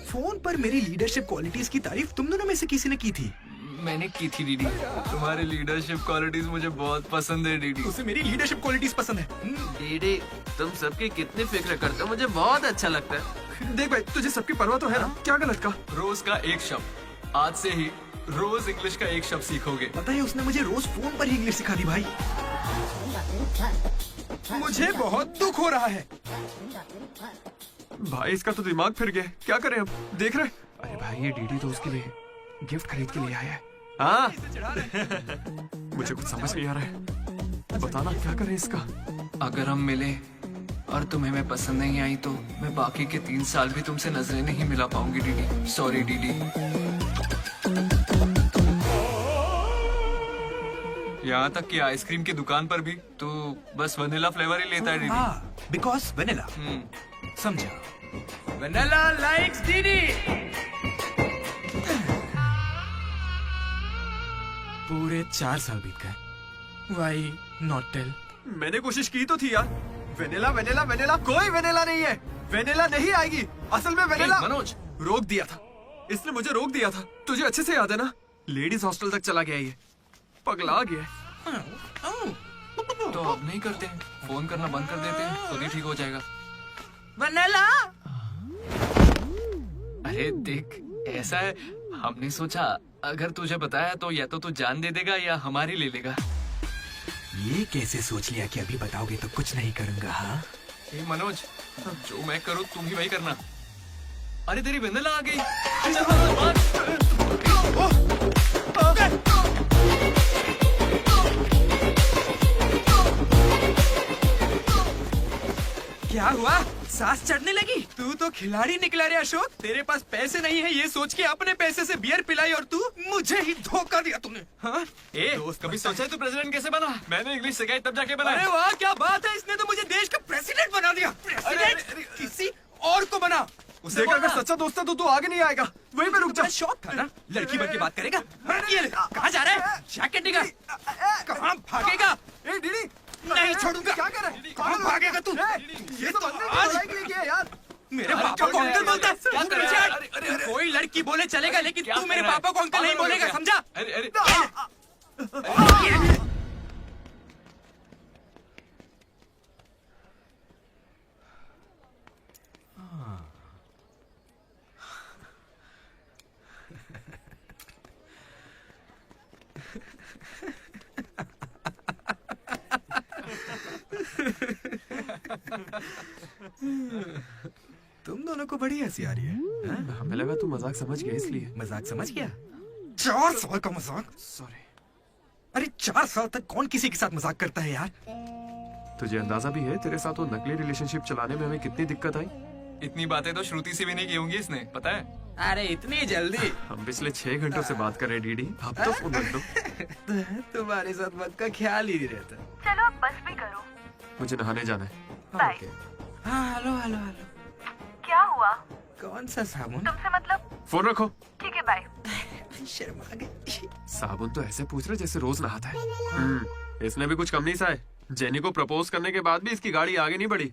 फोन पर मेरी लीडरशिप क्वालिटीज की तारीफ तुम दोनों में से किसी ने की थी? मैंने की थी डीडी। तुम्हारी लीडरशिप क्वालिटीज मुझे बहुत पसंद है डीडी। उसे मेरी लीडरशिप क्वालिटीज पसंद है। डीडी, तुम सबकी कितनी फिक्र करते हो, मुझे बहुत अच्छा लगता है। देख भाई, तुझे सबकी परवाह तो है ना? क्या गलत का? रोज का एक शब्द, आज से ही रोज इंग्लिश का एक शब्द सीखोगे। पता है उसने मुझे रोज फोन पर ही इंग्लिश सिखा दी भाई। मुझे बहुत दुख हो रहा है भाई, इसका तो दिमाग फिर गया। क्या करें अब? देख रहे? अरे भाई, ये डीडी तो उसके लिए गिफ्ट खरीद के लिए आया है। हाँ? मुझे कुछ समझ नहीं आ रहा है, बताना क्या करें इसका। अगर हम मिले और तुम्हें मैं पसंद नहीं आई तो मैं बाकी के 3 साल भी तुमसे नजरें नहीं मिला पाऊंगी डीडी। Sorry DD. यहाँ तक कि आइसक्रीम की दुकान पर भी तू बस वनीला फ्लेवर ही लेता है डीडी। Because vanilla. समझा। Vanilla likes DD. पूरे 4 साल बीत गए। Why not tell? मैंने कोशिश की तो थी यार। वेनिला वेनिला वेनिला, कोई वेनिला नहीं है। वेनिला नहीं आएगी। असल में वेनिला मनोज रोक दिया था, इसने मुझे रोक दिया था। तुझे अच्छे से याद है ना? लेडीज हॉस्टल तक चला गया ये, पगला गया। तो अब नहीं करते हैं, फोन करना बंद कर देते हैं, खुद ही ठीक हो जाएगा। वेनिला। अरे देख, ऐसा है, हमने सोचा अगर तुझे बताया तो या तो तू जान दे देगा या हमारी ले लेगा। ये कैसे सोच लिया कि अभी बताओगे तो कुछ नहीं करूंगा? हाँ मनोज, जो मैं करूँ तुम ही वही करना। अरे तेरी वेनिला आ गई। चल मनोज, मार। क्या हुआ? सांस चढ़ने लगी? तू तो खिलाड़ी निकला रे अशोक। तेरे पास पैसे नहीं है ये सोच के अपने पैसे से बियर पिलाई और तू मुझे ही धोखा दिया तूने। हाँ? कभी सोचा है तू प्रेसिडेंट कैसे बना? मैंने इंग्लिश सिखाई तब जाके बना। अरे वाह, क्या बात है, इसने तो मुझे देश का प्रेसिडेंट बना दिया। प्रेसिडेंट किसी और को बना। उसे अगर सच्चा दोस्त है तो तू आगे नहीं आएगा, वहीं पे रुक जा। शौक था ना, लड़की बन के बात करेगा। ये ले, कहाँ जा रहा है? जैकेट निकाल। कहाँ भागेगा? डीडी नहीं छोड़ूंगा। क्या कर रहा है? कहाँ भागेगा तू? ये तो आज यार मेरे पापा को अंकल बोलता है। कोई लड़की बोले चलेगा, लेकिन तू मेरे पापा को अंकल नहीं बोलेगा, समझा? तुम दोनों को बड़ी हंसी आ रही है हाँ? हमें लगा तू मजाक समझ गया इसलिए। मजाक समझ गया? 4 साल का मजाक? सॉरी। अरे 4 साल तक कौन किसी के साथ मजाक करता है यार? तुझे अंदाजा भी है तेरे साथ वो नकली रिलेशनशिप चलाने में हमें कितनी दिक्कत आई? इतनी बातें तो श्रुति से भी नहीं की होंगी इसने, पता है? अरे इतनी जल्दी? हम पिछले 6 घंटों से बात कर रहे हैं डीडी, अब तो फोन रख दो। तुम्हारे साथ मत का ख्याल ही नहीं रहता। चलो अब बस भी करो। मुझे नहाने जाना है। बाय। हाँ हेलो हेलो हेलो। क्या हुआ? कौन सा साबुन? तुमसे मतलब? फोन रखो। ठीक है बाय। शर्मा गई। साबुन तो ऐसे पूछ रहे जैसे रोज नहाता है। इसने भी कुछ कम नहीं सा है। जेनी को प्रपोज करने के बाद भी इसकी गाड़ी आगे नहीं बढ़ी।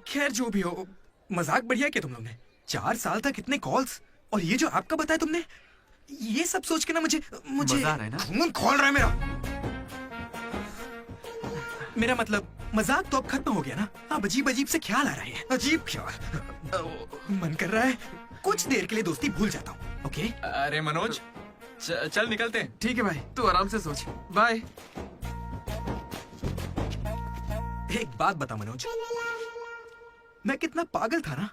खैर जो भी हो, मजाक बढ़िया किया तुम लोग ने। 4 साल तक इतने कॉल्स और ये जो आपका बताया तुमने, ये सब सोच के ना मुझे मजा आ रहा है ना? मुंह खोल रहा है मेरा मतलब मजाक तो अब खत्म हो गया ना। अब अजीब अजीब से ख्याल आ रहे हैं। अजीब ख्याल। मन कर रहा है कुछ देर के लिए दोस्ती भूल जाता हूँ। ओके? अरे मनोज, चल निकलते हैं। ठीक है भाई, तू आराम से सोच। बाय। एक बात बता मनोज, मैं कितना पागल था ना।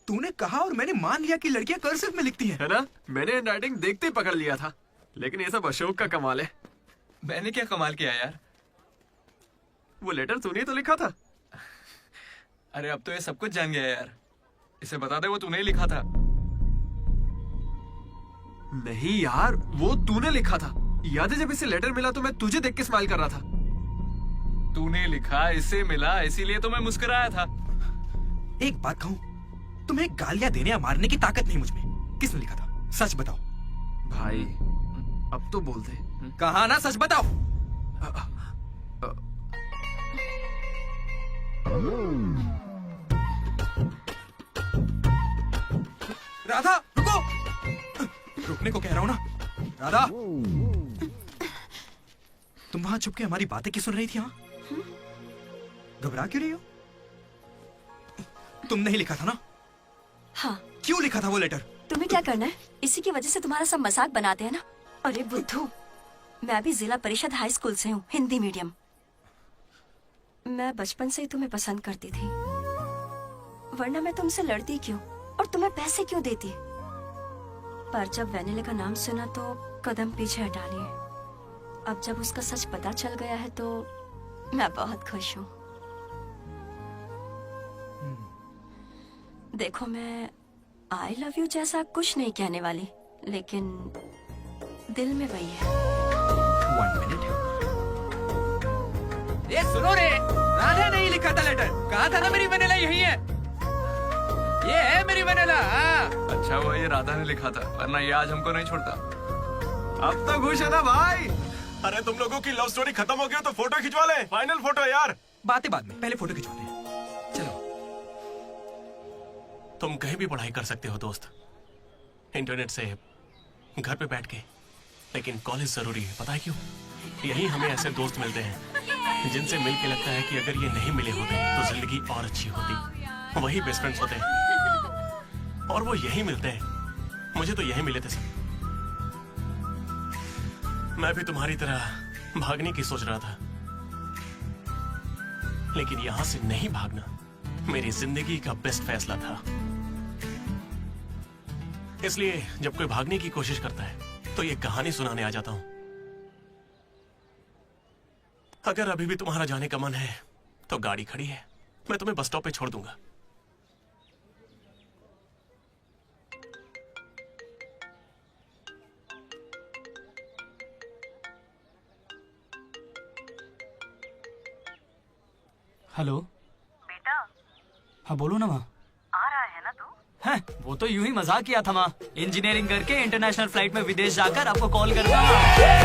तूने कहा और मैंने मान लिया कि लड़कियां कर्सिव में लिखती हैं। है ना? मैंने हैंडराइटिंग देखते ही पकड़ लिया था। लेकिन ये सब अशोक का कमाल है। मैंने क्या कमाल किया यार? वो लेटर तूने तो लिखा था। अरे अब तो ये सब कुछ जान गया यार। इसे बता दे वो तूने ही लिखा था। नहीं यार, वो तूने लिखा था। याद है जब इसे लेटर मिला तो मैं तुझे देख के स्माइल कर रहा था। तूने लिखा, इसे मिला, इसीलिए तो मैं मुस्कुराया था। एक बात कहूं, तुम्हें गालियां देने या मारने की ताकत नहीं मुझ में। किसने लिखा था? सच बताओ। भाई अब तो बोल दे। कहा ना, सच बताओ। राधा रुको। रुकने को कह रहा हूं ना। राधा, तुम वहां छुप के हमारी बातें क्यों सुन रही थी? हाँ, घबरा क्यों रही हो? तुमने ही लिखा था ना? हाँ। क्यों लिखा था वो लेटर? तुम्हें क्या करना है? इसी की वजह से तुम्हारा सब मजाक बनाते हैं ना। अरे बुद्धू, मैं भी जिला परिषद हाई स्कूल से हूँ, हिंदी मीडियम। मैं बचपन से ही तुम्हें पसंद करती थी, वरना मैं तुमसे लड़ती क्यों और तुम्हें पैसे क्यों देती? पर जब वैनिला का नाम सुना तो कदम पीछे हटा लिए। अब जब उसका सच पता चल गया है तो मैं बहुत खुश हूँ। देखो, मैं आई लव यू जैसा कुछ नहीं कहने वाली, लेकिन दिल में वही है। 1 मिनट। ये सुनो रे, राधा नहीं लिखा था लेटर। कहा था ना मेरी वैनिला यही है। ये है मेरी वैनिला। अच्छा हुआ ये राधा ने लिखा था, वरना ये आज हमको नहीं छोड़ता। अब तो खुश है ना भाई? अरे तुम लोगों की लव स्टोरी खत्म हो गई तो फोटो खिंचवा ले। फाइनल फोटो यार। बातें बाद में, पहले फोटो खिंचवाते हैं। चलो। तुम कहीं भी पढ़ाई कर सकते हो दोस्त, इंटरनेट से, घर पे बैठ के, लेकिन कॉलेज जरूरी है। पता है क्यों? यही हमें ऐसे दोस्त मिलते हैं जिनसे मिलके लगता है कि अगर ये नहीं मिले होते तो जिंदगी और अच्छी होती। वही बेस्ट फ्रेंड्स होते हैं और वो यही मिलते हैं। मुझे तो यही मिले थे सब। मैं भी तुम्हारी तरह भागने की सोच रहा था, लेकिन यहां से नहीं भागना मेरी जिंदगी का बेस्ट फैसला था। इसलिए जब कोई भागने की कोशिश करता है तो ये कहानी सुनाने आ जाता हूं। अगर अभी भी तुम्हारा जाने का मन है तो गाड़ी खड़ी है, मैं तुम्हें बस स्टॉप पे छोड़ दूंगा। हेलो बेटा, हाँ बोलो ना माँ। आ रहा है ना तू? हैं, वो तो यूं ही मजाक किया था माँ। इंजीनियरिंग करके इंटरनेशनल फ्लाइट में विदेश जाकर आपको कॉल करूंगा।